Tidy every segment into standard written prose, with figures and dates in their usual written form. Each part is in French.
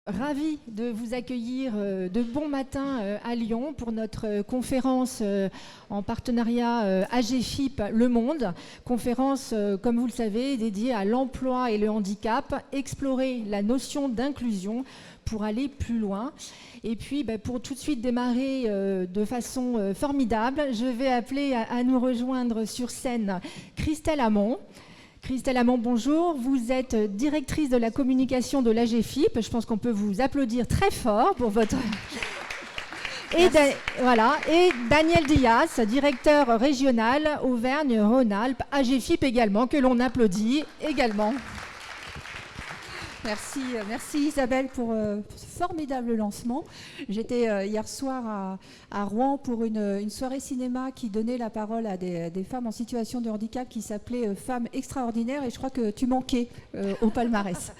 Ravi de vous accueillir de bon matin à Lyon pour notre conférence en partenariat AGFIP Le Monde. Conférence, comme vous le savez, dédiée à l'emploi et le handicap, explorer la notion d'inclusion pour aller plus loin. Et puis, pour tout de suite démarrer de façon formidable, je vais appeler à nous rejoindre sur scène Christelle Hamon. Christelle Hamon, bonjour. Vous êtes directrice de la communication de l'AGFIP. Je pense qu'on peut vous applaudir très fort pour votre... Et Daniel Dias, directeur régional Auvergne-Rhône-Alpes, AGFIP également, que l'on applaudit également. Merci Isabelle pour ce formidable lancement. J'étais hier soir à Rouen pour une soirée cinéma qui donnait la parole à des femmes en situation de handicap qui s'appelait Femmes extraordinaires, et je crois que tu manquais au palmarès.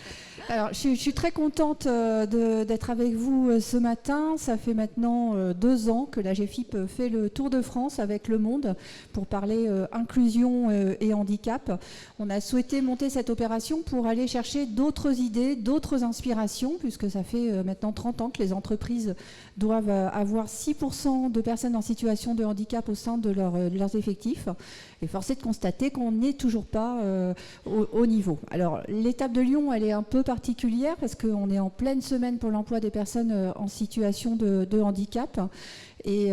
Alors, je suis très contente d'être avec vous ce matin. Ça fait maintenant 2 ans que l'AGFIP fait le tour de France avec Le Monde pour parler inclusion et handicap. On a souhaité monter cette opération pour aller chercher d'autres idées, d'autres inspirations, puisque ça fait maintenant 30 ans que les entreprises doivent avoir 6% de personnes en situation de handicap au sein de leurs effectifs. Et force est de constater qu'on n'est toujours pas au niveau. Alors, l'étape de Lyon, elle est un peu particulière parce qu'on est en pleine semaine pour l'emploi des personnes en situation de handicap. Et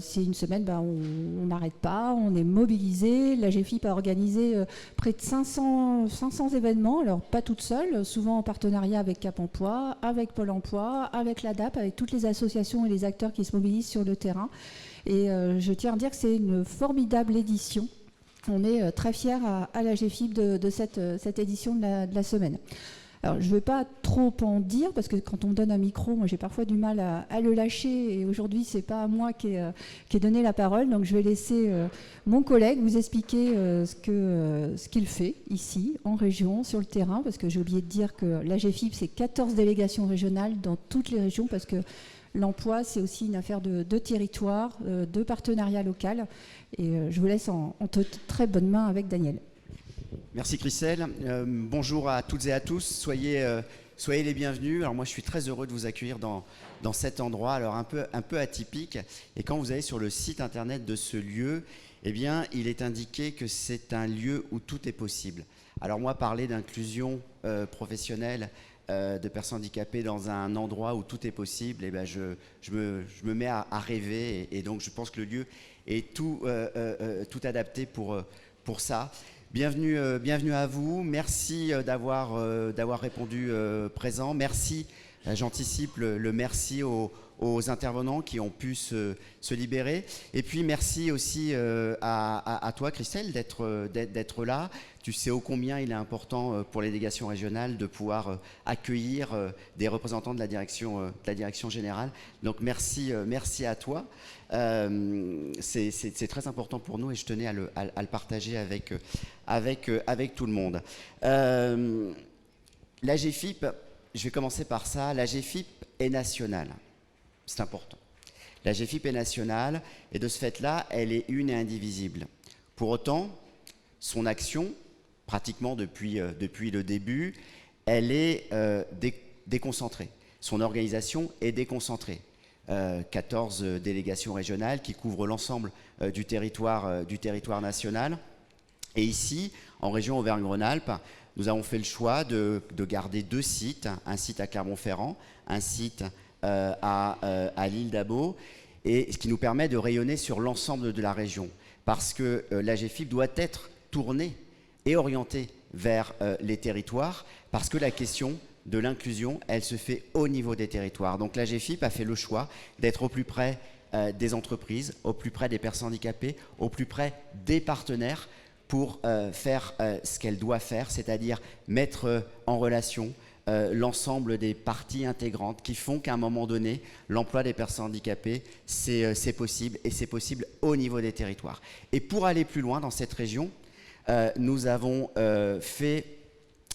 c'est une semaine, on n'arrête pas, on est mobilisé. L'AGFIP a organisé près de 500 événements, alors pas toute seule, souvent en partenariat avec Cap Emploi, avec Pôle Emploi, avec l'ADAP, avec toutes les associations et les acteurs qui se mobilisent sur le terrain. Et je tiens à dire que c'est une formidable édition. On est très fiers à l'AGFIP de cette édition de la semaine. Alors, je ne vais pas trop en dire, parce que quand on me donne un micro, moi j'ai parfois du mal à le lâcher, et aujourd'hui ce n'est pas à moi qui ai donné la parole, donc je vais laisser mon collègue vous expliquer ce qu'il fait ici, en région, sur le terrain, parce que j'ai oublié de dire que l'AGFIP, c'est 14 délégations régionales dans toutes les régions, parce que l'emploi, c'est aussi une affaire de territoire, de partenariat local, et je vous laisse en très bonne main avec Daniel. Merci Christelle. Bonjour à toutes et à tous. Soyez les bienvenus. Alors moi, je suis très heureux de vous accueillir dans cet endroit, alors un peu atypique. Et quand vous allez sur le site internet de ce lieu, eh bien, il est indiqué que c'est un lieu où tout est possible. Alors moi, parler d'inclusion professionnelle de personnes handicapées dans un endroit où tout est possible, eh bien, je me mets à rêver. Et donc, je pense que le lieu est tout adapté pour ça. Bienvenue à vous. Merci d'avoir répondu présent. Merci, j'anticipe le merci aux intervenants qui ont pu se libérer. Et puis merci aussi à toi, Christelle, d'être là. Tu sais ô combien il est important pour les délégations régionales de pouvoir accueillir des représentants de la direction générale. Donc merci à toi. C'est très important pour nous et je tenais à le partager avec tout le monde. L'AGFIP, je vais commencer par ça. L'AGFIP est nationale. C'est important. L'AGFIP est nationale et de ce fait-là, elle est une et indivisible. Pour autant, son action, pratiquement depuis le début, elle est déconcentrée. Son organisation est déconcentrée. 14 délégations régionales qui couvrent l'ensemble du territoire national. Et ici, en région Auvergne-Rhône-Alpes, nous avons fait le choix de garder 2 sites, un site à Clermont-Ferrand, un site à l'île d'Abo, et ce qui nous permet de rayonner sur l'ensemble de la région. Parce que l'AGFIP doit être tournée et orientée vers les territoires, parce que la question de l'inclusion, elle se fait au niveau des territoires. Donc l'AGFIP a fait le choix d'être au plus près des entreprises, au plus près des personnes handicapées, au plus près des partenaires pour faire ce qu'elle doit faire, c'est-à-dire mettre en relation l'ensemble des parties intégrantes qui font qu'à un moment donné, l'emploi des personnes handicapées, c'est possible, et c'est possible au niveau des territoires. Et pour aller plus loin dans cette région, nous avons fait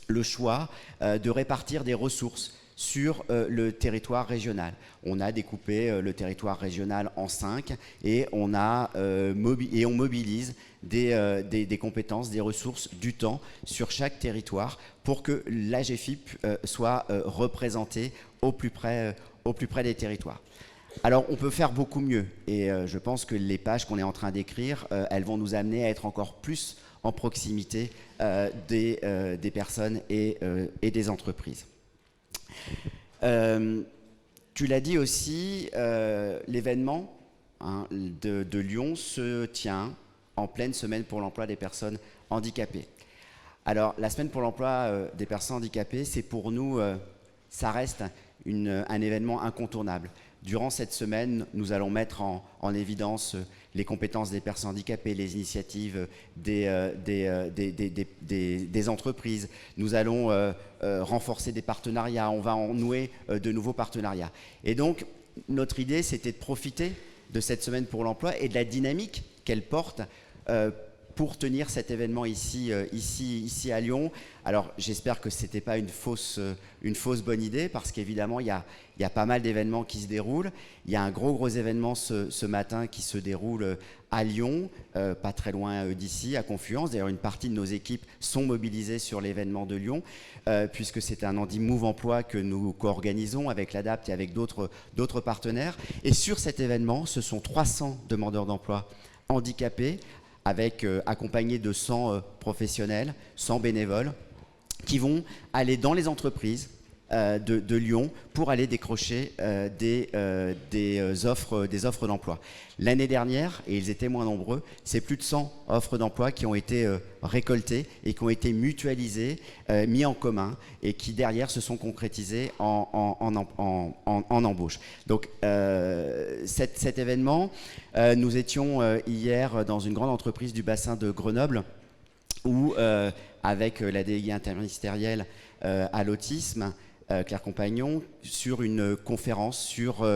le choix de répartir des ressources sur le territoire régional. On a découpé le territoire régional en 5 et on mobilise des compétences, des ressources, du temps sur chaque territoire pour que l'AGEFIP soit représentée au plus près des territoires. Alors, on peut faire beaucoup mieux et je pense que les pages qu'on est en train d'écrire, elles vont nous amener à être encore plus en proximité des personnes et des entreprises. Tu l'as dit aussi, l'événement de Lyon se tient en pleine semaine pour l'emploi des personnes handicapées. Alors, la semaine pour l'emploi des personnes handicapées, c'est pour nous, ça reste un événement incontournable. Durant cette semaine, nous allons mettre en évidence les compétences des personnes handicapées, les initiatives des entreprises. Nous allons renforcer des partenariats, on va en nouer de nouveaux partenariats. Et donc, notre idée, c'était de profiter de cette semaine pour l'emploi et de la dynamique qu'elle porte pour tenir cet événement ici à Lyon. Alors, j'espère que ce n'était pas une fausse bonne idée, parce qu'évidemment, il y a pas mal d'événements qui se déroulent. Il y a un gros événement ce matin qui se déroule à Lyon, pas très loin d'ici, à Confluence. D'ailleurs, une partie de nos équipes sont mobilisées sur l'événement de Lyon, puisque c'est un Handi Move Emploi que nous co-organisons avec l'ADAPT et avec d'autres partenaires. Et sur cet événement, ce sont 300 demandeurs d'emploi handicapés, accompagnés de 100 professionnels, 100 bénévoles, qui vont aller dans les entreprises de Lyon pour aller décrocher des offres d'emploi. L'année dernière, et ils étaient moins nombreux, c'est plus de 100 offres d'emploi qui ont été récoltées et qui ont été mutualisées, mis en commun, et qui derrière se sont concrétisées en embauche. Donc cet événement, nous étions hier dans une grande entreprise du bassin de Grenoble où, avec la déléguée interministérielle à l'autisme, Claire Compagnon, sur une conférence sur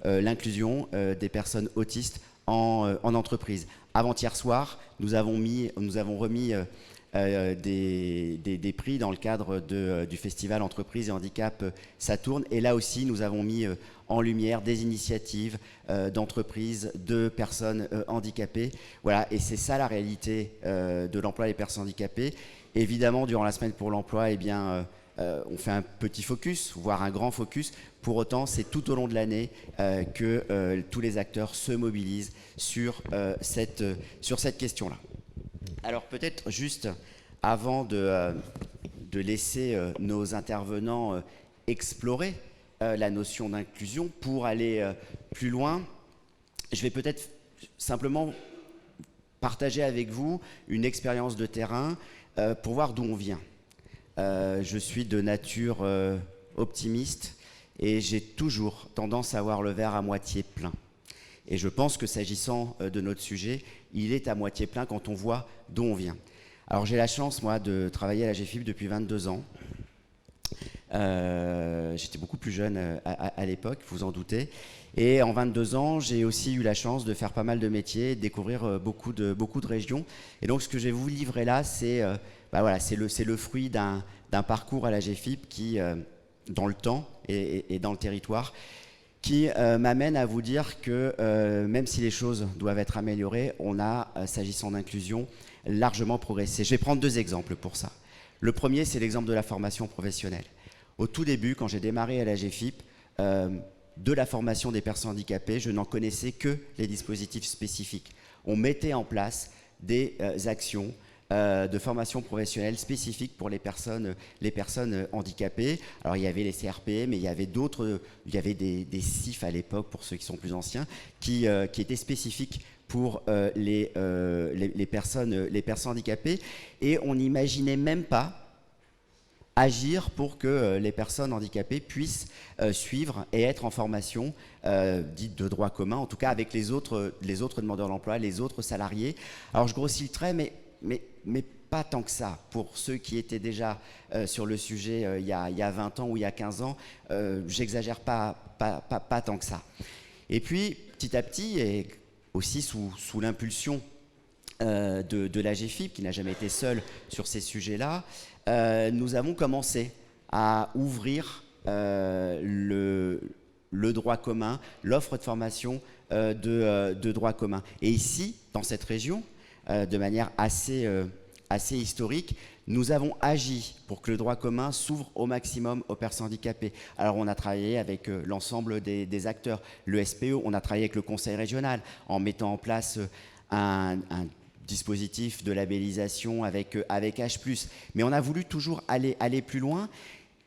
l'inclusion des personnes autistes en entreprise. Avant-hier soir, nous avons remis des prix dans le cadre du festival Entreprise et Handicap Saturne. Et là aussi, nous avons mis en lumière des initiatives d'entreprises, de personnes handicapées. Voilà, et c'est ça la réalité de l'emploi des personnes handicapées. Évidemment, durant la semaine pour l'emploi, eh bien, on fait un petit focus, voire un grand focus. Pour autant, c'est tout au long de l'année que tous les acteurs se mobilisent sur cette question-là. Alors peut-être juste avant de laisser nos intervenants explorer la notion d'inclusion, pour aller plus loin, je vais peut-être simplement partager avec vous une expérience de terrain pour voir d'où on vient. Je suis de nature optimiste et j'ai toujours tendance à voir le verre à moitié plein. Et je pense que s'agissant de notre sujet, il est à moitié plein quand on voit d'où on vient. Alors j'ai la chance, moi, de travailler à l'AGEFIP depuis 22 ans. J'étais beaucoup plus jeune à l'époque, vous en doutez. Et en 22 ans, j'ai aussi eu la chance de faire pas mal de métiers, de découvrir beaucoup de régions. Et donc ce que je vais vous livrer là, c'est le fruit d'un parcours à l'AGEFIP qui, dans le temps et dans le territoire, qui m'amène à vous dire que même si les choses doivent être améliorées, on a, s'agissant d'inclusion, largement progressé. Je vais prendre 2 exemples pour ça. Le premier, c'est l'exemple de la formation professionnelle. Au tout début, quand j'ai démarré à l'AGEFIP, de la formation des personnes handicapées, je n'en connaissais que les dispositifs spécifiques. On mettait en place des actions de formation professionnelle spécifiques pour les personnes handicapées. Alors il y avait les CRP, mais il y avait d'autres, il y avait des CIF à l'époque, pour ceux qui sont plus anciens, qui étaient spécifiques pour les personnes handicapées, et on n'imaginait même pas agir pour que les personnes handicapées puissent suivre et être en formation dite de droit commun, en tout cas avec les autres demandeurs d'emploi, les autres salariés. Alors je grossis le trait, mais pas tant que ça. Pour ceux qui étaient déjà sur le sujet il y a 20 ans ou il y a 15 ans, j'exagère pas tant que ça. Et puis, petit à petit, et aussi sous l'impulsion de l'AGEFIP, qui n'a jamais été seule sur ces sujets-là, nous avons commencé à ouvrir le droit commun, l'offre de formation de droit commun. Et ici, dans cette région, de manière assez historique, nous avons agi pour que le droit commun s'ouvre au maximum aux personnes handicapées. Alors on a travaillé avec l'ensemble des acteurs, le SPE, on a travaillé avec le conseil régional en mettant en place un dispositif de labellisation avec H+. Mais on a voulu toujours aller plus loin.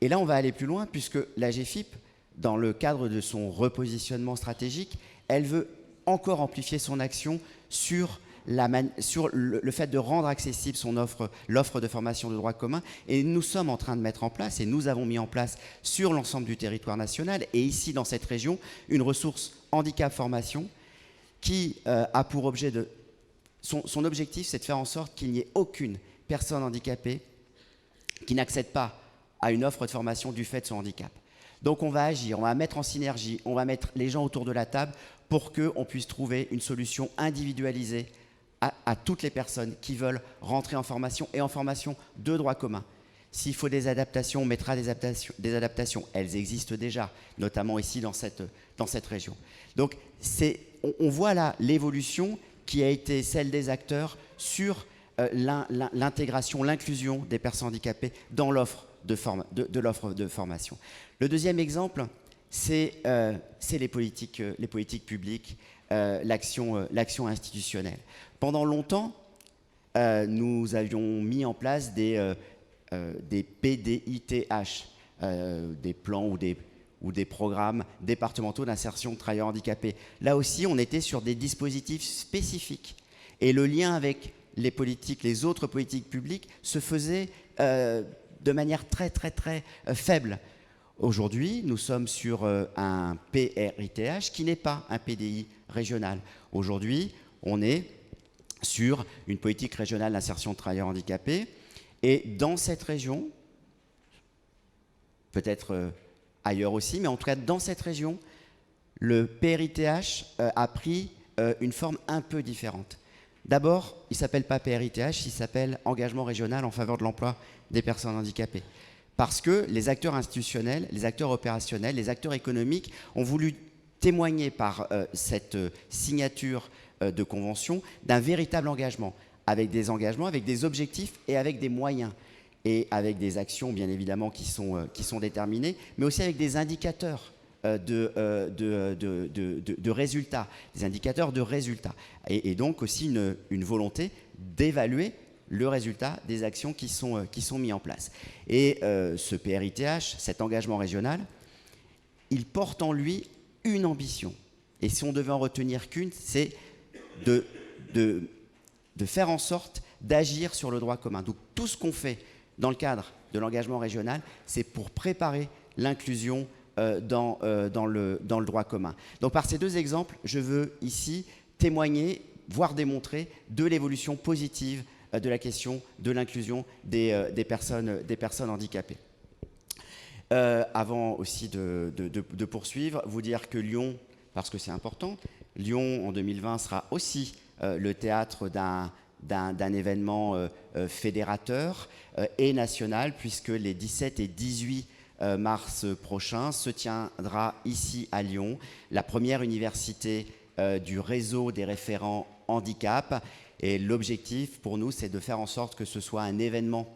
Et là, on va aller plus loin puisque la GFIP, dans le cadre de son repositionnement stratégique, elle veut encore amplifier son action sur le fait de rendre accessible l'offre de formation de droit commun. Et nous sommes en train de mettre en place, et nous avons mis en place sur l'ensemble du territoire national, et ici dans cette région, une ressource handicap formation qui a pour objet son objectif, c'est de faire en sorte qu'il n'y ait aucune personne handicapée qui n'accède pas à une offre de formation du fait de son handicap. Donc on va agir, on va mettre en synergie, on va mettre les gens autour de la table pour qu'on puisse trouver une solution individualisée à toutes les personnes qui veulent rentrer en formation et en formation de droit commun. S'il faut des adaptations, on mettra des adaptations. Elles existent déjà, notamment ici dans cette région. Donc on voit là l'évolution qui a été celle des acteurs sur l'intégration, l'inclusion des personnes handicapées dans l'offre de l'offre de formation. Le deuxième exemple, c'est les politiques publiques, l'action institutionnelle. Pendant longtemps, nous avions mis en place des PDITH, des plans ou des programmes départementaux d'insertion de travailleurs handicapés. Là aussi, on était sur des dispositifs spécifiques. Et le lien avec les autres politiques publiques se faisait de manière très faible. Aujourd'hui, nous sommes sur un PRITH qui n'est pas un PDI régional. Aujourd'hui, on est sur une politique régionale d'insertion de travailleurs handicapés. Et dans cette région, peut-être ailleurs aussi, mais en tout cas dans cette région, le PRITH a pris une forme un peu différente. D'abord, il ne s'appelle pas PRITH, il s'appelle Engagement régional en faveur de l'emploi des personnes handicapées. Parce que les acteurs institutionnels, les acteurs opérationnels, les acteurs économiques ont voulu témoigner par cette signature de convention d'un véritable engagement, avec des objectifs et avec des moyens, et avec des actions bien évidemment qui sont déterminées, mais aussi avec des indicateurs de résultats, des indicateurs de résultats, et donc aussi une volonté d'évaluer le résultat des actions qui sont mises en place. Et ce PRITH, cet engagement régional, il porte en lui une ambition. Et si on devait en retenir qu'une, c'est de faire en sorte d'agir sur le droit commun. Donc tout ce qu'on fait dans le cadre de l'engagement régional, c'est pour préparer l'inclusion dans le droit commun. Donc par ces deux exemples, je veux ici témoigner, voire démontrer de l'évolution positive de la question de l'inclusion des personnes handicapées. Avant aussi de poursuivre, vous dire que Lyon, parce que c'est important, Lyon en 2020 sera aussi le théâtre d'un événement fédérateur et national, puisque les 17 et 18 mars prochains se tiendra ici à Lyon la première université du réseau des référents handicap. Et l'objectif pour nous, c'est de faire en sorte que ce soit un événement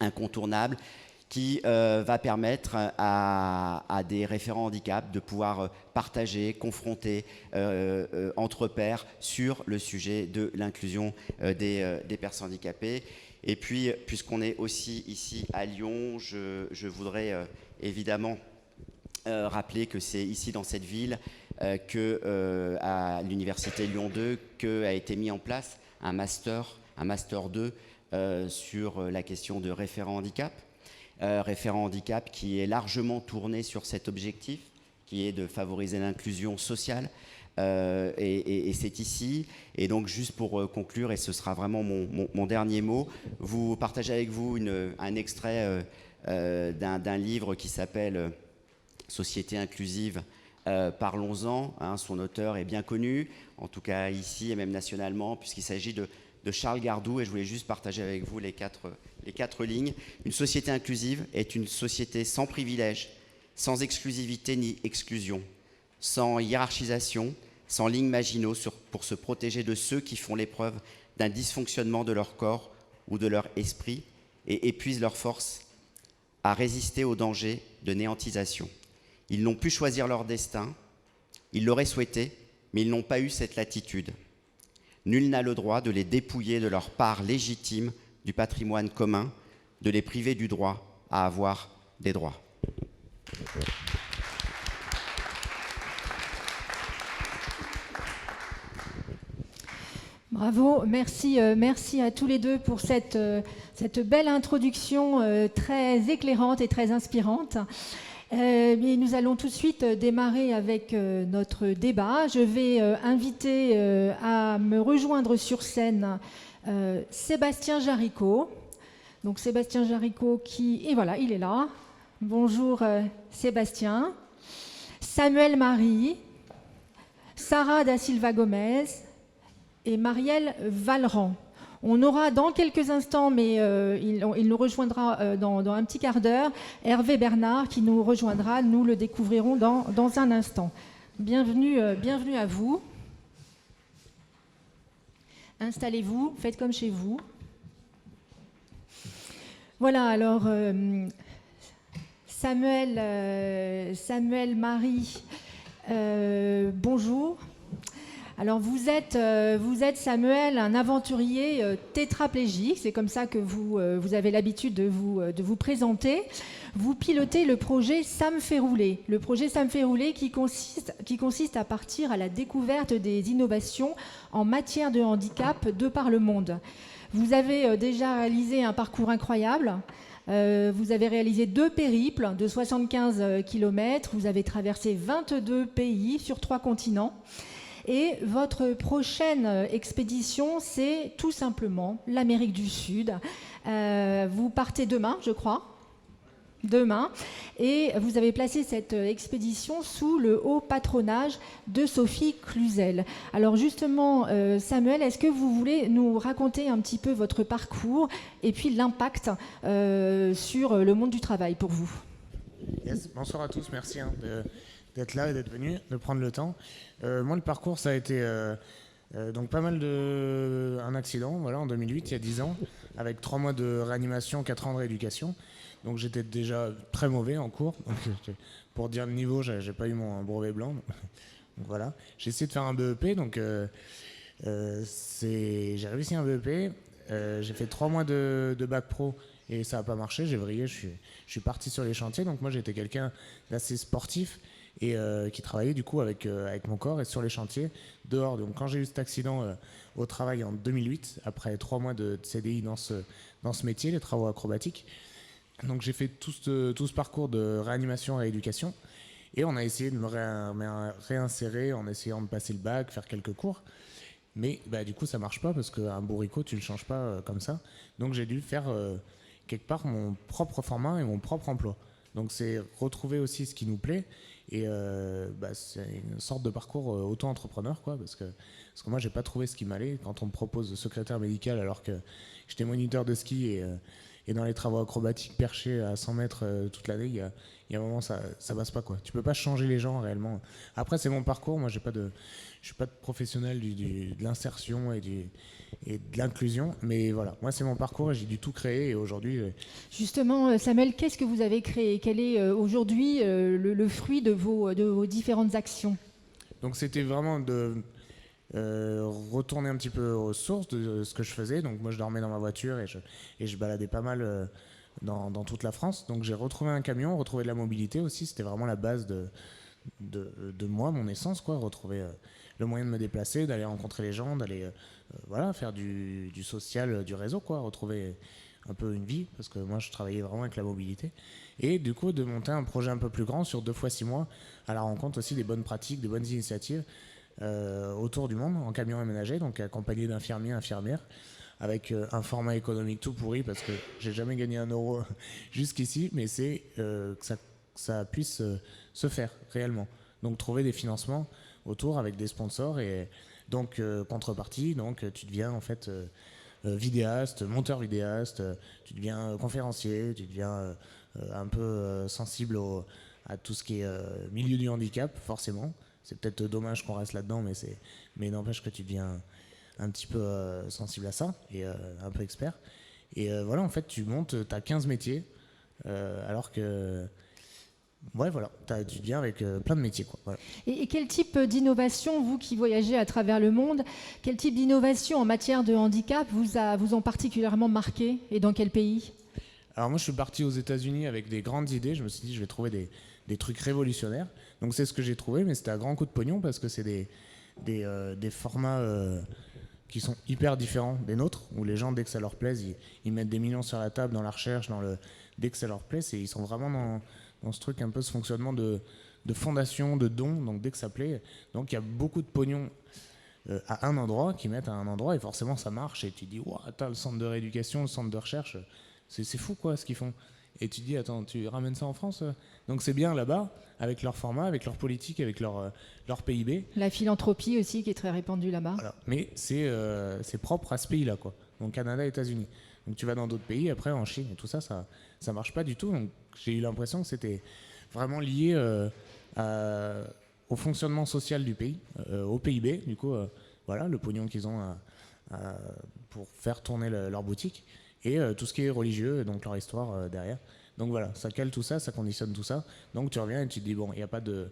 incontournable qui va permettre à des référents handicap de pouvoir partager, confronter entre pairs sur le sujet de l'inclusion des personnes handicapées. Et puis, puisqu'on est aussi ici à Lyon, je voudrais évidemment rappeler que c'est ici dans cette ville à l'université Lyon 2 qu'a été mis en place un master 2 sur la question de référent handicap. Référent handicap qui est largement tourné sur cet objectif, qui est de favoriser l'inclusion sociale. Et c'est ici. Et donc, juste pour conclure, et ce sera vraiment mon dernier mot, vous partagez avec vous un extrait d'un livre qui s'appelle « Société inclusive, parlons-en ». Son auteur est bien connu, en tout cas ici et même nationalement, puisqu'il s'agit de Charles Gardou, et je voulais juste partager avec vous les quatre lignes. Une société inclusive est une société sans privilèges, sans exclusivité ni exclusion, sans hiérarchisation, sans lignes maginaux pour se protéger de ceux qui font l'épreuve d'un dysfonctionnement de leur corps ou de leur esprit et épuisent leur force à résister aux dangers de néantisation. Ils n'ont pu choisir leur destin, ils l'auraient souhaité, mais ils n'ont pas eu cette latitude. Nul n'a le droit de les dépouiller de leur part légitime du patrimoine commun, de les priver du droit à avoir des droits. Bravo, merci à tous les deux pour cette belle introduction très éclairante et très inspirante. Mais nous allons tout de suite démarrer avec notre débat. Je vais inviter à me rejoindre sur scène Sébastien Jaricot. Donc Sébastien Jaricot et voilà, il est là. Bonjour Sébastien. Samuel Marie, Sarah da Silva Gomez et Marielle Valran. On aura dans quelques instants, mais il nous rejoindra dans un petit quart d'heure, Hervé Bernard qui nous rejoindra. Nous le découvrirons dans un instant. Bienvenue à vous. Installez-vous, faites comme chez vous. Voilà, alors Samuel Marie, bonjour. Alors vous êtes Samuel, un aventurier tétraplégique, c'est comme ça que vous avez l'habitude de vous présenter. Vous pilotez le projet Ça me fait rouler. Le projet Ça me fait rouler qui consiste à partir à la découverte des innovations en matière de handicap de par le monde. Vous avez déjà réalisé un parcours incroyable. Vous avez réalisé 2 périples de 75 km. Vous avez traversé 22 pays sur 3 continents. Et votre prochaine expédition, c'est tout simplement l'Amérique du Sud. Vous partez demain, je crois. Demain. Et vous avez placé cette expédition sous le haut patronage de Sophie Cluzel. Alors justement, Samuel, est-ce que vous voulez nous raconter un petit peu votre parcours et puis l'impact sur le monde du travail pour vous? Yes. Bonsoir à tous, merci d'être là et d'être venu, de prendre le temps. Moi, le parcours, ça a été donc pas mal un accident, voilà, en 2008, il y a 10 ans, avec 3 mois de réanimation, 4 ans de rééducation. Donc j'étais déjà très mauvais en cours. Donc, pour dire le niveau, j'ai pas eu mon brevet blanc. Donc voilà. J'ai essayé de faire un BEP, donc j'ai réussi un BEP. J'ai fait 3 mois de bac pro et ça n'a pas marché. J'ai vrillé, je suis parti sur les chantiers. Donc moi j'étais quelqu'un d'assez sportif et qui travaillait du coup avec mon corps et sur les chantiers dehors. Donc quand j'ai eu cet accident au travail en 2008, après 3 mois de CDI dans ce métier, les travaux acrobatiques, donc j'ai fait tout ce parcours de réanimation et rééducation et on a essayé de me réinsérer en essayant de passer le bac, faire quelques cours. Mais du coup ça marche pas parce qu'un bourricot tu le changes pas comme ça. Donc j'ai dû faire quelque part mon propre format et mon propre emploi. Donc c'est retrouver aussi ce qui nous plaît et c'est une sorte de parcours auto-entrepreneur quoi, parce que moi j'ai pas trouvé ce qui m'allait. Quand on me propose secrétaire médical alors que j'étais moniteur de ski et dans les travaux acrobatiques perchés à 100 mètres toute l'année, il y a un moment ça passe pas quoi. Tu peux pas changer les gens réellement. Après c'est mon parcours, moi je suis pas de professionnel de l'insertion et de l'inclusion, mais voilà, moi c'est mon parcours et j'ai dû tout créer et aujourd'hui... Justement, Samuel, qu'est-ce que vous avez créé? Quel est aujourd'hui le fruit de vos différentes actions? Donc c'était vraiment de retourner un petit peu aux sources de ce que je faisais. Donc moi je dormais dans ma voiture et je baladais pas mal dans toute la France. Donc j'ai retrouvé un camion, retrouvé de la mobilité aussi, c'était vraiment la base de moi, mon essence quoi, retrouver le moyen de me déplacer, d'aller rencontrer les gens, d'aller faire du social, du réseau quoi, retrouver un peu une vie, parce que moi je travaillais vraiment avec la mobilité, et du coup de monter un projet un peu plus grand sur 2 fois 6 mois à la rencontre aussi des bonnes pratiques, des bonnes initiatives autour du monde en camion aménagé, donc accompagné d'infirmiers, infirmières, avec un format économique tout pourri parce que j'ai jamais gagné 1 euro jusqu'ici, mais c'est que ça puisse se faire réellement. Donc trouver des financements autour avec des sponsors et donc contrepartie, donc tu deviens en fait vidéaste, monteur vidéaste, tu deviens conférencier, tu deviens un peu sensible à tout ce qui est milieu du handicap, forcément. C'est peut-être dommage qu'on reste là-dedans, mais n'empêche que tu deviens un petit peu sensible à ça et un peu expert. Et voilà, en fait, tu montes, tu as 15 métiers, alors que... Ouais, voilà, tu viens avec plein de métiers, quoi. Voilà. Et quel type d'innovation, vous qui voyagez à travers le monde, quel type d'innovation en matière de handicap vous ont particulièrement marqué et dans quel pays ? Alors moi, je suis parti aux États-Unis avec des grandes idées. Je me suis dit, je vais trouver des trucs révolutionnaires. Donc c'est ce que j'ai trouvé, mais c'était à grand coup de pognon parce que c'est des formats qui sont hyper différents des nôtres, où les gens, dès que ça leur plaise, ils mettent des millions sur la table dans la recherche, dès que ça leur plaît, ils sont vraiment dans ce truc, un peu ce fonctionnement de fondation, de dons, donc dès que ça plaît. Donc il y a beaucoup de pognon à un endroit, qui mettent à un endroit, et forcément ça marche, et tu dis, wow, attends, le centre de rééducation, le centre de recherche, c'est fou quoi ce qu'ils font. Et tu dis, attends, tu ramènes ça en France ? Donc c'est bien là-bas, avec leur format, avec leur politique, avec leur PIB. La philanthropie aussi qui est très répandue là-bas. Voilà. Mais c'est propre à ce pays-là, quoi. Donc Canada, États-Unis. Donc tu vas dans d'autres pays, après en Chine et tout ça, ça marche pas du tout. Donc j'ai eu l'impression que c'était vraiment lié au fonctionnement social du pays, au PIB. Du coup, voilà, le pognon qu'ils ont pour faire tourner leur boutique. Et tout ce qui est religieux, donc leur histoire derrière. Donc voilà, ça cale tout ça, ça conditionne tout ça. Donc tu reviens et tu te dis, bon, il n'y a pas de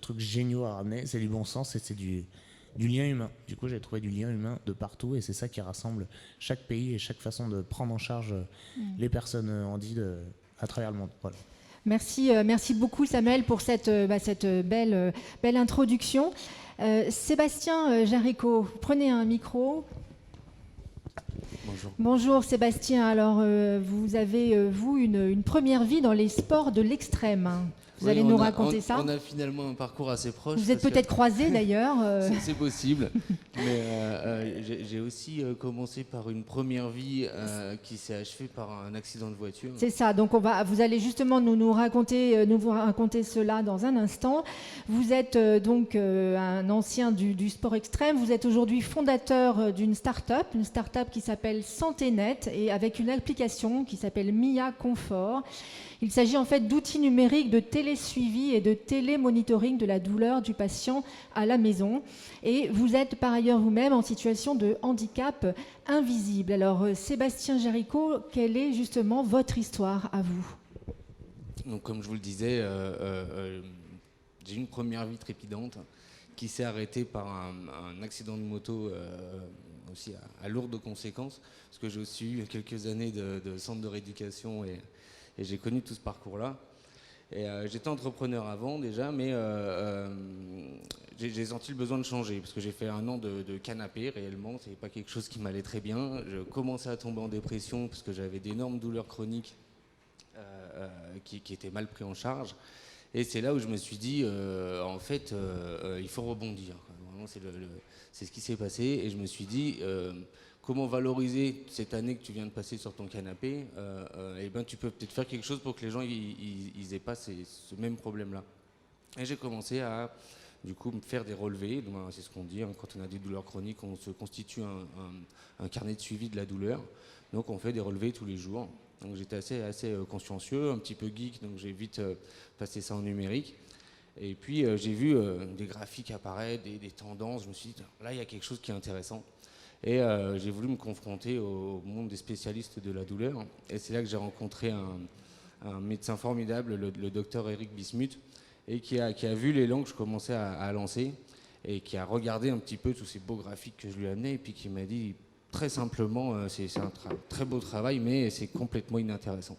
trucs géniaux à ramener, c'est du bon sens et c'est du lien humain. Du coup, j'ai trouvé du lien humain de partout et c'est ça qui rassemble chaque pays et chaque façon de prendre en charge les personnes handies à travers le monde. Voilà. Merci beaucoup Samuel pour cette belle introduction. Sébastien Jaricot, prenez un micro. Bonjour. Bonjour Sébastien, alors vous avez une première vie dans les sports de l'extrême. Vous allez nous raconter ça ? On a finalement un parcours assez proche. Vous êtes peut-être croisés d'ailleurs. C'est possible, mais j'ai aussi commencé par une première vie qui s'est achevée par un accident de voiture. C'est ça, donc vous allez justement nous raconter cela dans un instant. Vous êtes donc un ancien du sport extrême, vous êtes aujourd'hui fondateur d'une start-up qui s'appelle SantéNet et avec une application qui s'appelle Mia Confort. Il s'agit en fait d'outils numériques de télésuivi et de télémonitoring de la douleur du patient à la maison. Et vous êtes par ailleurs vous-même en situation de handicap invisible. Alors Sébastien Jaricot, quelle est justement votre histoire à vous ? Donc comme je vous le disais, j'ai une première vie trépidante qui s'est arrêtée par un accident de moto aussi à lourdes conséquences, parce que j'ai aussi eu quelques années de centre de rééducation et j'ai connu tout ce parcours-là. Et j'étais entrepreneur avant déjà, mais j'ai senti le besoin de changer, parce que j'ai fait 1 an de canapé réellement, c'est pas quelque chose qui m'allait très bien. Je commençais à tomber en dépression, parce que j'avais d'énormes douleurs chroniques qui étaient mal prises en charge. Et c'est là où je me suis dit, en fait, il faut rebondir. Vraiment, c'est ce qui s'est passé, et je me suis dit... comment valoriser cette année que tu viens de passer sur ton canapé, et ben tu peux peut-être faire quelque chose pour que les gens ils aient pas ce même problème-là. Et j'ai commencé à du coup me faire des relevés. Donc, c'est ce qu'on dit, hein, quand on a des douleurs chroniques, on se constitue un carnet de suivi de la douleur. Donc on fait des relevés tous les jours. Donc j'étais assez consciencieux, un petit peu geek, donc j'ai vite passé ça en numérique. Et puis j'ai vu des graphiques apparaître, des tendances. Je me suis dit, là il y a quelque chose qui est intéressant. Et j'ai voulu me confronter au monde des spécialistes de la douleur. Et c'est là que j'ai rencontré un médecin formidable, le docteur Eric Bismuth, et qui a vu l'élan que je commençais à lancer, et qui a regardé un petit peu tous ces beaux graphiques que je lui amenais, et puis qui m'a dit très simplement, c'est un très beau travail, mais c'est complètement inintéressant.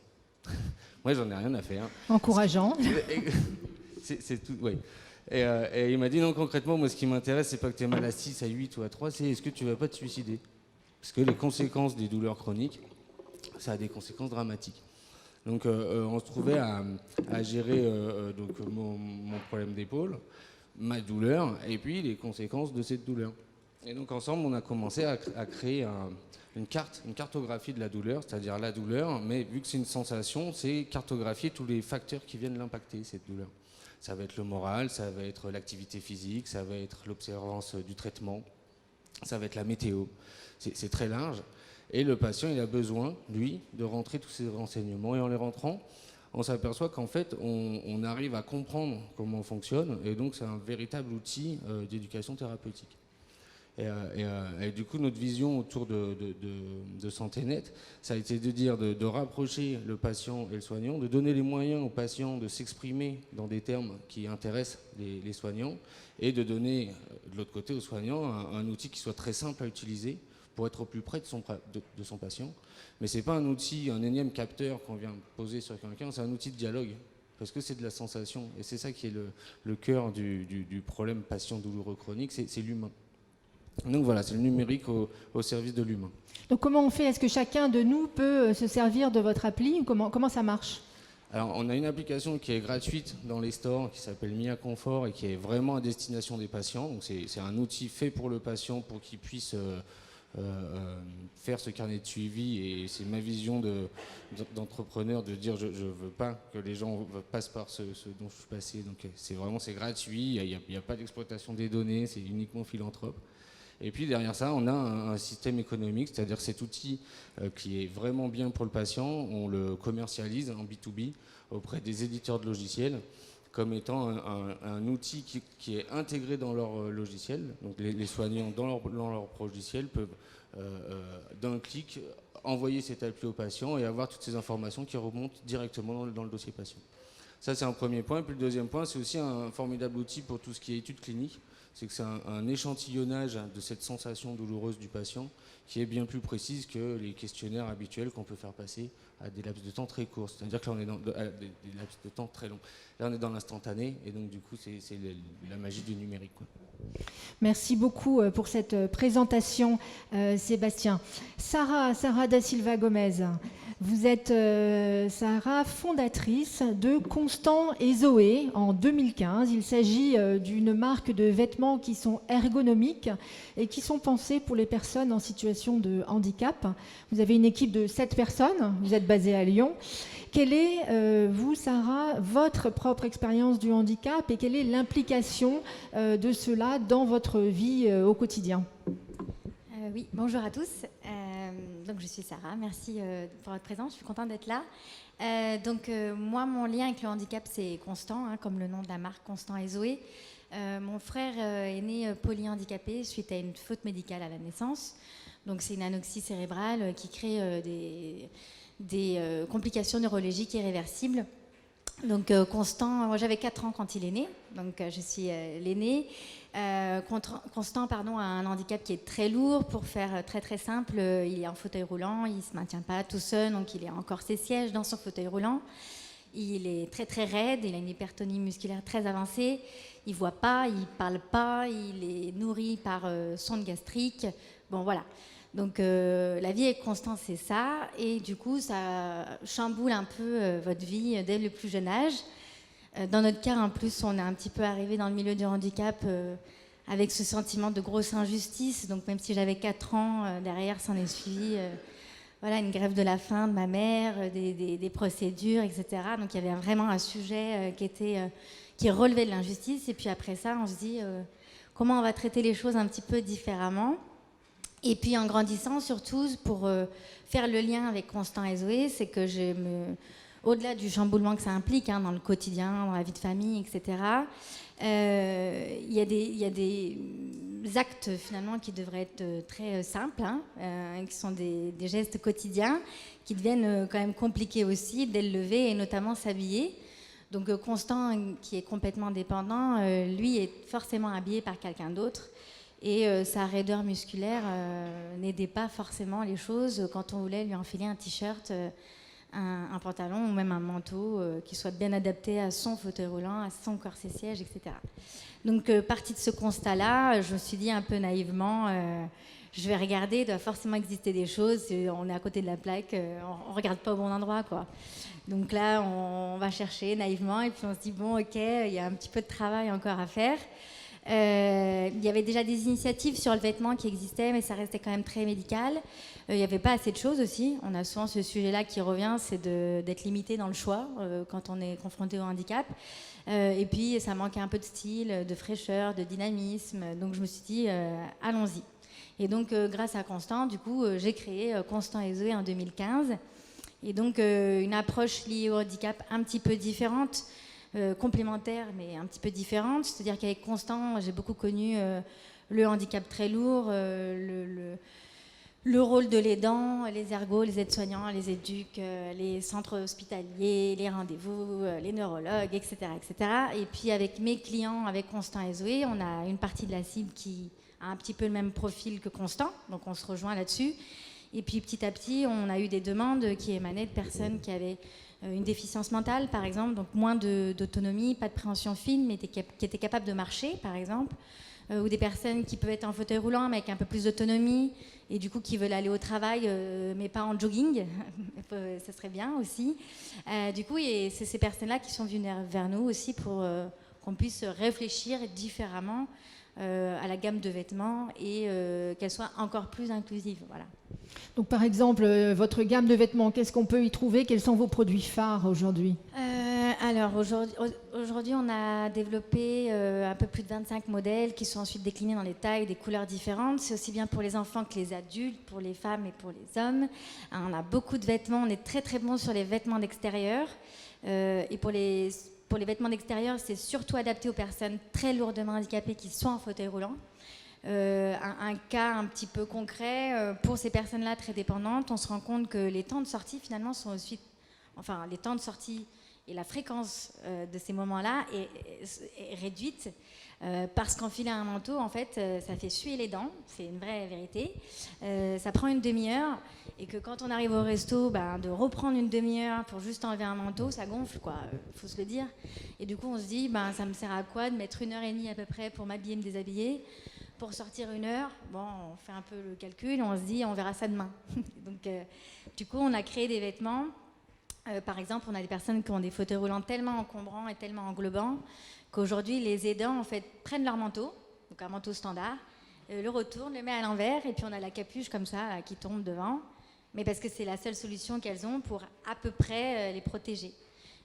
Moi, j'en ai rien à faire. Encourageant. C'est tout, oui. Et il m'a dit non, concrètement, moi ce qui m'intéresse, c'est pas que tu es mal à 6, à 8 ou à 3, c'est est-ce que tu vas pas te suicider ? Parce que les conséquences des douleurs chroniques, ça a des conséquences dramatiques. Donc on se trouvait à gérer donc, mon problème d'épaule, ma douleur, et puis les conséquences de cette douleur. Et donc ensemble, on a commencé à créer une cartographie de la douleur, c'est-à-dire la douleur, mais vu que c'est une sensation, c'est cartographier tous les facteurs qui viennent l'impacter, cette douleur. Ça va être le moral, ça va être l'activité physique, ça va être l'observance du traitement, ça va être la météo. C'est très large. Et le patient, il a besoin, lui, de rentrer tous ces renseignements. Et en les rentrant, on s'aperçoit qu'en fait, on arrive à comprendre comment on fonctionne, et donc c'est un véritable outil d'éducation thérapeutique. Et du coup, notre vision autour de SantéNet, ça a été de dire de rapprocher le patient et le soignant, de donner les moyens aux patients de s'exprimer dans des termes qui intéressent les soignants, et de donner de l'autre côté aux soignants un outil qui soit très simple à utiliser pour être au plus près de son patient. Mais ce n'est pas un outil, un énième capteur qu'on vient poser sur quelqu'un, c'est un outil de dialogue, parce que c'est de la sensation. Et c'est ça qui est le cœur du problème patient douloureux chronique, c'est l'humain. Donc voilà, c'est le numérique au service de l'humain. Donc comment on fait? Est-ce que chacun de nous peut se servir de votre appli? Comment ça marche? Alors, on a une application qui est gratuite dans les stores, qui s'appelle Mia Confort, et qui est vraiment à destination des patients. Donc c'est un outil fait pour le patient pour qu'il puisse faire ce carnet de suivi, et c'est ma vision d'entrepreneur de dire je veux pas que les gens passent par ce dont je suis passé. Donc c'est gratuit, il n'y a pas d'exploitation des données, c'est uniquement philanthrope. Et puis derrière ça, on a un système économique, c'est-à-dire cet outil qui est vraiment bien pour le patient, on le commercialise en B2B auprès des éditeurs de logiciels comme étant un outil qui est intégré dans leur logiciel. Donc les soignants dans leur logiciel peuvent d'un clic envoyer cette appli au patient et avoir toutes ces informations qui remontent directement dans le dossier patient. Ça, c'est un premier point. Puis le deuxième point, c'est aussi un formidable outil pour tout ce qui est études cliniques. C'est que c'est un échantillonnage de cette sensation douloureuse du patient qui est bien plus précise que les questionnaires habituels qu'on peut faire passer à des laps de temps très courts. C'est-à-dire que là, on est dans des laps de temps très longs. Là, on est dans l'instantané, et donc du coup, c'est la magie du numérique, quoi. Merci beaucoup pour cette présentation, Sébastien. Sarah da Silva Gomez, vous êtes, Sarah, fondatrice de Constant et Zoé en 2015. Il s'agit d'une marque de vêtements qui sont ergonomiques et qui sont pensés pour les personnes en situation de handicap. Vous avez une équipe de 7 personnes, vous êtes basée à Lyon. Quelle est, vous, Sarah, votre propre expérience du handicap, et quelle est l'implication de cela dans votre vie au quotidien? Oui, bonjour à tous. Donc je suis Sarah, merci pour votre présence, je suis contente d'être là. Moi, mon lien avec le handicap, c'est Constant, comme le nom de la marque, Constant et Zoé. Mon frère est né polyhandicapé suite à une faute médicale à la naissance. Donc c'est une anoxie cérébrale qui crée des complications neurologiques irréversibles. Donc Constant, moi j'avais 4 ans quand il est né, donc je suis l'aînée. Constant a un handicap qui est très lourd. Pour faire très très simple, il est en fauteuil roulant, il ne se maintient pas tout seul, donc il a encore ses sièges dans son fauteuil roulant. Il est très très raide, il a une hypertonie musculaire très avancée, il ne voit pas, il ne parle pas, il est nourri par sonde gastrique. Bon voilà. Donc la vie avec Constant, c'est ça, et du coup ça chamboule un peu votre vie dès le plus jeune âge. Dans notre cas, en plus, on est un petit peu arrivé dans le milieu du handicap avec ce sentiment de grosse injustice. Donc même si j'avais 4 ans, derrière s'en est suivi une grève de la faim de ma mère, des procédures, etc. Donc il y avait vraiment un sujet qui relevait de l'injustice. Et puis après ça, on se dit comment on va traiter les choses un petit peu différemment. Et puis en grandissant, surtout pour faire le lien avec Constant et Zoé, c'est que au-delà du chamboulement que ça implique dans le quotidien, dans la vie de famille, etc., il y a des actes finalement qui devraient être très simples, qui sont des gestes quotidiens, qui deviennent quand même compliqués aussi dès le lever, et notamment s'habiller. Donc Constant, qui est complètement dépendant, lui est forcément habillé par quelqu'un d'autre. Et sa raideur musculaire n'aidait pas forcément les choses quand on voulait lui enfiler un t-shirt, un pantalon ou même un manteau qui soit bien adapté à son fauteuil roulant, à son corset siège, etc. Donc, partie de ce constat-là, je me suis dit un peu naïvement, je vais regarder, il doit forcément exister des choses, on est à côté de la plaque, on ne regarde pas au bon endroit, quoi. Donc là, on va chercher naïvement, et puis on se dit, bon, ok, il y a un petit peu de travail encore à faire. Il y avait déjà des initiatives sur le vêtement qui existaient, mais ça restait quand même très médical. Il n'y avait pas assez de choses aussi. On a souvent ce sujet-là qui revient, c'est d'être limité dans le choix quand on est confronté au handicap. Et puis, ça manquait un peu de style, de fraîcheur, de dynamisme. Donc, je me suis dit, allons-y. Et donc, grâce à Constant, du coup, j'ai créé Constant et Zoé en 2015. Et donc une approche liée au handicap un petit peu différente, complémentaire mais un petit peu différente. C'est-à-dire qu'avec Constant, j'ai beaucoup connu le handicap très lourd, le rôle de l'aidant, les ergots, les aides-soignants, les éducs, les centres hospitaliers, les rendez-vous, les neurologues, etc., etc. Et puis avec mes clients, avec Constant et Zoé, on a une partie de la cible qui a un petit peu le même profil que Constant, donc on se rejoint là-dessus. Et puis petit à petit, on a eu des demandes qui émanaient de personnes qui avaient une déficience mentale, par exemple, donc moins d'autonomie, pas de préhension fine, mais qui étaient capables de marcher, par exemple, ou des personnes qui peuvent être en fauteuil roulant, mais avec un peu plus d'autonomie, et du coup qui veulent aller au travail, mais pas en jogging, ça serait bien aussi. Du coup, et c'est ces personnes-là qui sont venues vers nous aussi pour qu'on puisse réfléchir différemment à la gamme de vêtements et qu'elle soit encore plus inclusive. Voilà. Donc par exemple, votre gamme de vêtements, qu'est-ce qu'on peut y trouver? Quels sont vos produits phares aujourd'hui? Alors aujourd'hui, on a développé un peu plus de 25 modèles qui sont ensuite déclinés dans des tailles, des couleurs différentes. C'est aussi bien pour les enfants que les adultes, pour les femmes et pour les hommes. On a beaucoup de vêtements. On est très très bon sur les vêtements d'extérieur. Et pour les vêtements d'extérieur, c'est surtout adapté aux personnes très lourdement handicapées qui sont en fauteuil roulant. Un cas un petit peu concret, pour ces personnes-là très dépendantes, on se rend compte que les temps de sortie finalement sont aussi... Enfin, les temps de sortie et la fréquence de ces moments-là est réduite parce qu'enfiler un manteau, en fait, ça fait suer les dents, c'est une vraie vérité. Ça prend une demi-heure et que quand on arrive au resto, de reprendre une demi-heure pour juste enlever un manteau, ça gonfle, quoi, faut se le dire. Et du coup, on se dit, ça me sert à quoi de mettre 1h30 à peu près pour m'habiller, me déshabiller, pour sortir 1 heure. Bon, on fait un peu le calcul, on se dit, on verra ça demain. Donc, du coup, on a créé des vêtements. Par exemple, on a des personnes qui ont des fauteuils roulants tellement encombrants et tellement englobants qu'aujourd'hui, les aidants en fait, prennent leur manteau, donc un manteau standard, le retournent, le mettent à l'envers et puis on a la capuche comme ça qui tombe devant, mais parce que c'est la seule solution qu'elles ont pour à peu près les protéger.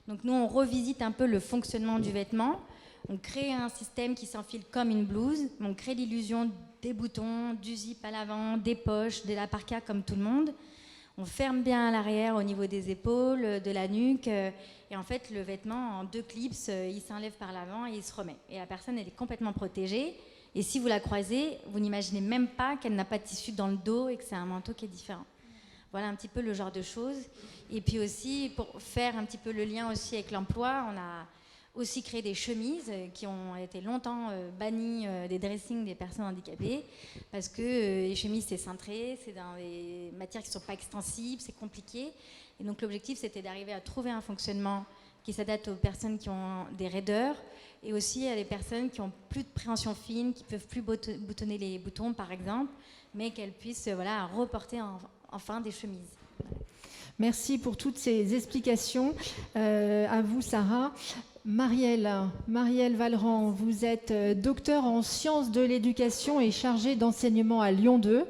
Donc nous, on revisite un peu le fonctionnement du vêtement, on crée un système qui s'enfile comme une blouse, on crée l'illusion des boutons, du zip à l'avant, des poches, de la parka comme tout le monde. On ferme bien à l'arrière au niveau des épaules, de la nuque. Et en fait, le vêtement, en 2 clips, il s'enlève par l'avant et il se remet. Et la personne, elle est complètement protégée. Et si vous la croisez, vous n'imaginez même pas qu'elle n'a pas de tissu dans le dos et que c'est un manteau qui est différent. Voilà un petit peu le genre de choses. Et puis aussi, pour faire un petit peu le lien aussi avec l'emploi, on a aussi créé des chemises qui ont été longtemps bannies des dressings des personnes handicapées parce que les chemises c'est cintré, c'est dans des matières qui ne sont pas extensibles, c'est compliqué. Et donc l'objectif c'était d'arriver à trouver un fonctionnement qui s'adapte aux personnes qui ont des raideurs et aussi à des personnes qui ont plus de préhension fine, qui peuvent plus boutonner les boutons par exemple, mais qu'elles puissent reporter enfin des chemises. Merci pour toutes ces explications. À vous Sarah. Marielle Vallerand, vous êtes docteur en sciences de l'éducation et chargée d'enseignement à Lyon 2.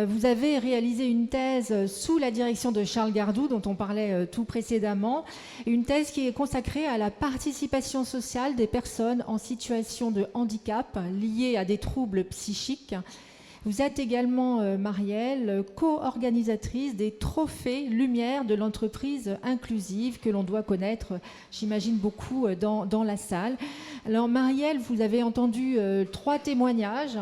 Vous avez réalisé une thèse sous la direction de Charles Gardou, dont on parlait tout précédemment, une thèse qui est consacrée à la participation sociale des personnes en situation de handicap liées à des troubles psychiques. Vous êtes également, Marielle, co-organisatrice des Trophées Lumière de l'entreprise inclusive que l'on doit connaître, j'imagine, beaucoup dans la salle. Alors, Marielle, vous avez entendu 3 témoignages.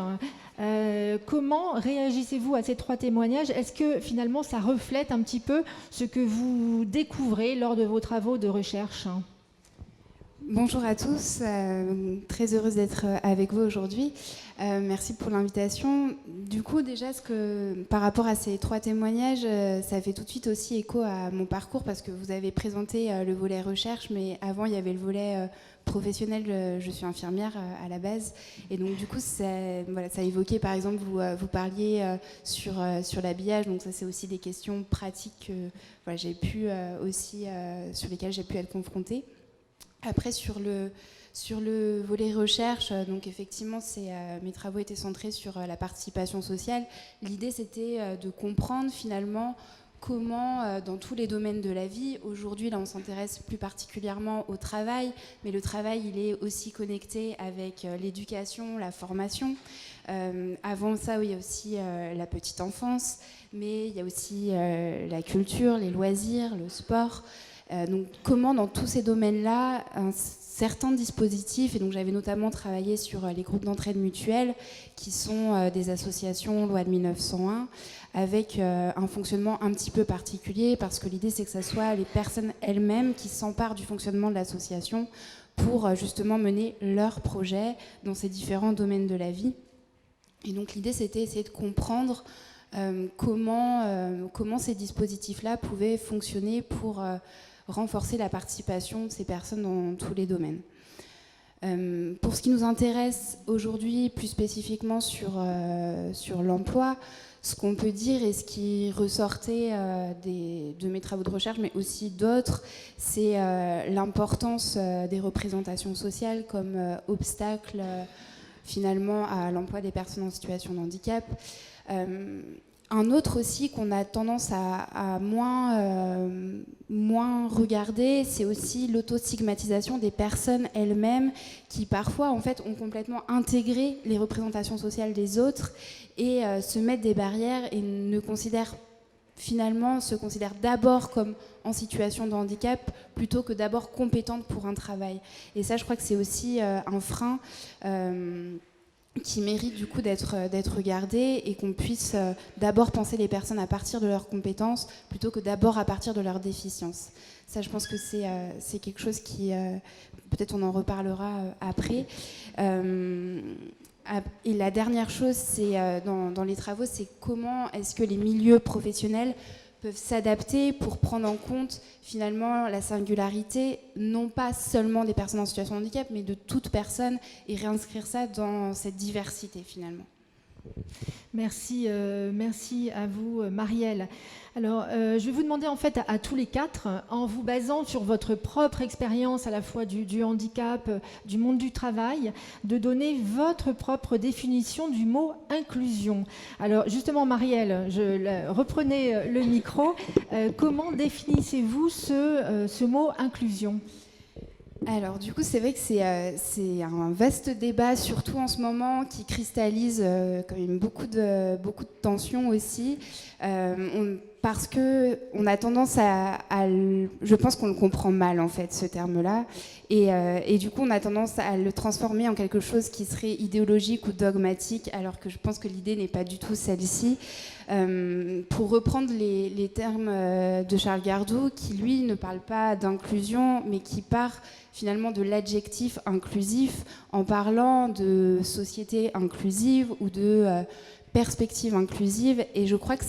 Comment réagissez-vous à ces 3 témoignages? Est-ce que finalement ça reflète un petit peu ce que vous découvrez lors de vos travaux de recherche? Bonjour à tous, très heureuse d'être avec vous aujourd'hui. Merci pour l'invitation. Du coup, déjà, par rapport à ces 3 témoignages, ça fait tout de suite aussi écho à mon parcours parce que vous avez présenté le volet recherche, mais avant, il y avait le volet professionnel. Je suis infirmière à la base. Et donc, du coup, ça évoquait, par exemple, vous parliez sur l'habillage. Donc, ça, c'est aussi des questions pratiques j'ai pu aussi, sur lesquelles j'ai pu être confrontée. Après, sur le volet recherche, donc effectivement, mes travaux étaient centrés sur la participation sociale. L'idée, c'était de comprendre finalement comment, dans tous les domaines de la vie, aujourd'hui, là, on s'intéresse plus particulièrement au travail, mais le travail, il est aussi connecté avec l'éducation, la formation. Avant ça, il y a aussi la petite enfance, mais il y a aussi la culture, les loisirs, le sport. Donc, comment, dans tous ces domaines-là, certains dispositifs, et donc j'avais notamment travaillé sur les groupes d'entraide mutuelle, qui sont des associations loi de 1901, avec un fonctionnement un petit peu particulier, parce que l'idée c'est que ce soit les personnes elles-mêmes qui s'emparent du fonctionnement de l'association pour justement mener leurs projets dans ces différents domaines de la vie. Et donc l'idée c'était essayer de comprendre comment ces dispositifs-là pouvaient fonctionner pour renforcer la participation de ces personnes dans tous les domaines. Pour ce qui nous intéresse aujourd'hui, plus spécifiquement sur l'emploi, ce qu'on peut dire et ce qui ressortait de mes travaux de recherche, mais aussi d'autres, c'est l'importance des représentations sociales comme obstacle finalement à l'emploi des personnes en situation de handicap. Un autre aussi qu'on a tendance à moins regarder, c'est aussi l'autostigmatisation des personnes elles-mêmes qui parfois en fait ont complètement intégré les représentations sociales des autres et se mettent des barrières et se considèrent d'abord comme en situation de handicap plutôt que d'abord compétentes pour un travail. Et ça, je crois que c'est aussi un frein qui mérite du coup d'être regardé et qu'on puisse d'abord penser les personnes à partir de leurs compétences plutôt que d'abord à partir de leurs déficiences. Ça, je pense que c'est quelque chose qui, peut-être on en reparlera après. Et la dernière chose, c'est dans les travaux, c'est comment est-ce que les milieux professionnels peuvent s'adapter pour prendre en compte finalement la singularité, non pas seulement des personnes en situation de handicap, mais de toute personne, et réinscrire ça dans cette diversité finalement. Merci, merci à vous, Marielle. Alors, je vais vous demander en fait à tous les quatre, en vous basant sur votre propre expérience à la fois du handicap, du monde du travail, de donner votre propre définition du mot inclusion. Alors, justement, Marielle, reprenez le micro. Comment définissez-vous ce mot inclusion ? Alors du coup, c'est vrai que c'est un vaste débat, surtout en ce moment, qui cristallise quand même beaucoup de tensions aussi, parce qu'on a tendance je pense qu'on le comprend mal en fait, ce terme-là, et du coup on a tendance à le transformer en quelque chose qui serait idéologique ou dogmatique, alors que je pense que l'idée n'est pas du tout celle-ci. Pour reprendre les termes de Charles Gardou, qui lui ne parle pas d'inclusion, mais qui part finalement de l'adjectif inclusif en parlant de société inclusive ou de perspective inclusive. Et je crois que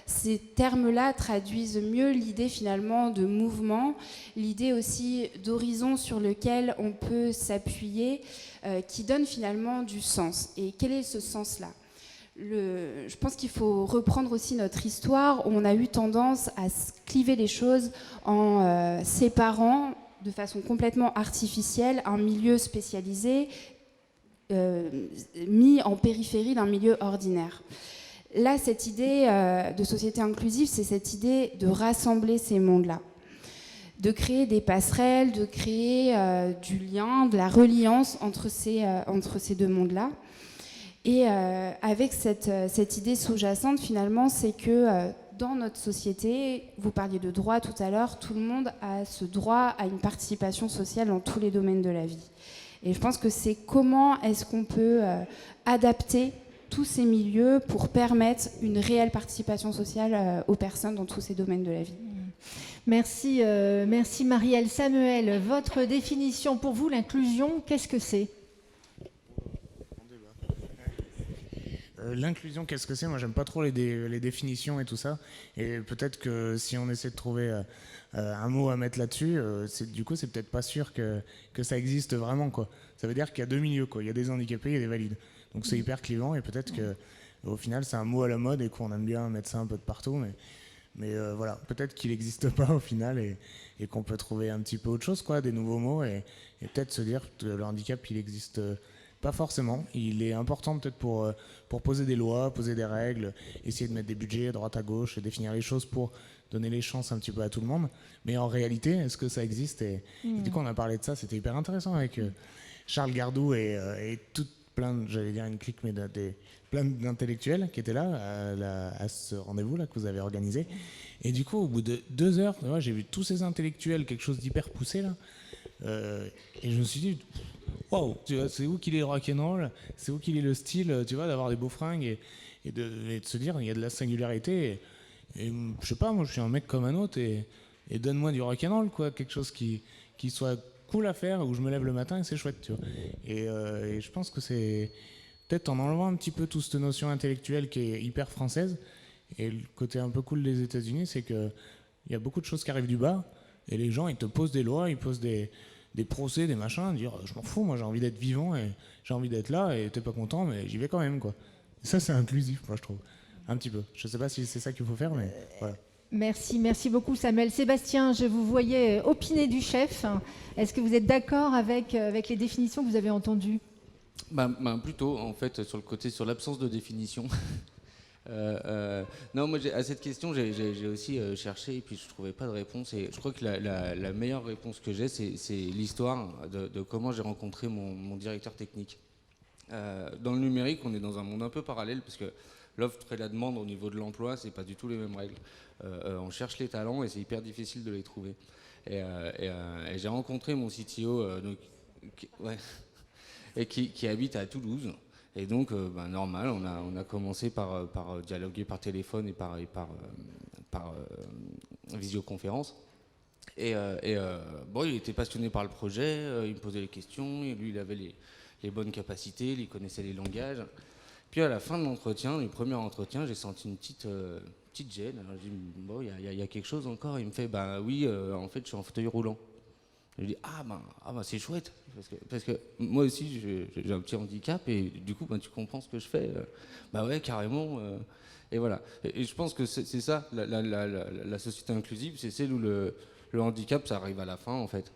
ces termes-là traduisent mieux l'idée finalement de mouvement, l'idée aussi d'horizon sur lequel on peut s'appuyer, qui donne finalement du sens. Et quel est ce sens-là ? Je pense qu'il faut reprendre aussi notre histoire où on a eu tendance à cliver les choses en séparant de façon complètement artificielle un milieu spécialisé mis en périphérie d'un milieu ordinaire. Là, cette idée de société inclusive, c'est cette idée de rassembler ces mondes-là, de créer des passerelles, de créer du lien, de la reliance entre ces deux mondes-là. Et avec cette idée sous-jacente, finalement, c'est que dans notre société, vous parliez de droit tout à l'heure, tout le monde a ce droit à une participation sociale dans tous les domaines de la vie. Et je pense que c'est comment est-ce qu'on peut adapter tous ces milieux pour permettre une réelle participation sociale aux personnes dans tous ces domaines de la vie. Merci, merci Marielle. Samuel, votre définition pour vous, l'inclusion, qu'est-ce que c'est ? L'inclusion, qu'est-ce que c'est ? Moi, j'aime pas trop les définitions et tout ça. Et peut-être que si on essaie de trouver un mot à mettre là-dessus, du coup, c'est peut-être pas sûr que ça existe vraiment, quoi. Ça veut dire qu'il y a deux milieux, quoi. Il y a des handicapés, il y a des valides. Donc c'est hyper clivant et peut-être qu'au final, c'est un mot à la mode et qu'on aime bien mettre ça un peu de partout. Mais voilà, peut-être qu'il n'existe pas au final et qu'on peut trouver un petit peu autre chose, quoi, des nouveaux mots et peut-être se dire que le handicap, il existe Pas forcément. Il est important peut-être pour poser des lois, poser des règles, essayer de mettre des budgets à droite à gauche et définir les choses pour donner les chances un petit peu à tout le monde. Mais en réalité, est-ce que ça existe et du coup, on a parlé de ça, c'était hyper intéressant avec Charles Gardou et toute j'allais dire une clique, mais plein d'intellectuels qui étaient là à ce rendez-vous là que vous avez organisé. Et du coup, au bout de 2 heures, j'ai vu tous ces intellectuels, quelque chose d'hyper poussé là. Et je me suis dit, waouh, c'est où qu'il est le rock'n'roll, c'est où qu'il est le style, tu vois, d'avoir des beaux fringues et de se dire, il y a de la singularité. Et je sais pas, moi je suis un mec comme un autre et donne-moi du rock'n'roll, quoi, quelque chose qui soit cool à faire, où je me lève le matin et c'est chouette, tu vois. Et je pense que c'est peut-être en enlevant un petit peu toute cette notion intellectuelle qui est hyper française. Et le côté un peu cool des États-Unis, c'est qu'il y a beaucoup de choses qui arrivent du bas. Et les gens, ils te posent des lois, ils posent des procès, des machins, dire je m'en fous, moi j'ai envie d'être vivant et j'ai envie d'être là et t'es pas content, mais j'y vais quand même, quoi. Et ça, c'est inclusif, moi je trouve. Un petit peu. Je sais pas si c'est ça qu'il faut faire, mais voilà. Merci beaucoup Samuel. Sébastien, je vous voyais opiner du chef. Est-ce que vous êtes d'accord avec les définitions que vous avez entendues ? Plutôt, en fait, sur l'absence de définition. Non, moi, à cette question, j'ai aussi cherché et puis je trouvais pas de réponse. Et je crois que la meilleure réponse que j'ai, c'est l'histoire de comment j'ai rencontré mon directeur technique. Dans le numérique, on est dans un monde un peu parallèle parce que l'offre et la demande au niveau de l'emploi, c'est pas du tout les mêmes règles. On cherche les talents et c'est hyper difficile de les trouver. Et j'ai rencontré mon CTO qui habite à Toulouse. Et donc, normal, on a commencé par dialoguer par téléphone et par visioconférence. Et il était passionné par le projet, il me posait les questions, et lui, il avait les bonnes capacités, il connaissait les langages. Puis à la fin de l'entretien, du premier entretien, j'ai senti une petite gêne. Alors j'ai dit, il y a quelque chose encore. Il me fait, oui, en fait, je suis en fauteuil roulant. Je lui dis, c'est chouette, parce que moi aussi j'ai un petit handicap et du coup tu comprends ce que je fais. Ouais, carrément. Et voilà. Et je pense que c'est ça, la société inclusive, c'est celle où le handicap, ça arrive à la fin en fait.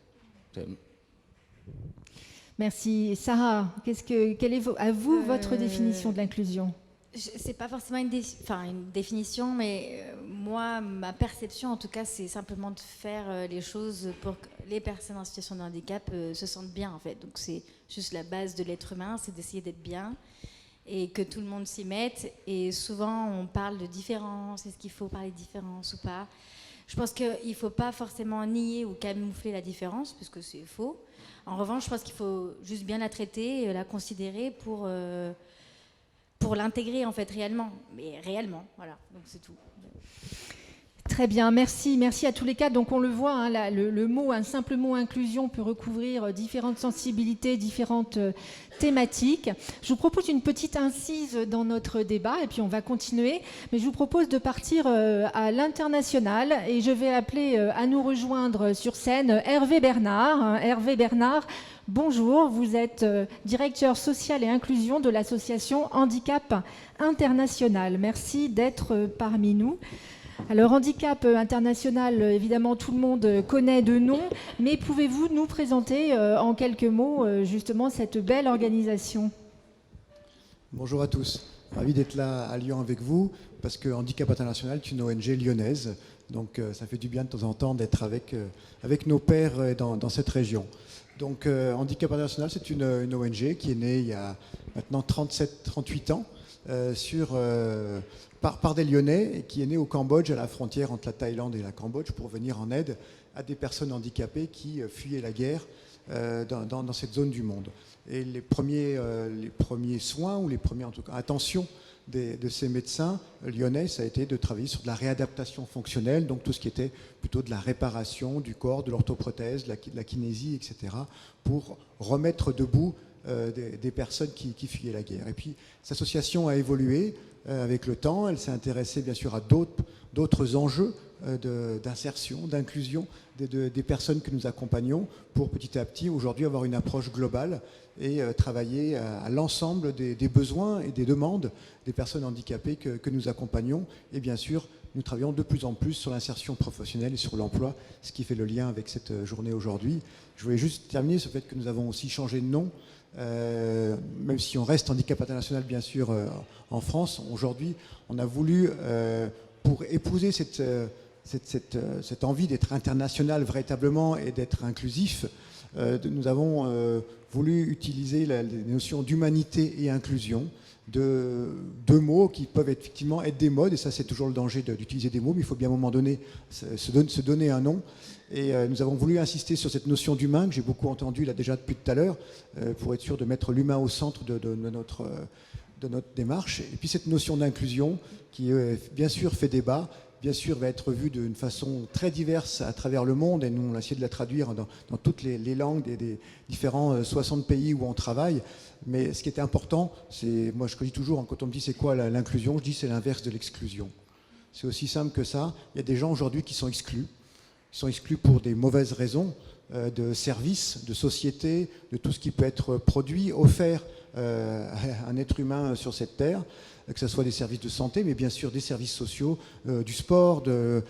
Merci. Sarah, quelle est à vous votre définition de l'inclusion ? C'est pas forcément une définition, mais moi, ma perception, en tout cas, c'est simplement de faire les choses pour que les personnes en situation de handicap se sentent bien, en fait. Donc, c'est juste la base de l'être humain, c'est d'essayer d'être bien et que tout le monde s'y mette. Et souvent, on parle de différence. Est-ce qu'il faut parler de différence ou pas ? Je pense qu'il ne faut pas forcément nier ou camoufler la différence, parce que c'est faux. En revanche, je pense qu'il faut juste bien la traiter, la considérer pour l'intégrer en fait réellement, voilà, donc c'est tout. Très bien, merci à tous les quatre. Donc on le voit, un simple mot inclusion peut recouvrir différentes sensibilités, différentes thématiques. Je vous propose une petite incise dans notre débat et puis on va continuer. Mais je vous propose de partir à l'international et je vais appeler à nous rejoindre sur scène Hervé Bernard. Hervé Bernard, bonjour, vous êtes directeur social et inclusion de l'association Handicap International. Merci d'être parmi nous. Alors, Handicap International, évidemment, tout le monde connaît de nom, mais pouvez-vous nous présenter en quelques mots, justement, cette belle organisation ? Bonjour à tous. Ravi d'être là à Lyon avec vous, parce que Handicap International est une ONG lyonnaise, donc ça fait du bien de temps en temps d'être avec nos pairs dans cette région. Donc, Handicap International, c'est une ONG qui est née il y a maintenant 37-38 ans, par des Lyonnais et qui est né au Cambodge, à la frontière entre la Thaïlande et la Cambodge, pour venir en aide à des personnes handicapées qui fuyaient la guerre dans cette zone du monde. Et les premiers soins, ou les premières en tout cas attentions de ces médecins lyonnais, ça a été de travailler sur de la réadaptation fonctionnelle, donc tout ce qui était plutôt de la réparation du corps, de l'orthoprothèse, de la kinésie, etc., pour remettre debout des personnes qui fuyaient la guerre. Et puis, cette association a évolué avec le temps. Elle s'est intéressée bien sûr à d'autres enjeux d'insertion, d'inclusion des personnes que nous accompagnons pour petit à petit aujourd'hui avoir une approche globale et travailler à l'ensemble des besoins et des demandes des personnes handicapées que nous accompagnons et bien sûr nous travaillons de plus en plus sur l'insertion professionnelle et sur l'emploi, ce qui fait le lien avec cette journée aujourd'hui. Je voulais juste terminer sur le fait que nous avons aussi changé de nom, même si on reste Handicap International bien sûr en France. Aujourd'hui, on a voulu, pour épouser cette envie d'être international véritablement et d'être inclusif, nous avons voulu utiliser les notions d'humanité et inclusion, deux mots qui peuvent effectivement être des modes, et ça c'est toujours le danger d'utiliser des mots, mais il faut bien à un moment donné se donner un nom. Et nous avons voulu insister sur cette notion d'humain que j'ai beaucoup entendu là déjà depuis tout à l'heure, pour être sûr de mettre l'humain au centre de notre démarche. Et puis cette notion d'inclusion qui bien sûr fait débat, bien sûr va être vue d'une façon très diverse à travers le monde, et nous on a essayé de la traduire dans toutes les langues des différents 60 pays où on travaille. Mais ce qui était important, c'est, moi je dis toujours, quand on me dit c'est quoi l'inclusion, je dis c'est l'inverse de l'exclusion. C'est aussi simple que ça. Il y a des gens aujourd'hui qui sont exclus. Ils sont exclus pour des mauvaises raisons, de services, de sociétés, de tout ce qui peut être produit, offert à un être humain sur cette terre, que ce soit des services de santé, mais bien sûr des services sociaux, du sport, de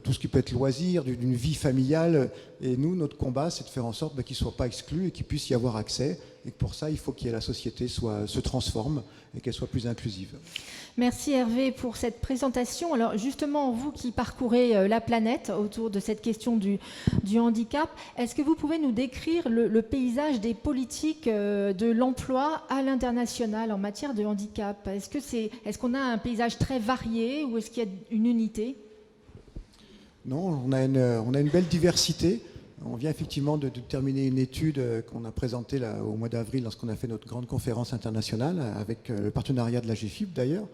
tout ce qui peut être loisir, d'une vie familiale. Et nous, notre combat, c'est de faire en sorte qu'ils ne soient pas exclus et qu'ils puissent y avoir accès. Et pour ça, il faut que la société se transforme et qu'elle soit plus inclusive. Merci Hervé pour cette présentation. Alors justement, vous qui parcourez la planète autour de cette question du handicap, est-ce que vous pouvez nous décrire le paysage des politiques de l'emploi à l'international en matière de handicap? Est-ce qu'on a un paysage très varié ou est-ce qu'il y a une unité? Non, on a une belle diversité. On vient effectivement de terminer une étude qu'on a présentée là, au mois d'avril lorsqu'on a fait notre grande conférence internationale avec le partenariat de la GFIP d'ailleurs.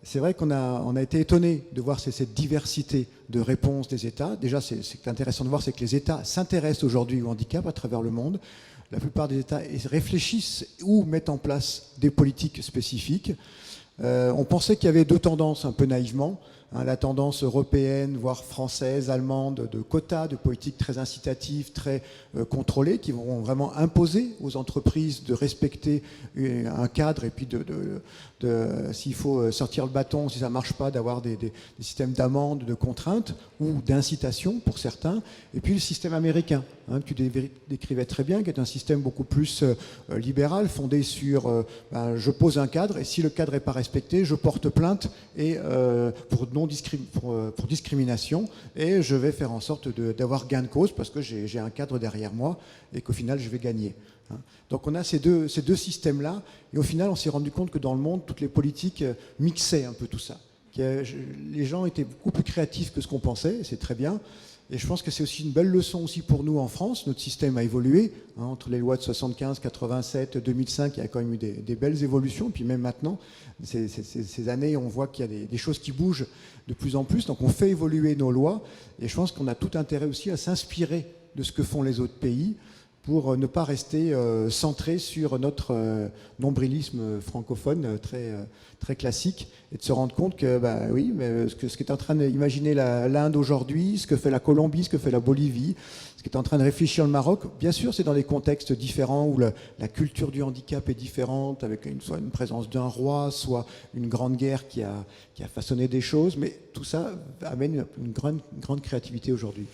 C'est vrai qu'on a été étonné de voir cette diversité de réponses des États. Déjà, ce qui est intéressant de voir, c'est que les États s'intéressent aujourd'hui au handicap à travers le monde. La plupart des États réfléchissent ou mettent en place des politiques spécifiques. On pensait qu'il y avait deux tendances un peu naïvement. La tendance européenne, voire française, allemande, de quotas, de politiques très incitatives, très contrôlées, qui vont vraiment imposer aux entreprises de respecter un cadre et puis s'il faut sortir le bâton, si ça ne marche pas, d'avoir des systèmes d'amende, de contraintes ou d'incitation pour certains. Et puis le système américain, que tu décrivais très bien, qui est un système beaucoup plus libéral, fondé sur je pose un cadre et si le cadre n'est pas respecté, je porte plainte et pour discrimination, et je vais faire en sorte d'avoir gain de cause parce que j'ai un cadre derrière moi et qu'au final je vais gagner. Donc on a ces deux systèmes-là, et au final on s'est rendu compte que dans le monde, toutes les politiques mixaient un peu tout ça. Les gens étaient beaucoup plus créatifs que ce qu'on pensait, et c'est très bien. Et je pense que c'est aussi une belle leçon aussi pour nous en France. Notre système a évolué. Entre les lois de 75, 87, 2005, il y a quand même eu des belles évolutions. Puis même maintenant, ces années, on voit qu'il y a des choses qui bougent de plus en plus. Donc on fait évoluer nos lois. Et je pense qu'on a tout intérêt aussi à s'inspirer de ce que font les autres pays pour ne pas rester centré sur notre nombrilisme francophone très classique, et de se rendre compte que, oui, mais ce qu'est en train d'imaginer l'Inde aujourd'hui, ce que fait la Colombie, ce que fait la Bolivie, ce qu'est en train de réfléchir le Maroc, bien sûr, c'est dans des contextes différents où la culture du handicap est différente, avec soit une présence d'un roi, soit une grande guerre qui a façonné des choses, mais tout ça amène une grande créativité aujourd'hui.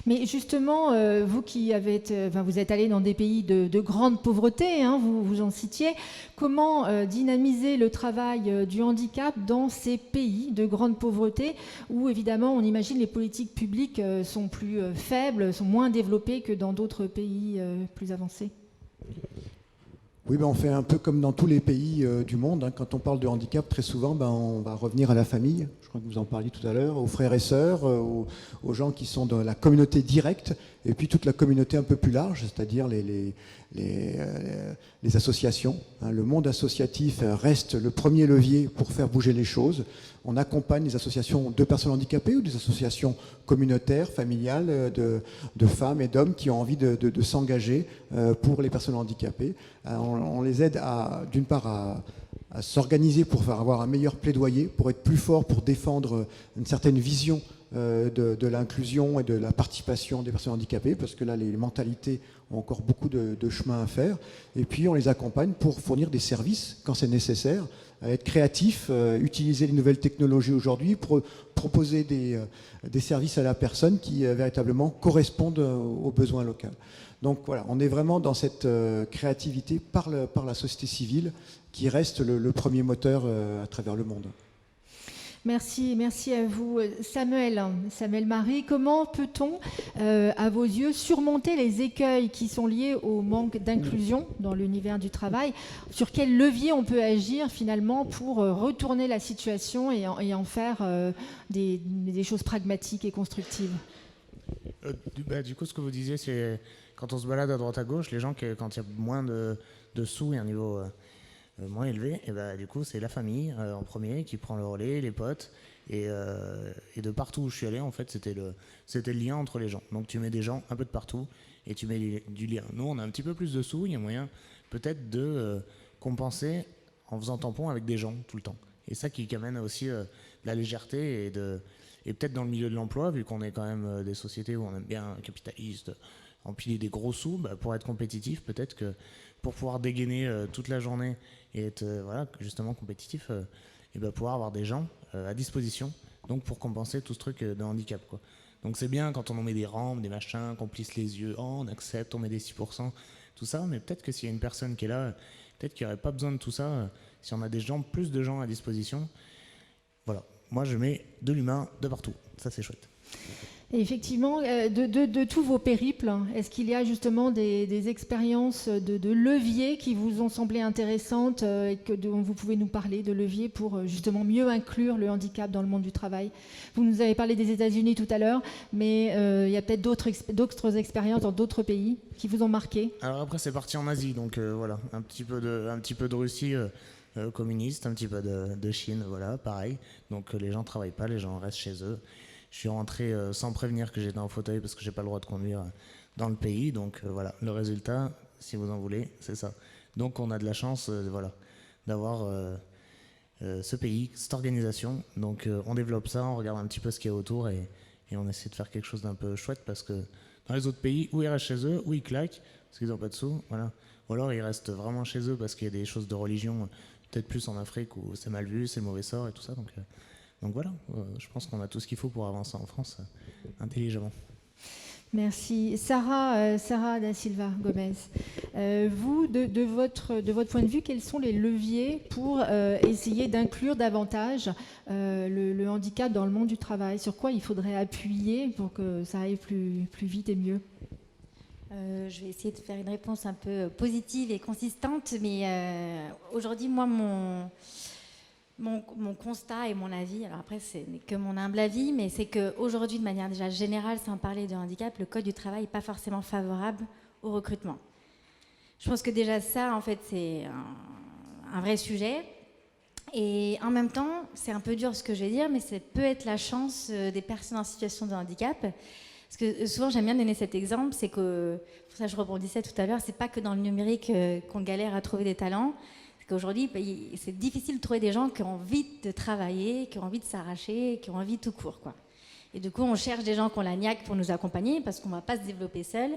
Mais justement, vous qui vous êtes allé dans des pays de grande pauvreté, vous en citiez, comment dynamiser le travail du handicap dans ces pays de grande pauvreté où évidemment on imagine les politiques publiques sont plus faibles, sont moins développées que dans d'autres pays plus avancés? Oui, on fait un peu comme dans tous les pays du monde. Quand on parle de handicap, très souvent, on va revenir à la famille. Je crois que vous en parliez tout à l'heure, aux frères et sœurs, aux gens qui sont dans la communauté directe, et puis toute la communauté un peu plus large, c'est-à-dire les associations. Le monde associatif reste le premier levier pour faire bouger les choses. On accompagne les associations de personnes handicapées ou des associations communautaires, familiales, de femmes et d'hommes qui ont envie de s'engager pour les personnes handicapées. On les aide d'une part à s'organiser pour faire avoir un meilleur plaidoyer, pour être plus fort, pour défendre une certaine vision de l'inclusion et de la participation des personnes handicapées, parce que là, les mentalités ont encore beaucoup de chemin à faire. Et puis, on les accompagne pour fournir des services quand c'est nécessaire, à être créatifs, utiliser les nouvelles technologies aujourd'hui pour proposer des services à la personne qui véritablement correspondent aux besoins locaux. Donc voilà, on est vraiment dans cette créativité par la société civile qui reste le premier moteur à travers le monde. Merci à vous. Samuel Marie, comment peut-on, à vos yeux, surmonter les écueils qui sont liés au manque d'inclusion dans l'univers du travail? Sur quel levier on peut agir finalement pour retourner la situation et en faire des choses pragmatiques et constructives? Du coup, ce que vous disiez, c'est quand on se balade à droite à gauche, les gens, quand il y a moins de sous et un niveau moins élevé, et du coup c'est la famille en premier qui prend le relais, les potes, et de partout où je suis allé, en fait, c'était le lien entre les gens. Donc tu mets des gens un peu de partout et tu mets du lien. Nous, on a un petit peu plus de sous, il y a moyen peut-être de compenser en faisant tampon avec des gens tout le temps. Et ça qui amène aussi de la légèreté et peut-être dans le milieu de l'emploi, vu qu'on est quand même des sociétés où on aime bien capitaliste, empiler des gros sous, pour être compétitif, peut-être que pour pouvoir dégainer toute la journée et être justement compétitif, et pouvoir avoir des gens à disposition, donc pour compenser tout ce truc de handicap, quoi. Donc c'est bien quand on en met des rampes, des machins, qu'on plisse les yeux, on accepte, on met des 6%, tout ça, mais peut-être que s'il y a une personne qui est là, peut-être qu'il n'y aurait pas besoin de tout ça, si on a plus de gens à disposition. Voilà, moi je mets de l'humain de partout, ça c'est chouette. Et effectivement, de tous vos périples, est-ce qu'il y a justement des expériences de leviers qui vous ont semblé intéressantes et dont vous pouvez nous parler, de leviers pour justement mieux inclure le handicap dans le monde du travail? Vous nous avez parlé des États-Unis tout à l'heure, mais il y a peut-être d'autres expériences dans d'autres pays qui vous ont marqué. Alors après, c'est parti en Asie, donc voilà, un petit peu de Russie communiste, un petit peu de Chine, voilà, pareil. Donc les gens ne travaillent pas, les gens restent chez eux. Je suis rentré sans prévenir que j'étais en fauteuil parce que j'ai pas le droit de conduire dans le pays. Donc voilà, le résultat, si vous en voulez, c'est ça. Donc on a de la chance d'avoir ce pays, cette organisation. Donc on développe ça, on regarde un petit peu ce qu'il y a autour et on essaie de faire quelque chose d'un peu chouette parce que dans les autres pays, où ils restent chez eux, où ils claquent parce qu'ils n'ont pas de sous, voilà. Ou alors ils restent vraiment chez eux parce qu'il y a des choses de religion, peut-être plus en Afrique où c'est mal vu, c'est le mauvais sort et tout ça. Donc voilà, je pense qu'on a tout ce qu'il faut pour avancer en France intelligemment. Merci. Sarah da Silva Gomez, vous, de votre point de vue, quels sont les leviers pour essayer d'inclure davantage le handicap dans le monde du travail? Sur quoi il faudrait appuyer pour que ça aille plus vite et mieux? Je vais essayer de faire une réponse un peu positive et consistante, mais aujourd'hui, moi, mon constat et mon avis, alors après ce n'est que mon humble avis, mais c'est qu'aujourd'hui, de manière déjà générale, sans parler de handicap, le code du travail n'est pas forcément favorable au recrutement. Je pense que déjà ça, en fait, c'est un vrai sujet. Et en même temps, c'est un peu dur ce que je vais dire, mais ça peut être la chance des personnes en situation de handicap. Parce que souvent, j'aime bien donner cet exemple, c'est que, pour ça je rebondissais tout à l'heure, c'est pas que dans le numérique qu'on galère à trouver des talents. Qu'aujourd'hui, c'est difficile de trouver des gens qui ont envie de travailler, qui ont envie de s'arracher, qui ont envie tout court, quoi. Et du coup, on cherche des gens qui ont la niaque pour nous accompagner parce qu'on ne va pas se développer seul.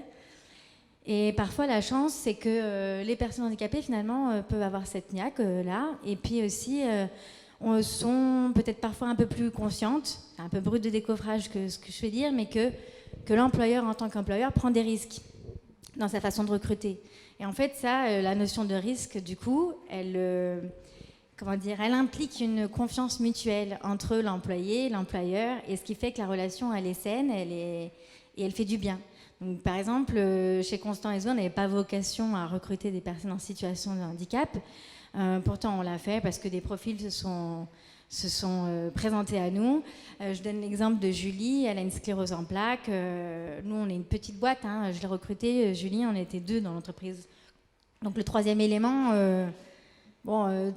Et parfois, la chance, c'est que les personnes handicapées, finalement, peuvent avoir cette niaque-là. Et puis aussi, sont peut-être parfois un peu plus conscientes, un peu brut de décoffrage que ce que je vais dire, mais que l'employeur, en tant qu'employeur, prend des risques dans sa façon de recruter. Et en fait, ça, la notion de risque, du coup, elle implique une confiance mutuelle entre l'employé, l'employeur, et ce qui fait que la relation, elle est saine, et elle fait du bien. Donc, par exemple, chez Constant & Zo, on n'avait pas vocation à recruter des personnes en situation de handicap. Pourtant, on l'a fait parce que des profils se sont présentés à nous. Je donne l'exemple de Julie, elle a une sclérose en plaques. Nous, on est une petite boîte, hein. Je l'ai recrutée, Julie, on était 2 dans l'entreprise. Donc le troisième élément,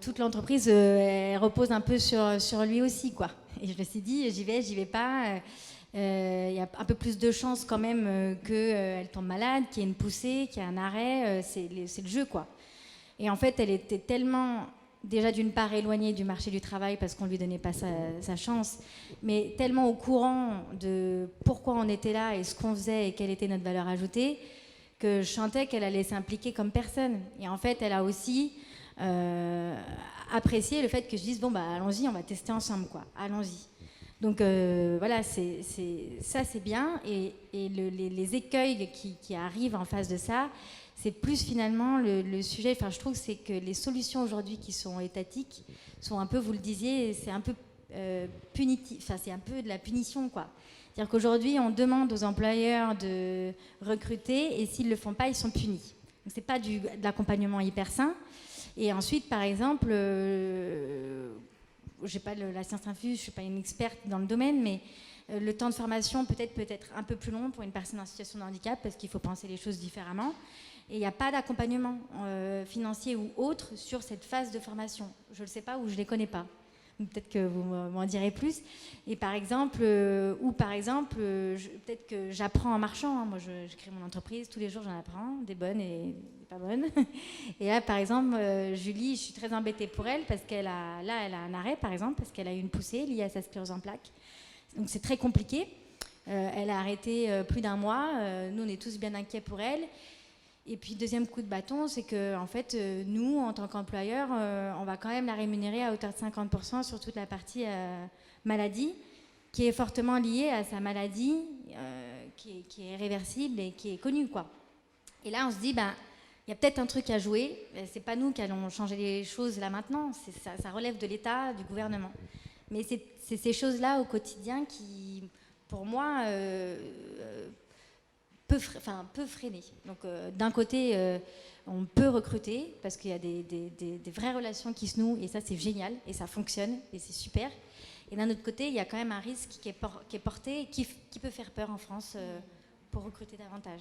toute l'entreprise elle repose un peu sur lui aussi, quoi. Et je me suis dit, j'y vais pas. Il y a un peu plus de chances quand même qu'elle tombe malade, qu'il y ait une poussée, qu'il y ait un arrêt. C'est le jeu, quoi. Et en fait, elle était tellement déjà d'une part éloigné du marché du travail parce qu'on ne lui donnait pas sa chance, mais tellement au courant de pourquoi on était là et ce qu'on faisait et quelle était notre valeur ajoutée, que je sentais qu'elle allait s'impliquer comme personne. Et en fait, elle a aussi apprécié le fait que je dise, bon, bah, allons-y, on va tester ensemble, quoi. Allons-y. Donc voilà, ça c'est bien. Et les écueils qui arrivent en face de ça, c'est plus finalement le sujet. Enfin, je trouve que c'est que les solutions aujourd'hui qui sont étatiques sont un peu, vous le disiez, c'est un peu punitif. Enfin, c'est un peu de la punition, quoi. C'est-à-dire qu'aujourd'hui, on demande aux employeurs de recruter et s'ils ne le font pas, ils sont punis. Donc, c'est pas de l'accompagnement hyper sain. Et ensuite, par exemple, j'ai pas la science infuse, je suis pas une experte dans le domaine, mais le temps de formation peut être un peu plus long pour une personne en situation de handicap parce qu'il faut penser les choses différemment. Et il n'y a pas d'accompagnement financier ou autre sur cette phase de formation. Je ne le sais pas ou je ne les connais pas. Peut-être que vous m'en direz plus. Et par exemple, peut-être que j'apprends en marchant. Hein. Moi, je crée mon entreprise, tous les jours j'en apprends, des bonnes et des pas bonnes. Et là, par exemple, Julie, je suis très embêtée pour elle parce elle a un arrêt, par exemple, parce qu'elle a eu une poussée liée à sa sclérose en plaques. Donc c'est très compliqué. Elle a arrêté plus d'1 mois. Nous, on est tous bien inquiets pour elle. Et puis, deuxième coup de bâton, c'est que en fait, nous, en tant qu'employeur, on va quand même la rémunérer à hauteur de 50% sur toute la partie maladie, qui est fortement liée à sa maladie, qui est réversible et qui est connue, quoi. Et là, on se dit, ben, il y a peut-être un truc à jouer. C'est pas nous qui allons changer les choses là maintenant. Ça relève de l'État, du gouvernement. Mais c'est ces choses-là au quotidien qui, pour moi, peut freiner. Donc d'un côté, on peut recruter parce qu'il y a des vraies relations qui se nouent et ça c'est génial et ça fonctionne et c'est super. Et d'un autre côté, il y a quand même un risque qui est porté et qui peut faire peur en France pour recruter davantage.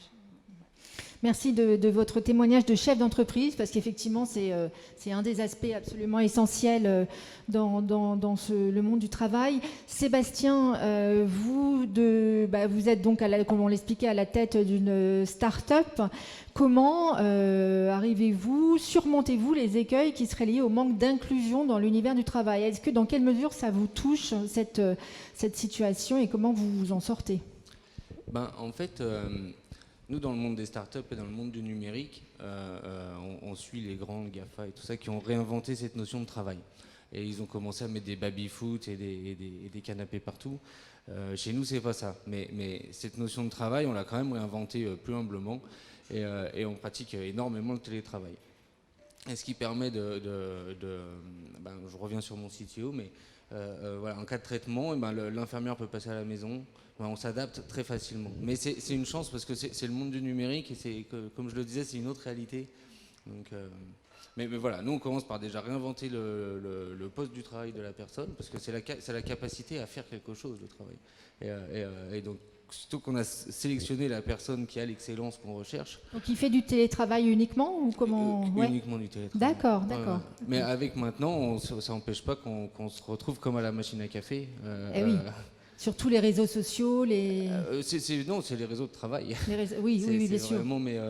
Merci de votre témoignage de chef d'entreprise, parce qu'effectivement, c'est un des aspects absolument essentiels dans le monde du travail. Sébastien, vous êtes donc, comme on l'expliquait, à la tête d'une start-up. Comment surmontez-vous les écueils qui seraient liés au manque d'inclusion dans l'univers du travail? Dans quelle mesure ça vous touche, cette situation, et comment vous vous en sortez? En fait... Nous, dans le monde des startups et dans le monde du numérique, on suit les grands GAFA et tout ça qui ont réinventé cette notion de travail. Et ils ont commencé à mettre des baby-foot et des canapés partout. Chez nous, c'est pas ça. Mais cette notion de travail, on l'a quand même réinventée plus humblement et on pratique énormément le télétravail. Et ce qui permet je reviens sur mon CTO, mais voilà, en cas de traitement, l'infirmière peut passer à la maison. On s'adapte très facilement. Mais c'est une chance parce que c'est le monde du numérique et comme je le disais, c'est une autre réalité. Donc, mais voilà, nous on commence par déjà réinventer le poste du travail de la personne parce que c'est la capacité à faire quelque chose, le travail. Et donc, surtout qu'on a sélectionné la personne qui a l'excellence qu'on recherche. Donc il fait du télétravail uniquement ou comment? Uniquement du télétravail. D'accord. Mais avec maintenant, ça n'empêche pas qu'on se retrouve comme à la machine à café. Oui. Sur tous les réseaux sociaux, Non, c'est les réseaux de travail. Oui, bien sûr. Vraiment, mais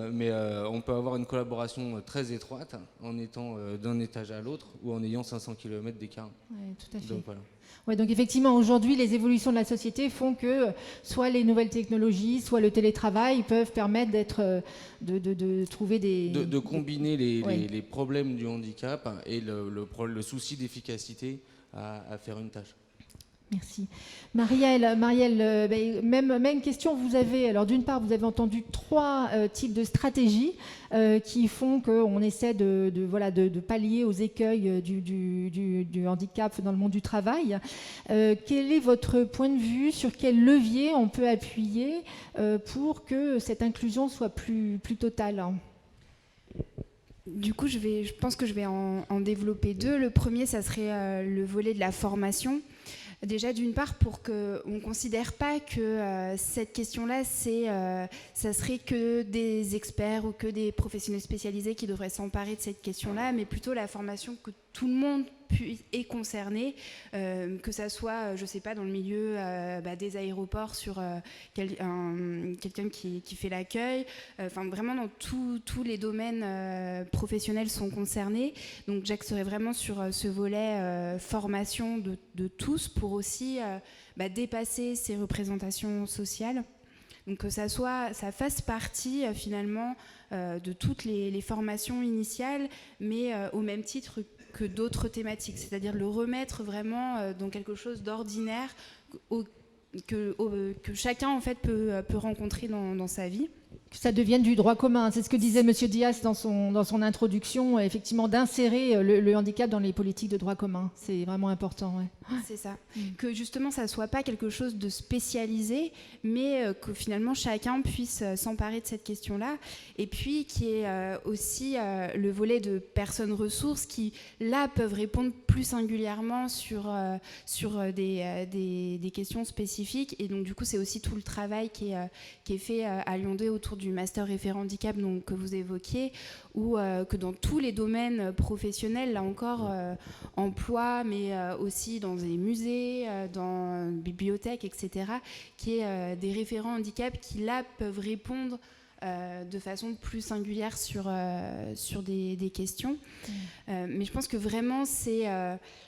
on peut avoir une collaboration très étroite en étant d'un étage à l'autre ou en ayant 500 km d'écart. Oui, tout à fait. Donc, voilà. Ouais, donc effectivement, aujourd'hui, les évolutions de la société font que soit les nouvelles technologies, soit le télétravail peuvent permettre de trouver des... De combiner les problèmes du handicap et le souci d'efficacité à faire une tâche. Merci. Marielle, même question. Vous avez, alors d'une part, vous avez entendu 3 types de stratégies qui font qu'on essaie de pallier aux écueils du handicap dans le monde du travail. Quel est votre point de vue sur quel levier on peut appuyer pour que cette inclusion soit plus totale? Du coup, je pense que je vais en développer 2. Le premier, ça serait le volet de la formation. Déjà, d'une part, pour qu'on ne considère pas que cette question-là, ça serait que des experts ou que des professionnels spécialisés qui devraient s'emparer de cette question-là, mais plutôt la formation que tout le monde est concerné, que ça soit, je sais pas, dans le milieu des aéroports sur quelqu'un qui fait l'accueil, enfin vraiment dans tous les domaines professionnels sont concernés. Donc j'axerai vraiment sur ce volet formation de tous pour aussi dépasser ces représentations sociales. Donc que ça fasse partie finalement de toutes les formations initiales, mais au même titre que d'autres thématiques, c'est-à-dire le remettre vraiment dans quelque chose d'ordinaire que chacun en fait peut rencontrer dans sa vie. Que ça devienne du droit commun. C'est ce que disait M. Dias dans son introduction, effectivement, d'insérer le handicap dans les politiques de droit commun. C'est vraiment important. Ouais. C'est ça. Que justement, ça ne soit pas quelque chose de spécialisé, mais que finalement, chacun puisse s'emparer de cette question-là. Et puis, qu'il y ait aussi le volet de personnes ressources qui, là, peuvent répondre plus singulièrement sur des questions spécifiques. Et donc, du coup, c'est aussi tout le travail qui est fait à Lyon 2 autour du master référent handicap que vous évoquiez, ou que dans tous les domaines professionnels, là encore, emploi, mais aussi dans des musées, dans des bibliothèques, etc., qui est des référents handicap qui, là, peuvent répondre de façon plus singulière sur des questions. Mais je pense que vraiment, c'est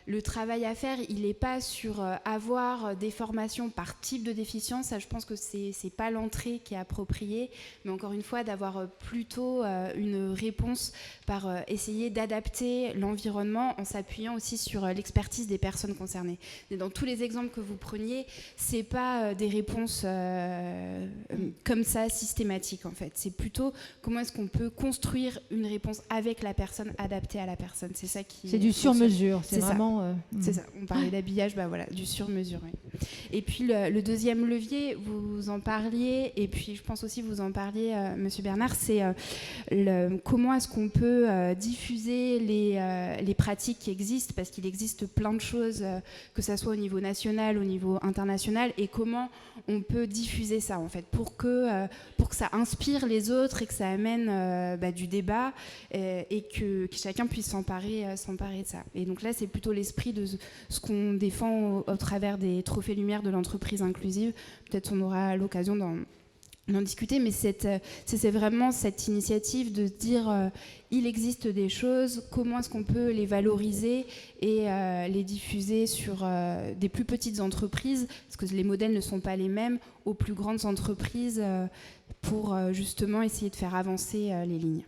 le travail à faire, il n'est pas sur avoir des formations par type de déficience. Ça, je pense que c'est pas l'entrée qui est appropriée, mais encore une fois, d'avoir plutôt une réponse par essayer d'adapter l'environnement en s'appuyant aussi sur l'expertise des personnes concernées. Et dans tous les exemples que vous preniez, c'est pas des réponses comme ça systématiques en fait. C'est plutôt comment est-ce qu'on peut construire une réponse avec la personne, adaptée à la personne. C'est ça qui. C'est du sur-mesure. C'est vraiment. C'est ça. On parlait d'habillage, voilà, du sur-mesure. Oui. Et puis le deuxième levier, vous en parliez, et puis je pense aussi vous en parliez, Monsieur Bernard, c'est comment est-ce qu'on peut diffuser les pratiques qui existent, parce qu'il existe plein de choses, que ça soit au niveau national, au niveau international, et comment on peut diffuser ça en fait pour que ça inspire les autres et que ça amène du débat et que chacun puisse s'emparer de ça. Et donc là, c'est plutôt l'esprit de ce qu'on défend au travers des trophées Lumière de l'entreprise inclusive. Peut-être on aura l'occasion d'en discuter, mais c'est vraiment cette initiative de se dire il existe des choses, comment est-ce qu'on peut les valoriser et les diffuser sur des plus petites entreprises, parce que les modèles ne sont pas les mêmes, aux plus grandes entreprises, pour justement essayer de faire avancer les lignes.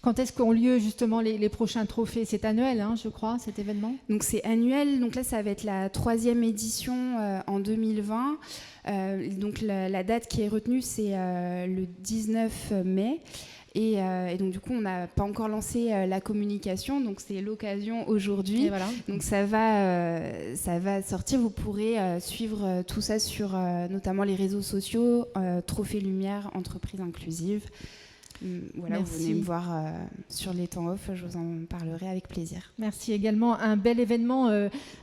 Quand est-ce qu'ont lieu justement les prochains trophées? C'est annuel, je crois, cet événement? Donc c'est annuel, donc là ça va être la 3e édition en 2020. Donc la date qui est retenue, c'est le 19 mai. Et donc du coup, on n'a pas encore lancé la communication, donc c'est l'occasion aujourd'hui. Voilà. Donc ça va sortir. Vous pourrez suivre tout ça sur notamment les réseaux sociaux, Trophée Lumière, entreprise inclusive. Voilà, vous venez me voir sur les temps off, je vous en parlerai avec plaisir. Merci également, un bel événement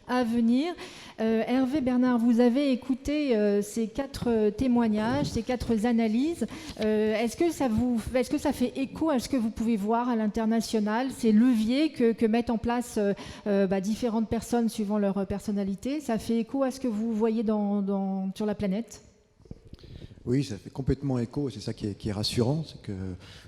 à venir. Hervé, Bernard, vous avez écouté ces 4 témoignages, ces 4 analyses. Est-ce que ça fait écho à ce que vous pouvez voir à l'international, ces leviers que mettent en place différentes personnes suivant leur personnalité? Ça fait écho à ce que vous voyez sur la planète? Oui, ça fait complètement écho, c'est ça qui est rassurant, c'est que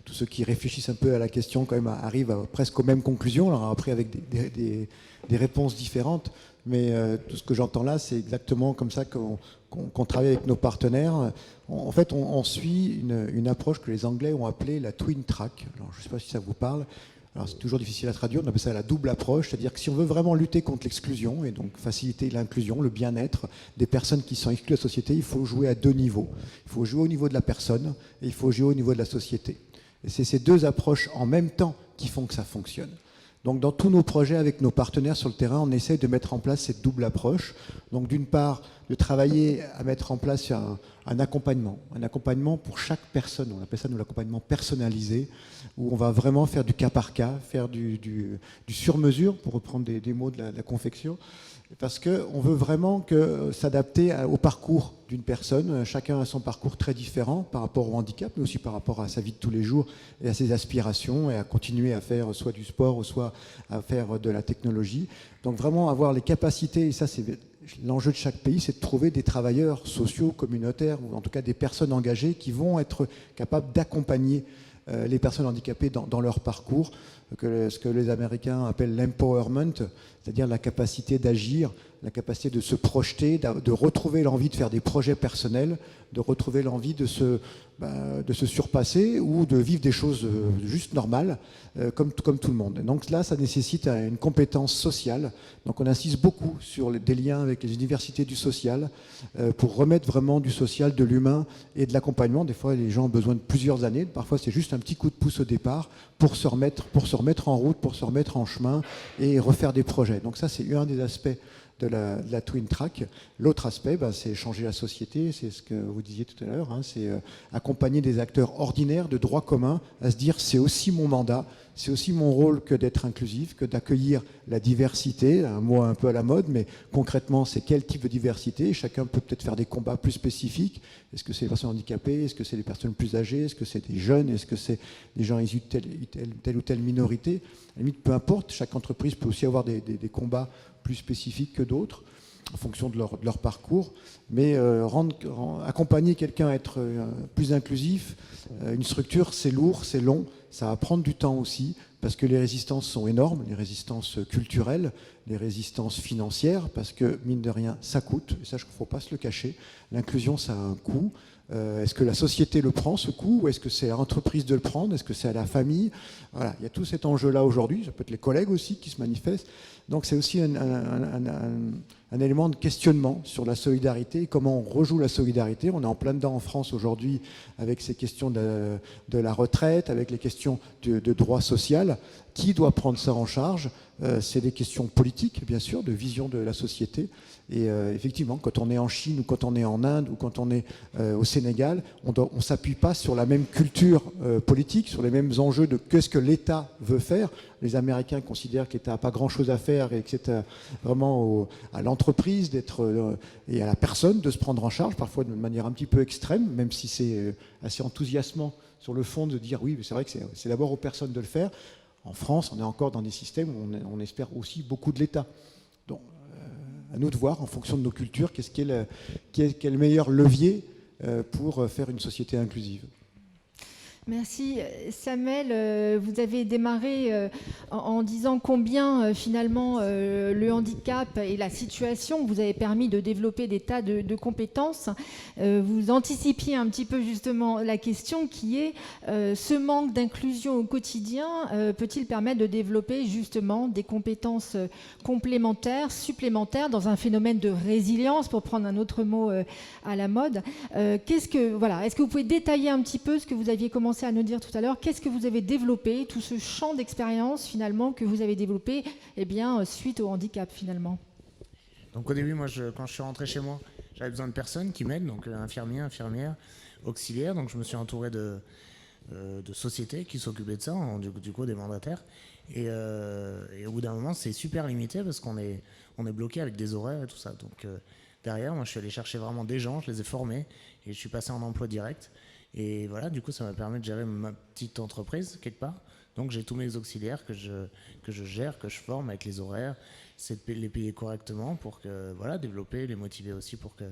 tous ceux qui réfléchissent un peu à la question quand même arrivent presque aux mêmes conclusions, alors après avec des réponses différentes, mais tout ce que j'entends là, c'est exactement comme ça qu'on travaille avec nos partenaires. En fait, on suit une approche que les Anglais ont appelée la twin track. Alors, je ne sais pas si ça vous parle. Alors, c'est toujours difficile à traduire, on appelle ça la double approche, c'est-à-dire que si on veut vraiment lutter contre l'exclusion et donc faciliter l'inclusion, le bien-être des personnes qui sont exclues de la société, il faut jouer à 2 niveaux. Il faut jouer au niveau de la personne et il faut jouer au niveau de la société. Et c'est ces 2 approches en même temps qui font que ça fonctionne. Donc dans tous nos projets avec nos partenaires sur le terrain, on essaie de mettre en place cette double approche. Donc d'une part, de travailler à mettre en place un accompagnement pour chaque personne. On appelle ça nous l'accompagnement personnalisé, où on va vraiment faire du cas par cas, faire du sur-mesure, pour reprendre des mots de la confection, parce qu'on veut vraiment s'adapter au parcours d'une personne. Chacun a son parcours très différent par rapport au handicap, mais aussi par rapport à sa vie de tous les jours et à ses aspirations, et à continuer à faire soit du sport ou soit à faire de la technologie. Donc vraiment avoir les capacités, et ça c'est l'enjeu de chaque pays, c'est de trouver des travailleurs sociaux, communautaires, ou en tout cas des personnes engagées qui vont être capables d'accompagner les personnes handicapées dans leur parcours, ce que les Américains appellent l'empowerment, c'est-à-dire la capacité d'agir, la capacité de se projeter, de retrouver l'envie de faire des projets personnels, de retrouver l'envie de se surpasser ou de vivre des choses juste normales, comme tout le monde. Et donc là, ça nécessite une compétence sociale. Donc on insiste beaucoup sur des liens avec les universités du social pour remettre vraiment du social, de l'humain et de l'accompagnement. Des fois, les gens ont besoin de plusieurs années. Parfois, c'est juste un petit coup de pouce au départ pour se remettre en route, pour se remettre en chemin et refaire des projets. Donc ça, c'est un des aspects de la Twin Track. L'autre aspect, c'est changer la société, c'est ce que vous disiez tout à l'heure, c'est accompagner des acteurs ordinaires de droit commun à se dire c'est aussi mon mandat, c'est aussi mon rôle que d'être inclusif, que d'accueillir la diversité, un mot un peu à la mode, mais concrètement c'est quel type de diversité. Chacun peut peut-être faire des combats plus spécifiques. Est-ce que c'est les personnes handicapées, est-ce que c'est les personnes plus âgées, est-ce que c'est des jeunes, est-ce que c'est des gens issus de telle ou telle minorité. À la limite, peu importe, chaque entreprise peut aussi avoir des combats plus spécifiques que d'autres, en fonction de leur parcours. Mais accompagner quelqu'un à être plus inclusif, une structure, c'est lourd, c'est long, ça va prendre du temps aussi, parce que les résistances sont énormes, les résistances culturelles, les résistances financières, parce que, mine de rien, ça coûte, et ça, il ne faut pas se le cacher. L'inclusion, ça a un coût. Est-ce que la société le prend, ce coût, ou est-ce que c'est à l'entreprise de le prendre, est-ce que c'est à la famille? Voilà, il y a tout cet enjeu-là aujourd'hui, ça peut être les collègues aussi qui se manifestent. Donc c'est aussi un élément de questionnement sur la solidarité et comment on rejoue la solidarité. On est en plein dedans en France aujourd'hui avec ces questions de la retraite, avec les questions de droit social. Qui doit prendre ça en charge? C'est des questions politiques, bien sûr, de vision de la société. Et effectivement, quand on est en Chine ou quand on est en Inde ou quand on est au Sénégal, on ne s'appuie pas sur la même culture politique, sur les mêmes enjeux de qu'est-ce que l'État veut faire. Les Américains considèrent que l'État n'a pas grand-chose à faire et que c'est vraiment à l'entreprise et à la personne de se prendre en charge, parfois de manière un petit peu extrême, même si c'est assez enthousiasmant sur le fond de dire oui, mais c'est vrai que c'est d'abord aux personnes de le faire. En France, on est encore dans des systèmes où on espère aussi beaucoup de l'État. Donc, à nous de voir, en fonction de nos cultures, quel est le meilleur levier pour faire une société inclusive. Merci. Samuel, vous avez démarré en disant combien finalement le handicap et la situation vous avez permis de développer des tas de compétences. Vous anticipiez un petit peu justement la question qui est ce manque d'inclusion au quotidien peut-il permettre de développer justement des compétences complémentaires, supplémentaires dans un phénomène de résilience, pour prendre un autre mot à la mode. Est-ce que vous pouvez détailler un petit peu ce que vous aviez commencé à nous dire tout à l'heure? Qu'est-ce que vous avez développé, tout ce champ d'expérience finalement que vous avez développé suite au handicap finalement? Donc au début, moi, quand je suis rentré chez moi, j'avais besoin de personnes qui m'aident, donc infirmiers, infirmières, auxiliaires. Donc je me suis entouré de sociétés qui s'occupaient de ça, du coup des mandataires. Et au bout d'un moment, c'est super limité parce qu'on est bloqué avec des horaires et tout ça. Donc derrière, moi, je suis allé chercher vraiment des gens, je les ai formés et je suis passé en emploi direct. Et voilà, du coup, ça m'a permis de gérer ma petite entreprise quelque part. Donc j'ai tous mes auxiliaires que je gère, que je forme avec les horaires, c'est de les payer correctement pour que développer, les motiver aussi pour que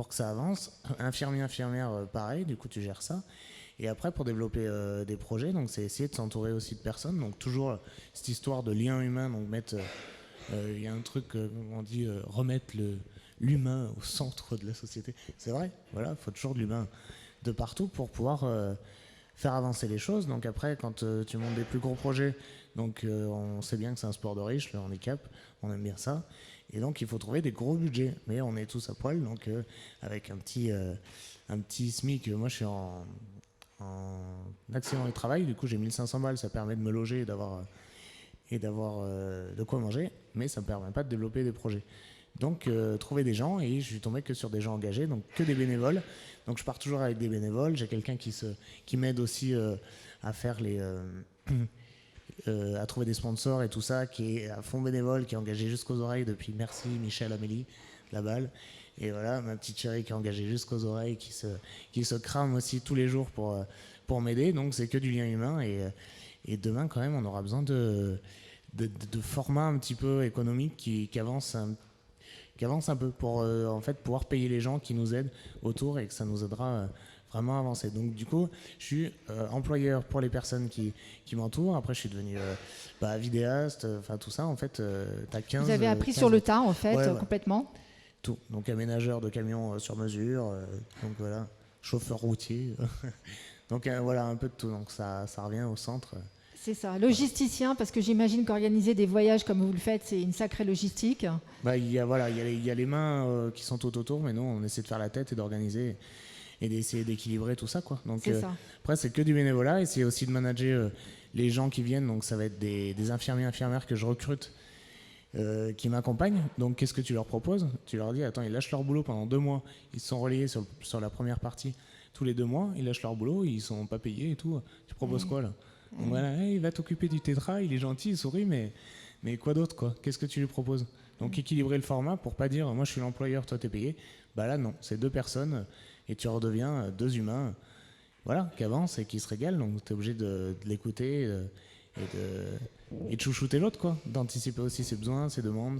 ça avance. Infirmier, infirmière, pareil, du coup tu gères ça. Et après, pour développer des projets, donc c'est essayer de s'entourer aussi de personnes. Donc toujours cette histoire de lien humain, donc il y a un truc, on dit, remettre l'humain au centre de la société. C'est vrai, voilà, il faut toujours de l'humain de partout pour pouvoir faire avancer les choses. Donc après, quand tu montes des plus gros projets, donc on sait bien que c'est un sport de riche, le handicap, on aime bien ça. Et donc il faut trouver des gros budgets. Mais on est tous à poil, donc avec un petit SMIC, moi je suis en accident du travail, du coup j'ai 1500 balles, ça permet de me loger et d'avoir de quoi manger, mais ça ne me permet pas de développer des projets. Donc trouver des gens, et je suis tombé que sur des gens engagés, donc que des bénévoles. Donc je pars toujours avec des bénévoles. J'ai quelqu'un qui m'aide aussi à faire à trouver des sponsors et tout ça, qui est à fond bénévole, qui est engagé jusqu'aux oreilles depuis, merci Michel, Amélie, la balle. Et voilà, ma petite chérie qui est engagée jusqu'aux oreilles, qui se crame aussi tous les jours pour m'aider. Donc c'est que du lien humain. Et demain, quand même, on aura besoin de formats un petit peu économiques qui avancent un peu pour en fait pouvoir payer les gens qui nous aident autour, et que ça nous aidera vraiment à avancer. Donc du coup, je suis employeur pour les personnes qui m'entourent. Après, je suis devenu vidéaste, enfin tout ça. En fait, t'as 15. Vous avez appris 15... sur le tas, en fait, ouais. complètement. Tout. Donc aménageur de camions sur mesure. Donc voilà, chauffeur routier. Donc voilà, un peu de tout. Donc ça revient au centre. C'est ça, logisticien, parce que j'imagine qu'organiser des voyages comme vous le faites, c'est une sacrée logistique. Il y a les mains qui sont tout autour, mais nous, on essaie de faire la tête et d'organiser et d'essayer d'équilibrer tout ça, quoi. Donc c'est ça. Après, c'est que du bénévolat, et c'est aussi de manager les gens qui viennent. Donc ça va être des infirmiers, infirmières que je recrute, qui m'accompagnent. Donc qu'est-ce que tu leur proposes? Tu leur dis, attends, ils lâchent leur boulot pendant 2 mois, ils se sont relayés sur la première partie tous les 2 mois, ils lâchent leur boulot, ils sont pas payés et tout. Tu proposes quoi là? Donc voilà, il va t'occuper du tétra, il est gentil, il sourit, mais quoi d'autre, quoi? Qu'est-ce que tu lui proposes? Donc équilibrer le format pour pas dire moi je suis l'employeur, toi t'es payé. Là non, c'est 2 personnes et tu redeviens 2 humains, voilà, qui avancent et qui se régalent. Donc t'es obligé de l'écouter et de chouchouter l'autre, quoi, d'anticiper aussi ses besoins, ses demandes.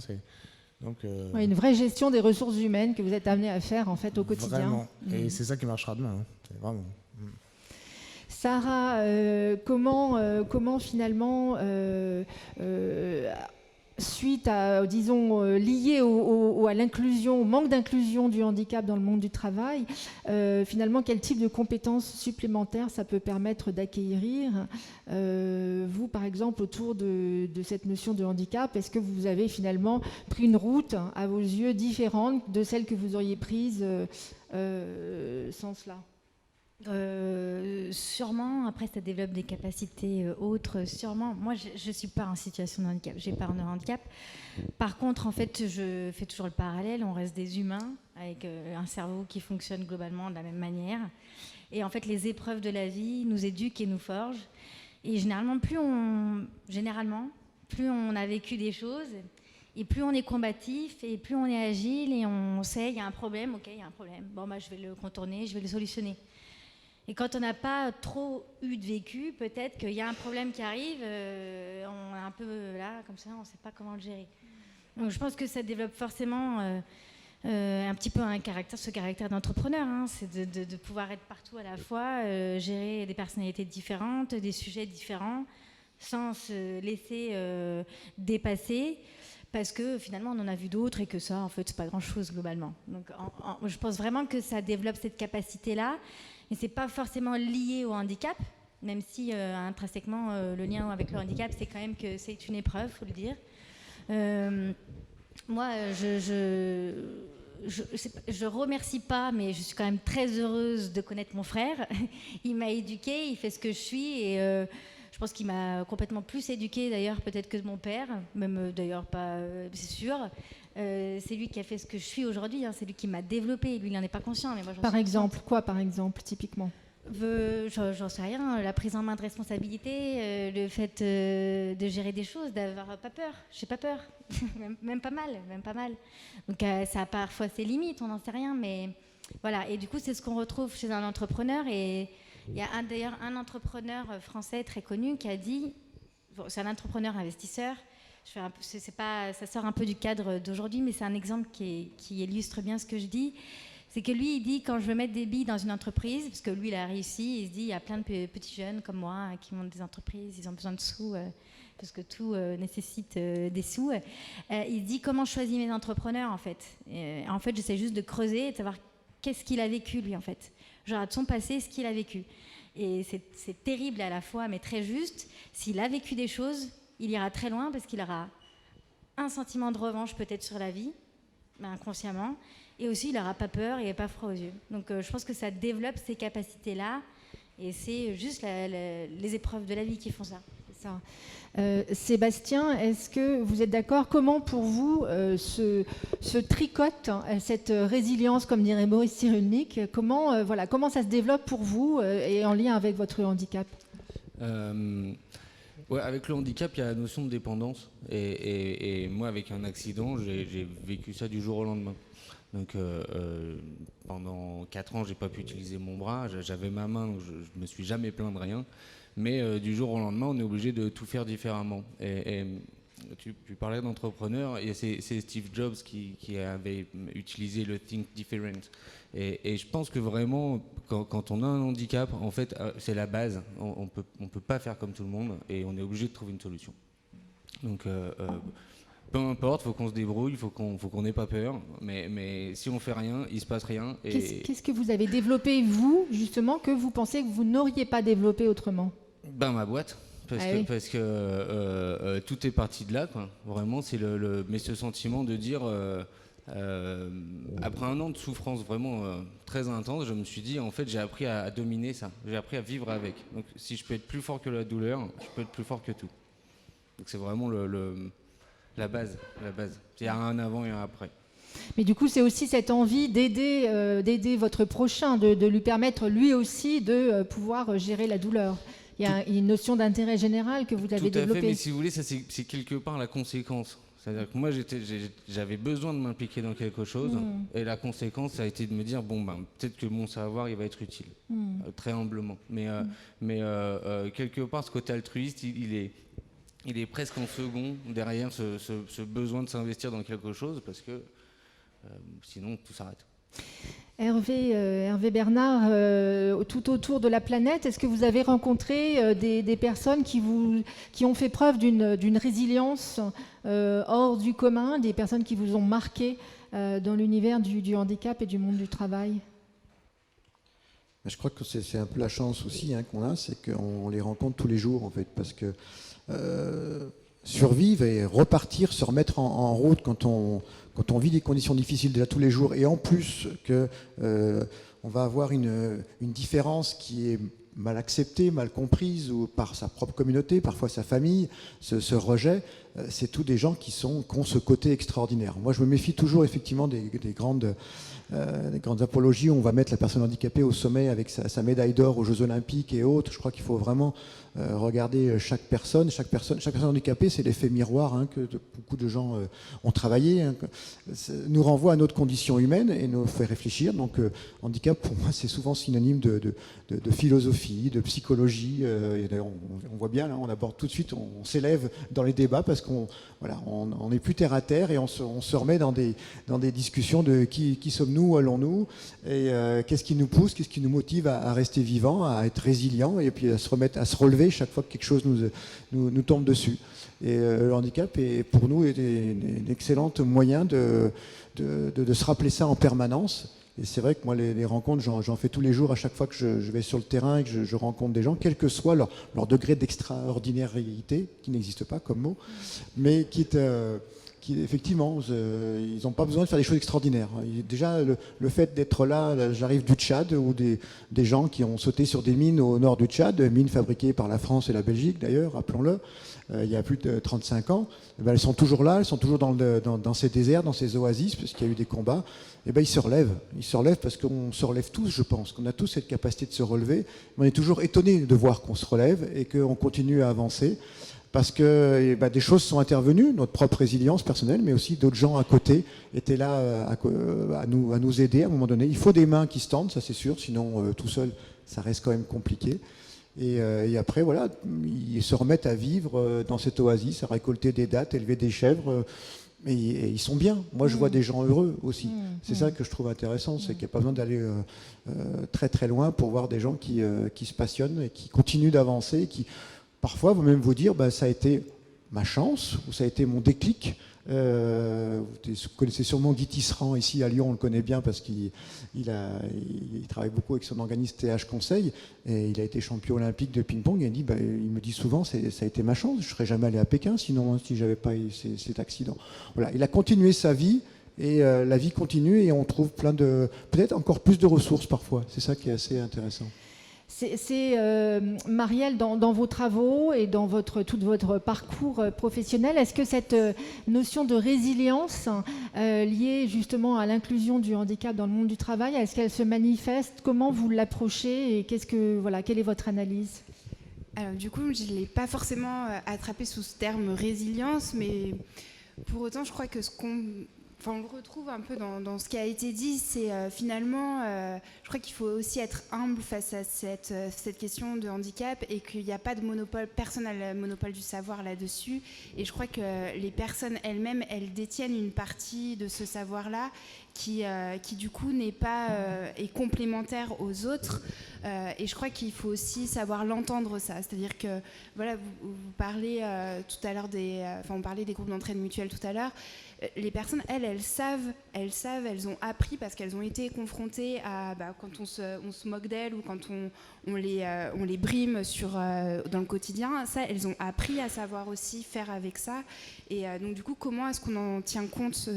Donc une vraie gestion des ressources humaines que vous êtes amené à faire en fait au quotidien. Vraiment, et c'est ça qui marchera demain, hein. C'est vraiment. Sarah, comment finalement, suite à, disons, lié à l'inclusion, au manque d'inclusion du handicap dans le monde du travail, finalement, quel type de compétences supplémentaires ça peut permettre d'acquérir? Vous, par exemple, autour de cette notion de handicap, est-ce que vous avez finalement pris une route, à vos yeux, différente de celle que vous auriez prise sans cela? Sûrement, après ça développe des capacités autres, sûrement. Moi je ne suis pas en situation de handicap, j'ai pas de handicap. Par contre, en fait, je fais toujours le parallèle, on reste des humains avec un cerveau qui fonctionne globalement de la même manière. Et en fait, les épreuves de la vie nous éduquent et nous forgent. Et généralement, plus on a vécu des choses, et plus on est combatif, et plus on est agile, et on sait, il y a un problème, ok, il y a un problème. Bon, je vais le contourner, je vais le solutionner. Et quand on n'a pas trop eu de vécu, peut-être qu'il y a un problème qui arrive, on est un peu là, comme ça, on ne sait pas comment le gérer. Donc je pense que ça développe forcément un petit peu ce caractère d'entrepreneur, hein, c'est de pouvoir être partout à la fois, gérer des personnalités différentes, des sujets différents, sans se laisser dépasser. Parce que finalement, on en a vu d'autres et que ça, en fait, c'est pas grand-chose globalement. Donc, je pense vraiment que ça développe cette capacité-là. Et c'est pas forcément lié au handicap, même si intrinsèquement, le lien avec le handicap, c'est quand même que c'est une épreuve, faut le dire. Moi, je remercie pas, mais je suis quand même très heureuse de connaître mon frère. Il m'a éduquée, il fait ce que je suis et je pense qu'il m'a complètement plus éduquée d'ailleurs peut-être que mon père, même d'ailleurs pas, c'est sûr. C'est lui qui a fait ce que je suis aujourd'hui, hein, c'est lui qui m'a développée, lui il n'en est pas conscient. Mais moi, par exemple, quoi par exemple, typiquement? J'en sais rien, la prise en main de responsabilité, le fait de gérer des choses, d'avoir pas peur. J'ai pas peur, même pas mal. Donc ça a parfois ses limites, on n'en sait rien, mais voilà. Et du coup, c'est ce qu'on retrouve chez un entrepreneur. Et il y a d'ailleurs un entrepreneur français très connu qui a dit, c'est un entrepreneur investisseur. Ça sort un peu du cadre d'aujourd'hui, mais c'est un exemple qui illustre bien ce que je dis. C'est que lui, il dit, quand je veux mettre des billes dans une entreprise, parce que lui, il a réussi, il se dit, il y a plein de petits jeunes comme moi qui montent des entreprises, ils ont besoin de sous, parce que tout nécessite des sous. Il dit, comment je choisis mes entrepreneurs, en fait? En fait, j'essaie juste de creuser et de savoir qu'est-ce qu'il a vécu, lui, en fait. Genre, de son passé, ce qu'il a vécu. Et c'est terrible à la fois, mais très juste. S'il a vécu des choses, il ira très loin, parce qu'il aura un sentiment de revanche, peut-être, sur la vie, mais inconsciemment. Et aussi, il n'aura pas peur et pas froid aux yeux. Donc, je pense que ça développe ces capacités-là. Et c'est juste les épreuves de la vie qui font ça. C'est ça. Sébastien, est-ce que vous êtes d'accord? Comment, pour vous, se tricote cette résilience, comme dirait Maurice Cyrulnik? Comment ça se développe pour vous et en lien avec votre handicap? Ouais, avec le handicap, il y a la notion de dépendance. Et moi, avec un accident, j'ai vécu ça du jour au lendemain. Donc pendant 4 ans, j'ai pas pu utiliser mon bras. J'avais ma main, donc je me suis jamais plaint de rien. Mais du jour au lendemain, on est obligé de tout faire différemment. Et tu parlais d'entrepreneur, et c'est Steve Jobs qui avait utilisé le Think Different. Et je pense que vraiment, quand on a un handicap, en fait, c'est la base. On peut pas faire comme tout le monde, et on est obligé de trouver une solution. Donc, peu importe, faut qu'on se débrouille, faut qu'on n'ait pas peur. Mais si on fait rien, il se passe rien. Qu'est-ce que vous avez développé, vous, justement, que vous pensez que vous n'auriez pas développé autrement ? Ben, ma boîte. Parce que tout est parti de là, quoi. Vraiment, c'est mais ce sentiment de dire, après un an de souffrance vraiment très intense, je me suis dit, en fait, j'ai appris à dominer ça. J'ai appris à vivre avec. Donc, si je peux être plus fort que la douleur, je peux être plus fort que tout. Donc, c'est vraiment la base. Il y a un avant et un après. Mais du coup, c'est aussi cette envie d'aider votre prochain, de lui permettre lui aussi de pouvoir gérer la douleur. Il y a une notion d'intérêt général que vous avez développée. Tout à fait, mais si vous voulez, ça c'est quelque part la conséquence. C'est-à-dire que moi, j'avais besoin de m'impliquer dans quelque chose, et la conséquence, ça a été de me dire, peut-être que mon savoir, il va être utile, très humblement. Mais quelque part, ce côté altruiste, il est presque en second derrière ce besoin de s'investir dans quelque chose, parce que sinon, tout s'arrête. Hervé Bernard, tout autour de la planète, est-ce que vous avez rencontré des personnes qui ont fait preuve d'une résilience hors du commun, des personnes qui vous ont marqué dans l'univers du handicap et du monde du travail ? Je crois que c'est un peu la chance aussi qu'on a, c'est qu'on les rencontre tous les jours en fait, parce que survivre et repartir, se remettre en route quand on vit des conditions difficiles déjà tous les jours, et en plus on va avoir une différence qui est mal acceptée, mal comprise, ou par sa propre communauté, parfois sa famille, ce rejet, c'est tous des gens qui ont ce côté extraordinaire. Moi, je me méfie toujours effectivement des grandes apologies où on va mettre la personne handicapée au sommet avec sa médaille d'or aux Jeux Olympiques et autres. Je crois qu'il faut vraiment regarder chaque personne handicapée, c'est l'effet miroir que beaucoup de gens ont travaillé, nous renvoie à notre condition humaine et nous fait réfléchir. Donc handicap, pour moi, c'est souvent synonyme de philosophie, de psychologie. Et d'ailleurs, on voit bien, là, on aborde tout de suite, on s'élève dans les débats parce qu'on n'est plus terre à terre, et on se remet dans des discussions de qui sommes-nous, où allons-nous, et qu'est-ce qui nous pousse, qu'est-ce qui nous motive à rester vivant, à être résilient, et puis à se relever chaque fois que quelque chose nous tombe dessus. Et le handicap est pour nous un excellent moyen de se rappeler ça en permanence. Et c'est vrai que moi, les rencontres, j'en fais tous les jours à chaque fois que je vais sur le terrain et que je rencontre des gens, quel que soit leur degré d'extraordinarité, qui n'existe pas comme mot, mais qui effectivement, ils n'ont pas besoin de faire des choses extraordinaires. Déjà, le fait d'être là, j'arrive du Tchad, où des gens qui ont sauté sur des mines au nord du Tchad, mines fabriquées par la France et la Belgique d'ailleurs, rappelons-le, il y a plus de 35 ans, elles sont toujours là, elles sont toujours dans ces déserts, dans ces oasis, parce qu'il y a eu des combats. Ils se relèvent parce qu'on se relève tous, je pense, qu'on a tous cette capacité de se relever, mais on est toujours étonné de voir qu'on se relève et qu'on continue à avancer. Parce que des choses sont intervenues, notre propre résilience personnelle, mais aussi d'autres gens à côté étaient là à nous aider à un moment donné. Il faut des mains qui se tendent, ça c'est sûr, sinon tout seul, ça reste quand même compliqué. Et après, voilà, ils se remettent à vivre dans cette oasis, à récolter des dattes, élever des chèvres, et ils sont bien. Moi, je vois des gens heureux aussi. C'est ça que je trouve intéressant, c'est qu'il n'y a pas besoin d'aller très très loin pour voir des gens qui se passionnent et qui continuent d'avancer, qui parfois vont même vous dire ça a été ma chance ou ça a été mon déclic. Vous connaissez sûrement Guy Tisserand ici à Lyon, on le connaît bien parce qu'il travaille beaucoup avec son organisme TH Conseil, et il a été champion olympique de ping-pong, et il me dit souvent ça a été ma chance, je ne serais jamais allé à Pékin sinon, si je n'avais pas eu cet accident. Voilà, il a continué sa vie, et la vie continue, et on trouve peut-être encore plus de ressources parfois. C'est ça qui est assez intéressant. C'est Marielle, dans vos travaux et dans tout votre parcours professionnel, est-ce que cette notion de résilience liée justement à l'inclusion du handicap dans le monde du travail, est-ce qu'elle se manifeste? Comment vous l'approchez et quelle est votre analyse? Alors du coup, je ne l'ai pas forcément attrapé sous ce terme résilience, mais pour autant, je crois que on le retrouve un peu dans ce qui a été dit, c'est finalement, je crois qu'il faut aussi être humble face à cette question de handicap et qu'il n'y a pas de monopole, personne n'a le monopole du savoir là-dessus. Et je crois que les personnes elles-mêmes, elles détiennent une partie de ce savoir-là qui du coup est complémentaire aux autres. Et je crois qu'il faut aussi savoir l'entendre, ça. C'est-à-dire que, voilà, vous parlez tout à l'heure on parlait des groupes d'entraide mutuelle tout à l'heure. Les personnes, elles savent, elles ont appris parce qu'elles ont été confrontées à quand on se moque d'elles ou quand on les brime dans le quotidien. Ça, elles ont appris à savoir aussi faire avec ça. Et donc du coup, comment est-ce qu'on en tient compte,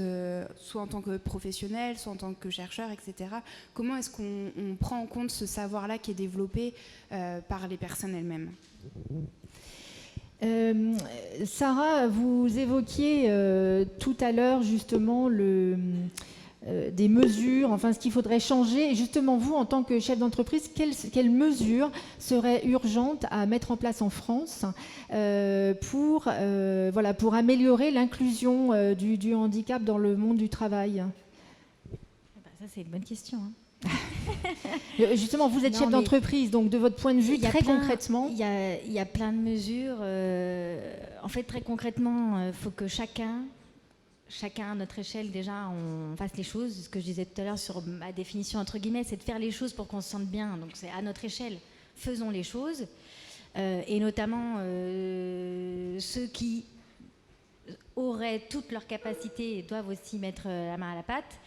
soit en tant que professionnel, soit en tant que chercheur, etc. Comment est-ce qu'on prend en compte ce savoir-là qui est développé par les personnes elles-mêmes ? Sarah, vous évoquiez tout à l'heure justement des mesures, enfin ce qu'il faudrait changer. Et justement, vous, en tant que chef d'entreprise, quelles mesures seraient urgentes à mettre en place en France pour améliorer l'inclusion du handicap dans le monde du travail ? Ça, c'est une bonne question. Justement, vous êtes chef d'entreprise, donc de votre point de vue, très concrètement... Il y a plein de mesures. En fait, très concrètement, il faut que chacun à notre échelle, déjà, on fasse les choses. Ce que je disais tout à l'heure sur ma définition, entre guillemets, c'est de faire les choses pour qu'on se sente bien. Donc, c'est à notre échelle. Faisons les choses. Et notamment, ceux qui auraient toutes leurs capacités doivent aussi mettre la main à la pâte.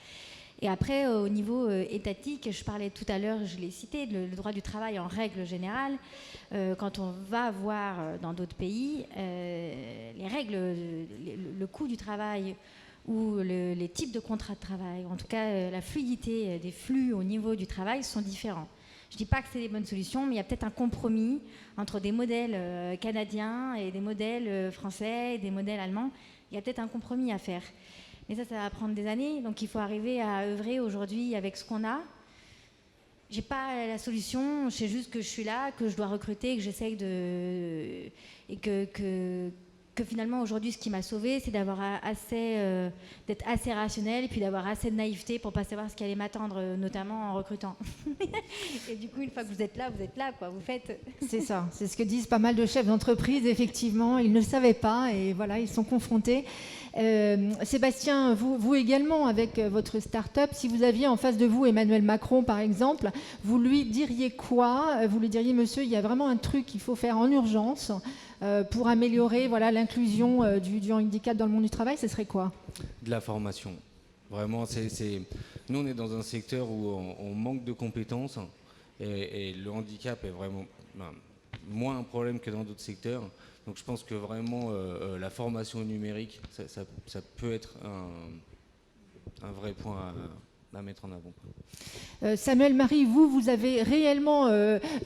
Et après, au niveau étatique, je parlais tout à l'heure, je l'ai cité, le droit du travail en règle générale. Quand on va voir dans d'autres pays, les règles, le coût du travail ou les types de contrats de travail, en tout cas la fluidité des flux au niveau du travail sont différents. Je ne dis pas que c'est des bonnes solutions, mais il y a peut-être un compromis entre des modèles canadiens et des modèles français et des modèles allemands. Il y a peut-être un compromis à faire. Mais ça va prendre des années, donc il faut arriver à œuvrer aujourd'hui avec ce qu'on a. J'ai pas la solution, je sais juste que je suis là, que je dois recruter, que j'essaye de... Et que finalement aujourd'hui ce qui m'a sauvée, c'est d'avoir d'être assez rationnelle et puis d'avoir assez de naïveté pour pas savoir ce qui allait m'attendre, notamment en recrutant. Et du coup, une fois que vous êtes là, quoi, vous faites. C'est ça, c'est ce que disent pas mal de chefs d'entreprise, effectivement, ils ne savaient pas et voilà, ils sont confrontés. Sébastien, vous également, avec votre start-up, si vous aviez en face de vous Emmanuel Macron, par exemple, vous lui diriez quoi ? Vous lui diriez, monsieur, il y a vraiment un truc qu'il faut faire en urgence pour améliorer l'inclusion du handicap dans le monde du travail, ce serait quoi ? De la formation. Vraiment, nous, on est dans un secteur où on manque de compétences et le handicap est vraiment moins un problème que dans d'autres secteurs. Donc je pense que vraiment la formation numérique, ça peut être un vrai point à mettre en avant. Samuel Marie, vous avez réellement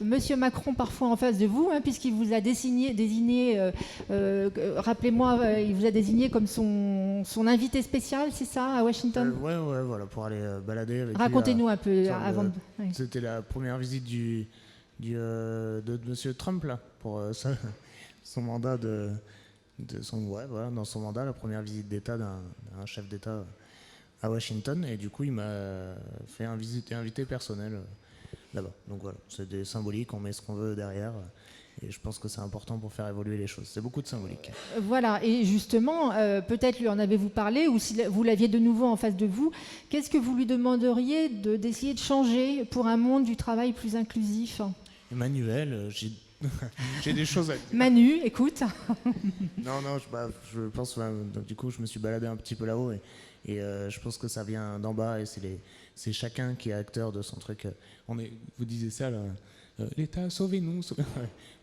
Monsieur Macron parfois en face de vous, puisqu'il vous a désigné, rappelez-moi, il vous a désigné comme son invité spécial, c'est ça, à Washington ? Ouais, voilà, pour aller balader avec lui. Racontez-nous un peu avant de... Oui. C'était la première visite de Monsieur Trump, là, pour son mandat dans son mandat, la première visite d'État d'un chef d'État à Washington, et du coup il m'a fait invité personnel là-bas. Donc voilà, c'est des symboliques, on met ce qu'on veut derrière, et je pense que c'est important pour faire évoluer les choses. C'est beaucoup de symbolique. Voilà, et justement, peut-être lui en avez-vous parlé, ou si vous l'aviez de nouveau en face de vous, qu'est-ce que vous lui demanderiez d'essayer de changer pour un monde du travail plus inclusif ? Emmanuel, j'ai des choses à dire. Manu, écoute. Non, je pense, donc, du coup je me suis baladé un petit peu là-haut, et je pense que ça vient d'en bas, et c'est chacun qui est acteur de son truc. Vous disiez ça là, l'État, sauvez-nous.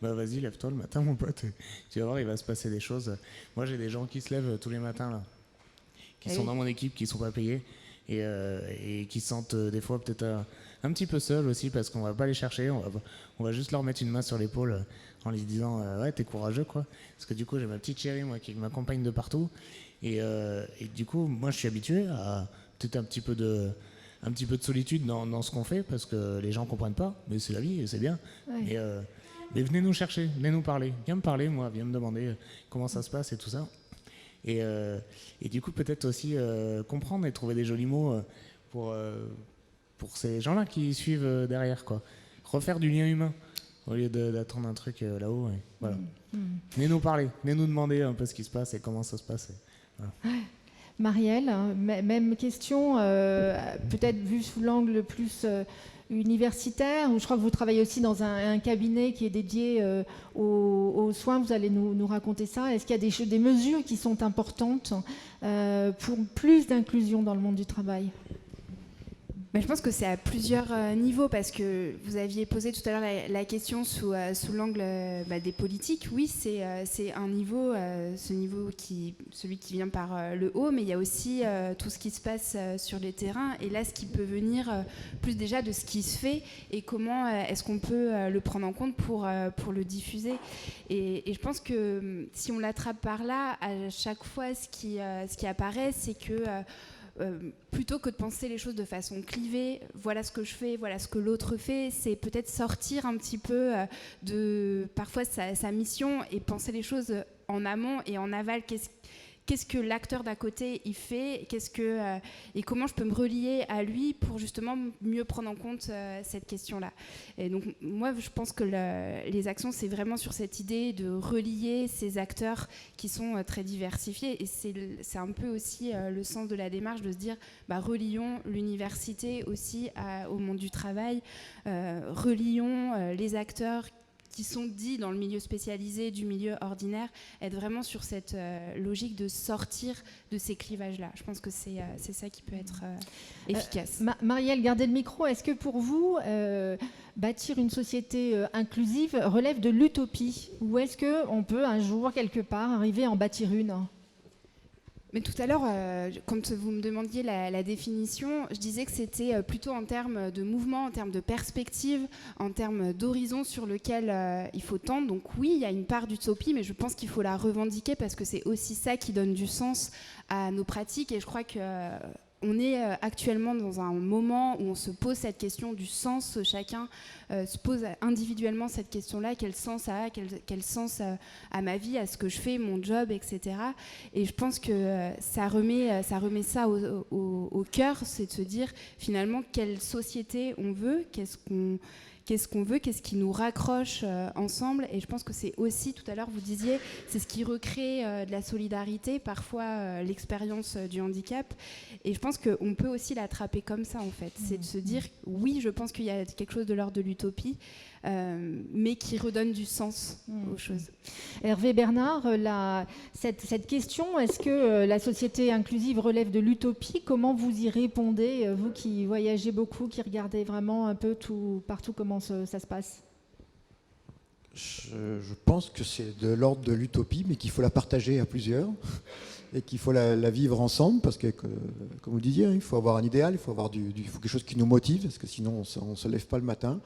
Bah vas-y, lève-toi le matin mon pote, tu vas voir, il va se passer des choses. Moi j'ai des gens qui se lèvent tous les matins là, qui sont dans mon équipe, qui sont pas payés, et qui se sentent des fois peut-être un petit peu seuls aussi, parce qu'on va pas les chercher, on va juste leur mettre une main sur l'épaule en lui disant ouais, t'es courageux quoi. Parce que du coup j'ai ma petite chérie moi qui m'accompagne de partout, et du coup moi je suis habitué à peut-être un petit peu de solitude dans ce qu'on fait, parce que les gens comprennent pas, mais c'est la vie et c'est bien. Ouais. mais venez nous chercher, venez nous parler, viens me parler, moi, viens me demander comment ça se passe et tout ça. Et du coup, peut-être aussi comprendre et trouver des jolis mots pour ces gens-là qui suivent derrière, quoi. Refaire du lien humain au lieu d'attendre un truc là-haut. Voilà. Venez nous parler, venez nous demander un peu ce qui se passe et comment ça se passe. Voilà. Marielle, même question, peut-être vue sous l'angle plus universitaire, où je crois que vous travaillez aussi dans un cabinet qui est dédié aux soins. Vous allez nous raconter ça. Est-ce qu'il y a des mesures qui sont importantes pour plus d'inclusion dans le monde du travail ? Je pense que c'est à plusieurs niveaux, parce que vous aviez posé tout à l'heure la question sous l'angle des politiques. Oui, c'est un niveau, celui qui vient par le haut, mais il y a aussi tout ce qui se passe sur les terrains. Et là, ce qui peut venir plus déjà de ce qui se fait et comment est-ce qu'on peut le prendre en compte pour le diffuser. Et je pense que si on l'attrape par là, à chaque fois, ce qui apparaît, c'est que plutôt que de penser les choses de façon clivée, voilà ce que je fais, voilà ce que l'autre fait, c'est peut-être sortir un petit peu de parfois sa mission et penser les choses en amont et en aval. Qu'est-ce que l'acteur d'à côté il fait, et comment je peux me relier à lui pour justement mieux prendre en compte cette question-là. Et donc moi je pense que les actions, c'est vraiment sur cette idée de relier ces acteurs qui sont très diversifiés, et c'est un peu aussi le sens de la démarche de se dire relions l'université aussi au monde du travail, relions les acteurs qui sont dits dans le milieu spécialisé du milieu ordinaire, être vraiment sur cette logique de sortir de ces clivages-là. Je pense que c'est ça qui peut être efficace. Marielle, gardez le micro. Est-ce que pour vous, bâtir une société inclusive relève de l'utopie, ou est-ce qu'on peut un jour, quelque part, arriver à en bâtir une ? Mais tout à l'heure, quand vous me demandiez la définition, je disais que c'était plutôt en termes de mouvement, en termes de perspective, en termes d'horizon sur lequel il faut tendre. Donc oui, il y a une part d'utopie, mais je pense qu'il faut la revendiquer, parce que c'est aussi ça qui donne du sens à nos pratiques. Et je crois que on est actuellement dans un moment où on se pose cette question du sens. Chacun se pose individuellement cette question-là. Quel sens ça a ? Quel sens à ma vie, à ce que je fais, mon job, etc. Et je pense que ça remet ça au cœur, c'est de se dire finalement quelle société on veut, qu'est-ce qu'on veut, qu'est-ce qui nous raccroche ensemble. Et je pense que c'est aussi, tout à l'heure vous disiez, c'est ce qui recrée de la solidarité, parfois l'expérience du handicap. Et je pense qu'on peut aussi l'attraper comme ça, en fait. C'est de se dire, oui, je pense qu'il y a quelque chose de l'ordre de l'utopie, mais qui redonne du sens aux choses. Hervé Bernard, cette question, est-ce que la société inclusive relève de l'utopie ? Comment vous y répondez, vous qui voyagez beaucoup, qui regardez vraiment un peu partout comment ça se passe ? Je pense que c'est de l'ordre de l'utopie, mais qu'il faut la partager à plusieurs et qu'il faut la vivre ensemble, parce que, comme vous disiez, il faut avoir un idéal, il faut avoir quelque chose qui nous motive, parce que sinon on ne se lève pas le matin.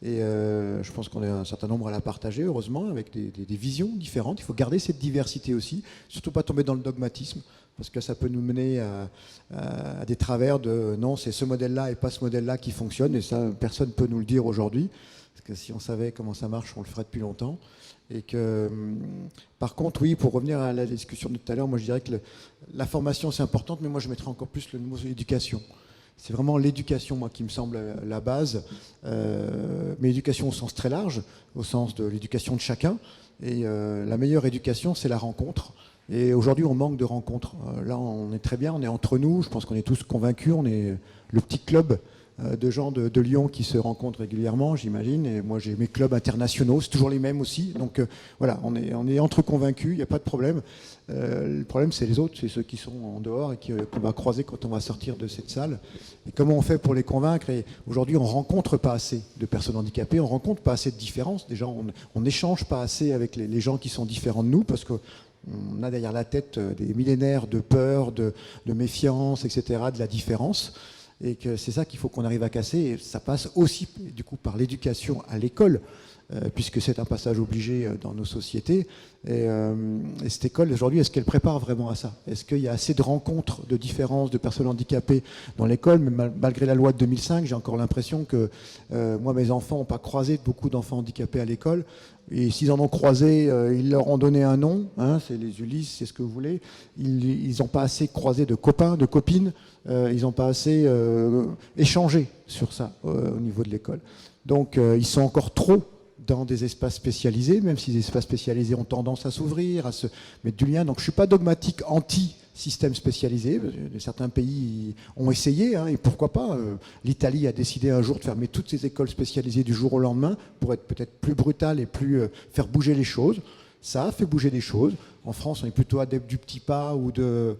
Et je pense qu'on est un certain nombre à la partager, heureusement, avec des visions différentes. Il faut garder cette diversité aussi, surtout pas tomber dans le dogmatisme, parce que ça peut nous mener à des travers de non, c'est ce modèle-là et pas ce modèle-là qui fonctionne, et ça, personne ne peut nous le dire aujourd'hui, parce que si on savait comment ça marche, on le ferait depuis longtemps. Et que, par contre, oui, pour revenir à la discussion de tout à l'heure, moi je dirais que la formation c'est importante, mais moi je mettrais encore plus le mot sur l'éducation. C'est vraiment l'éducation, moi, qui me semble la base, mais l'éducation au sens très large, au sens de l'éducation de chacun. Et la meilleure éducation, c'est la rencontre. Et aujourd'hui, on manque de rencontres. Là, on est très bien, on est entre nous, je pense qu'on est tous convaincus, on est le petit club de gens de Lyon qui se rencontrent régulièrement, j'imagine. Et moi, j'ai mes clubs internationaux, c'est toujours les mêmes aussi. Donc voilà, on est entre convaincus, il n'y a pas de problème. Le problème, c'est les autres, c'est ceux qui sont en dehors et qu'on va croiser quand on va sortir de cette salle. Et comment on fait pour les convaincre ? Et aujourd'hui, on ne rencontre pas assez de personnes handicapées, on ne rencontre pas assez de différences. Déjà, on n'échange pas assez avec les gens qui sont différents de nous, parce qu'on a derrière la tête des millénaires de peur, de méfiance, etc., de la différence. et que c'est ça qu'il faut qu'on arrive à casser. Et ça passe aussi du coup par l'éducation à l'école, puisque c'est un passage obligé dans nos sociétés. Et cette école, aujourd'hui, est-ce qu'elle prépare vraiment à ça? Est-ce qu'il y a assez de rencontres, de différences de personnes handicapées dans l'école? Mais malgré la loi de 2005, j'ai encore l'impression que moi, mes enfants n'ont pas croisé beaucoup d'enfants handicapés à l'école. Et s'ils en ont croisé, ils leur ont donné un nom, hein, c'est les Ulysses, c'est ce que vous voulez. Ils n'ont pas assez croisé de copains, de copines, ils n'ont pas assez échangé sur ça au niveau de l'école. Donc ils sont encore trop dans des espaces spécialisés, même si les espaces spécialisés ont tendance à s'ouvrir, à se mettre du lien. Donc je ne suis pas dogmatique anti-système spécialisé. Certains pays ont essayé, hein, et pourquoi pas. L'Italie a décidé un jour de fermer toutes ses écoles spécialisées du jour au lendemain pour être peut-être plus brutal et plus faire bouger les choses. Ça a fait bouger des choses. En France, on est plutôt adepte du petit pas ou de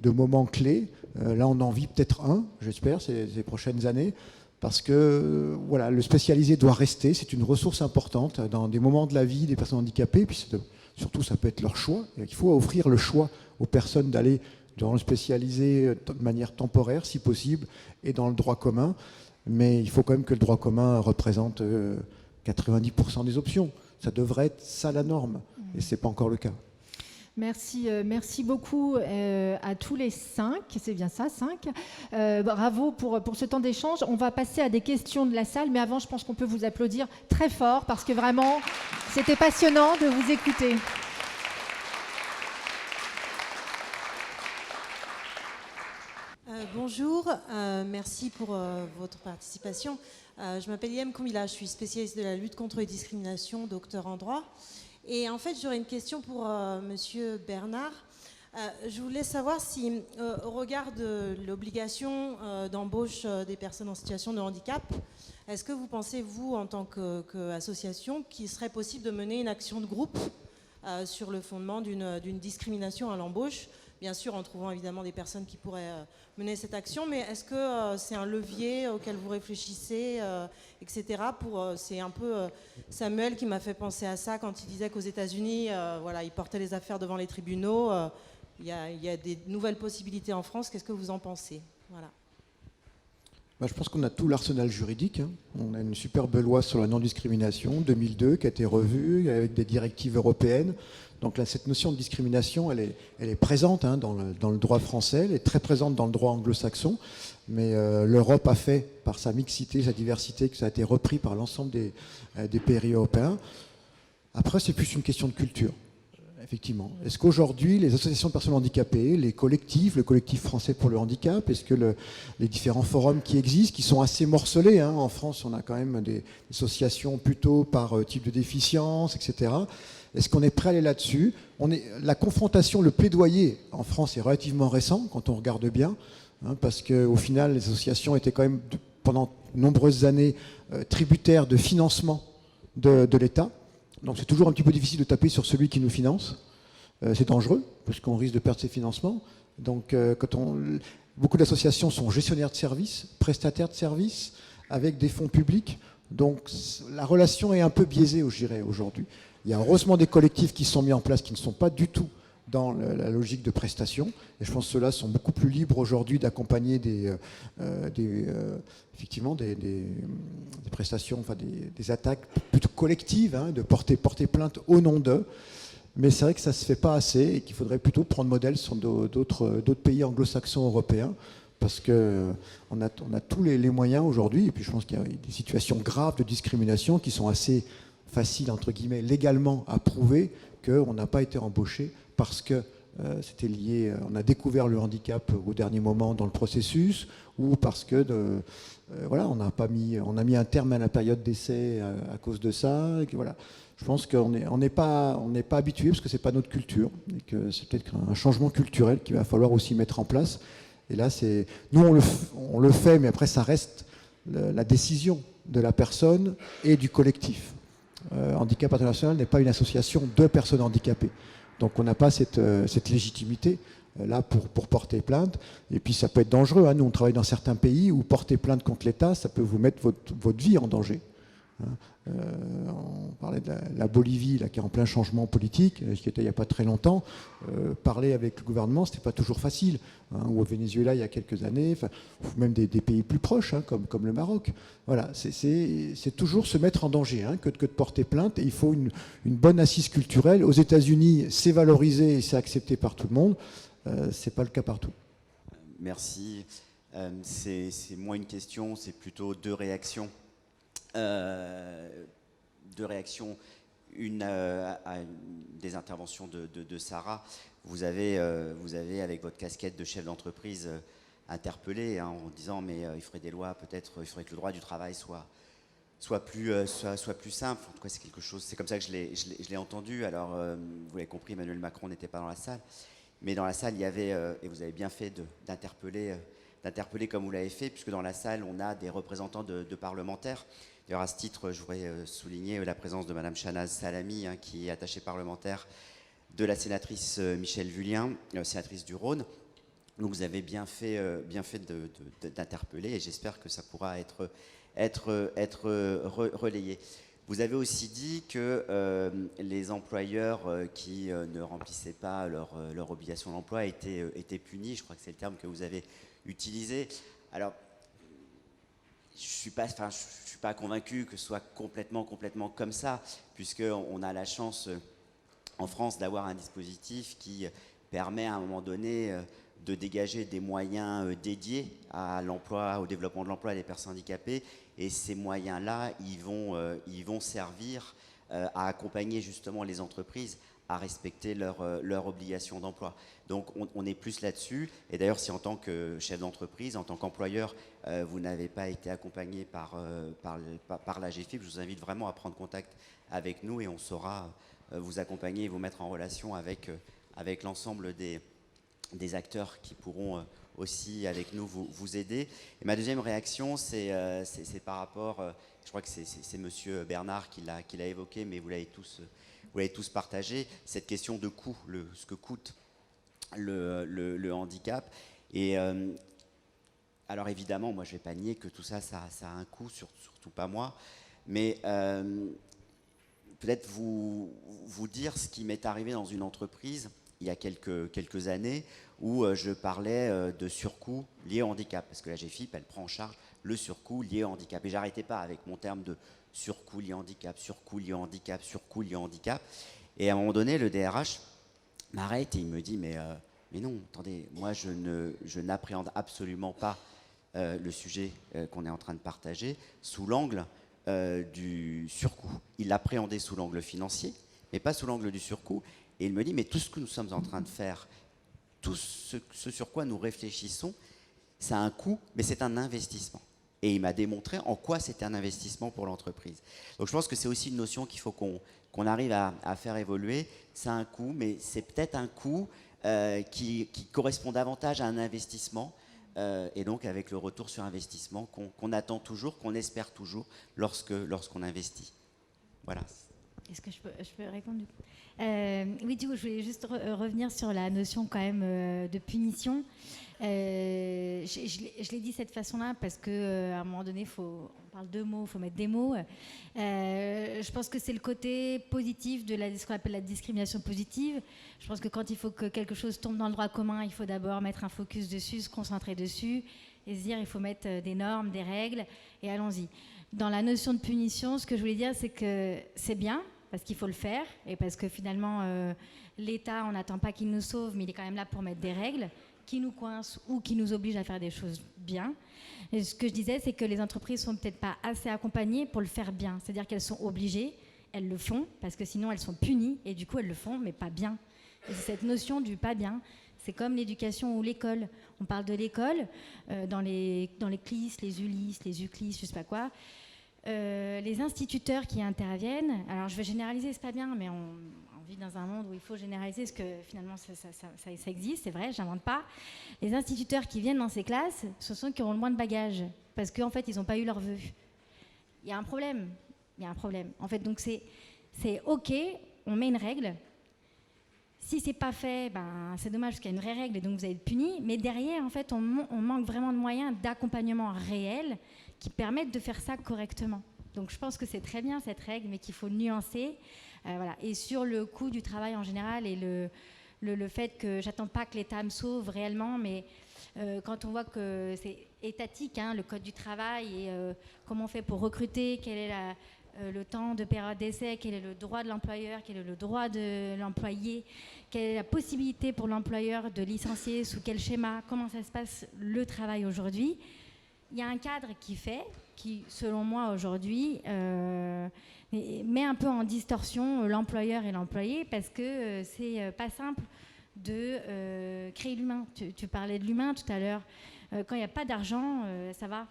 moments clés. Là, on en vit peut-être un, j'espère, ces prochaines années. Parce que voilà, le spécialisé doit rester, c'est une ressource importante dans des moments de la vie des personnes handicapées, puis surtout ça peut être leur choix. Il faut offrir le choix aux personnes d'aller dans le spécialisé de manière temporaire, si possible, et dans le droit commun. Mais il faut quand même que le droit commun représente 90% des options. Ça devrait être ça la norme, et ce n'est pas encore le cas. Merci beaucoup à tous les 5, c'est bien ça, 5. Bravo pour ce temps d'échange. On va passer à des questions de la salle, mais avant, je pense qu'on peut vous applaudir très fort parce que vraiment, c'était passionnant de vous écouter. Bonjour, merci pour votre participation. Je m'appelle Yem Koumila, je suis spécialiste de la lutte contre les discriminations, docteur en droit. Et en fait, j'aurais une question pour Monsieur Bernard. Je voulais savoir si, au regard de l'obligation d'embauche des personnes en situation de handicap, est-ce que vous pensez, vous, en tant qu'association, qu'il serait possible de mener une action de groupe sur le fondement d'une discrimination à l'embauche, bien sûr en trouvant évidemment des personnes qui pourraient mener cette action, mais est-ce que c'est un levier auquel vous réfléchissez, etc. C'est un peu Samuel qui m'a fait penser à ça quand il disait qu'aux États-Unis, voilà, ils portaient les affaires devant les tribunaux. Il y a des nouvelles possibilités en France. Qu'est-ce que vous en pensez? Voilà. Je pense qu'on a tout l'arsenal juridique. Hein. On a une superbe loi sur la non-discrimination, 2002, qui a été revue avec des directives européennes. Donc là, cette notion de discrimination, elle est présente, hein, dans le droit français, elle est très présente dans le droit anglo-saxon, mais l'Europe a fait, par sa mixité, sa diversité, que ça a été repris par l'ensemble des pays européens. Après, c'est plus une question de culture. Effectivement. Est-ce qu'aujourd'hui, les associations de personnes handicapées, les collectifs, le collectif français pour le handicap, est-ce que les différents forums qui existent, qui sont assez morcelés, hein, en France, on a quand même des associations plutôt par type de déficience, etc. Est-ce qu'on est prêt à aller là-dessus? La confrontation, le plaidoyer en France est relativement récent, quand on regarde bien, hein, parce qu'au final, les associations étaient quand même, pendant de nombreuses années, tributaires de financement de l'État. Donc c'est toujours un petit peu difficile de taper sur celui qui nous finance. C'est dangereux, parce qu'on risque de perdre ses financements. Donc beaucoup d'associations sont gestionnaires de services, prestataires de services, avec des fonds publics. Donc la relation est un peu biaisée, je dirais, aujourd'hui. Il y a heureusement des collectifs qui sont mis en place qui ne sont pas du tout dans la logique de prestation. Et je pense que ceux-là sont beaucoup plus libres aujourd'hui d'accompagner effectivement des prestations, enfin des attaques plutôt collectives, hein, de porter plainte au nom d'eux. Mais c'est vrai que ça ne se fait pas assez et qu'il faudrait plutôt prendre modèle sur d'autres pays anglo-saxons européens, parce qu'on a tous les moyens aujourd'hui. Et puis je pense qu'il y a des situations graves de discrimination qui sont assez faciles, entre guillemets, légalement à prouver qu'on n'a pas été embauché parce que c'était lié, on a découvert le handicap au dernier moment dans le processus, ou parce que voilà, on a mis un terme à la période d'essai à cause de ça. Et que, voilà. Je pense qu'on n'est pas habitué, parce que c'est pas notre culture, et que c'est peut-être un changement culturel qu'il va falloir aussi mettre en place. Et là, nous on le fait, mais après ça reste la décision de la personne et du collectif. Handicap International n'est pas une association de personnes handicapées. Donc on n'a pas cette légitimité là pour porter plainte. Et puis ça peut être dangereux. Hein. Nous, on travaille dans certains pays où porter plainte contre l'État, ça peut vous mettre votre vie en danger. On parlait de la Bolivie, là, qui est en plein changement politique, qui était il n'y a pas très longtemps. Parler avec le gouvernement, ce n'était pas toujours facile. Ou au Venezuela, il y a quelques années, ou même des pays plus proches, comme le Maroc. Voilà, c'est toujours se mettre en danger que de porter plainte. Et il faut une bonne assise culturelle. Aux États-Unis, c'est valorisé et c'est accepté par tout le monde. Ce n'est pas le cas partout. Merci. C'est moins une question, c'est plutôt deux réactions. Une à des interventions de Sarah. Vous avez avec votre casquette de chef d'entreprise interpellé en disant mais il faudrait des lois, peut-être il faudrait que le droit du travail soit plus simple. En tout cas, c'est quelque chose, c'est comme ça que je l'ai entendu. Alors vous l'avez compris, Emmanuel Macron n'était pas dans la salle, mais dans la salle il y avait et vous avez bien fait d'interpeller comme vous l'avez fait, puisque dans la salle on a des représentants de parlementaires. D'ailleurs, à ce titre, je voudrais souligner la présence de Madame Chanaz Salami, qui est attachée parlementaire de la sénatrice Michèle Vullien, sénatrice du Rhône. Donc vous avez bien fait d'interpeller et j'espère que ça pourra être relayé. Vous avez aussi dit que les employeurs qui ne remplissaient pas leur obligation d'emploi étaient punis. Je crois que c'est le terme que vous avez utilisé. Alors, je suis pas convaincu que ce soit complètement comme ça, puisqu'on a la chance en France d'avoir un dispositif qui permet à un moment donné de dégager des moyens dédiés à l'emploi, au développement de l'emploi des personnes handicapées. Et ces moyens-là, ils vont servir à accompagner justement les entreprises à respecter leur obligation d'emploi. Donc on est plus là-dessus. Et d'ailleurs, si en tant que chef d'entreprise, en tant qu'employeur, vous n'avez pas été accompagné par l'AGFIP, je vous invite vraiment à prendre contact avec nous et on saura vous accompagner et vous mettre en relation avec l'ensemble des acteurs qui pourront aussi avec nous vous aider. Et ma deuxième réaction, c'est par rapport, je crois que c'est Monsieur Bernard qui l'a évoqué, mais vous l'avez tous partagé, cette question de coût, ce que coûte le handicap. Et alors évidemment, moi je ne vais pas nier que tout ça, ça a un coût, surtout pas moi, mais peut-être vous dire ce qui m'est arrivé dans une entreprise il y a quelques années où je parlais de surcoût lié au handicap, parce que la GFIP, elle prend en charge le surcoût lié au handicap. Et j'arrêtais pas avec mon terme de surcoût lié au handicap, surcoût lié au handicap, surcoût lié au handicap. Et à un moment donné, le DRH m'arrête et il me dit mais non, attendez, moi je n'appréhende absolument pas le sujet qu'on est en train de partager sous l'angle du surcoût. Il l'appréhendait sous l'angle financier, mais pas sous l'angle du surcoût. Et il me dit, mais tout ce que nous sommes en train de faire, tout ce sur quoi nous réfléchissons, ça a un coût, mais c'est un investissement. Et il m'a démontré en quoi c'était un investissement pour l'entreprise. Donc je pense que c'est aussi une notion qu'il faut qu'on arrive à faire évoluer. C'est un coût, mais c'est peut-être un coût qui correspond davantage à un investissement, et donc avec le retour sur investissement qu'on attend toujours, qu'on espère toujours lorsqu'on investit. Voilà. Est-ce que je peux répondre du coup ? Oui, du coup, je voulais juste revenir sur la notion quand même de punition. Je l'ai dit de cette façon-là parce qu'à un moment donné, on parle de mots, il faut mettre des mots. Je pense que c'est le côté positif de ce qu'on appelle la discrimination positive. Je pense que quand il faut que quelque chose tombe dans le droit commun, il faut d'abord mettre un focus dessus, se concentrer dessus et se dire il faut mettre des normes, des règles et allons-y. Dans la notion de punition, ce que je voulais dire, c'est que c'est bien, parce qu'il faut le faire, et parce que finalement, l'État, on n'attend pas qu'il nous sauve, mais il est quand même là pour mettre des règles qui nous coincent ou qui nous obligent à faire des choses bien. Et ce que je disais, c'est que les entreprises ne sont peut-être pas assez accompagnées pour le faire bien. C'est-à-dire qu'elles sont obligées, elles le font, parce que sinon elles sont punies, et du coup elles le font, mais pas bien. Et c'est cette notion du pas bien. C'est comme l'éducation ou l'école. On parle de l'école, dans les CLIS, les ULIS, les UCLIS, je ne sais pas quoi. Les instituteurs qui interviennent, alors je vais généraliser, c'est pas bien, mais on vit dans un monde où il faut généraliser, parce que finalement ça existe, c'est vrai, j'invente pas. Les instituteurs qui viennent dans ces classes, ce sont ceux qui auront le moins de bagages, parce qu'en fait ils n'ont pas eu leur vœu. Il y a un problème, En fait, donc c'est ok, on met une règle. Si c'est pas fait, c'est dommage parce qu'il y a une vraie règle et donc vous allez être puni. Mais derrière, en fait, on manque vraiment de moyens d'accompagnement réel qui permettent de faire ça correctement. Donc je pense que c'est très bien cette règle, mais qu'il faut nuancer. Voilà. Et sur le coût du travail en général et le fait que j'attends pas que l'État me sauve réellement, mais quand on voit que c'est étatique, le code du travail, et comment on fait pour recruter, quel est le temps de période d'essai, quel est le droit de l'employeur, quel est le droit de l'employé, quelle est la possibilité pour l'employeur de licencier, sous quel schéma, comment ça se passe le travail aujourd'hui. Il y a un cadre qui, selon moi aujourd'hui, met un peu en distorsion l'employeur et l'employé, parce que c'est pas simple de créer l'humain. Tu parlais de l'humain tout à l'heure. Quand il n'y a pas d'argent, ça va.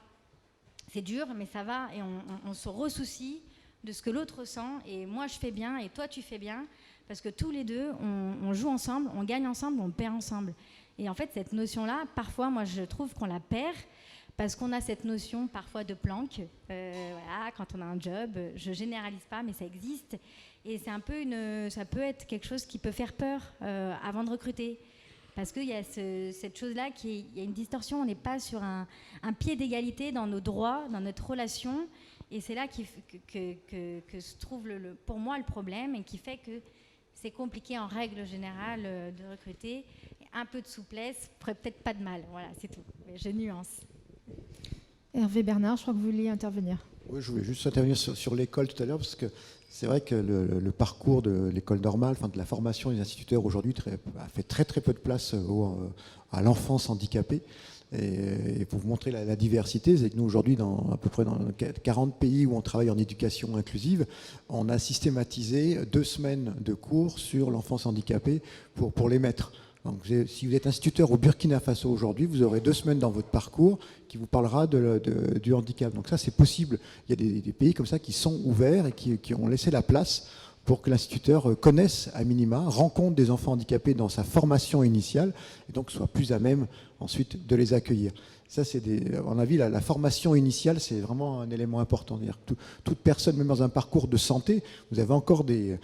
C'est dur, mais ça va, et on se ressoucie de ce que l'autre ressent, et moi je fais bien, et toi tu fais bien, parce que tous les deux, on joue ensemble, on gagne ensemble, on perd ensemble. Et en fait, cette notion-là, parfois, moi je trouve qu'on la perd, parce qu'on a cette notion parfois de planque. Voilà, quand on a un job, je généralise pas, mais ça existe, et c'est un peu ça peut être quelque chose qui peut faire peur avant de recruter. Parce qu'il y a cette chose-là, il y a une distorsion, on n'est pas sur un pied d'égalité dans nos droits, dans notre relation. Et c'est là que se trouve, pour moi, le problème, et qui fait que c'est compliqué en règle générale de recruter. Un peu de souplesse ferait peut-être pas de mal. Voilà, c'est tout. Mais je nuance. Hervé Bernard, je crois que vous vouliez intervenir. Oui, je voulais juste intervenir sur l'école tout à l'heure, parce que c'est vrai que le parcours de l'école normale, enfin de la formation des instituteurs aujourd'hui, a fait très très peu de place à l'enfance handicapée. Et pour vous montrer la diversité, c'est que nous aujourd'hui, à peu près dans 40 pays où on travaille en éducation inclusive, on a systématisé 2 semaines de cours sur l'enfance handicapée pour les maîtres. Donc, si vous êtes instituteur au Burkina Faso aujourd'hui, vous aurez 2 semaines dans votre parcours qui vous parlera du handicap. Donc ça, c'est possible. Il y a des pays comme ça qui sont ouverts et qui ont laissé la place pour que l'instituteur connaisse à minima, rencontre des enfants handicapés dans sa formation initiale, et donc soit plus à même ensuite de les accueillir. Ça, à mon avis, la formation initiale, c'est vraiment un élément important. C'est-à-dire que toute personne, même dans un parcours de santé, vous avez encore des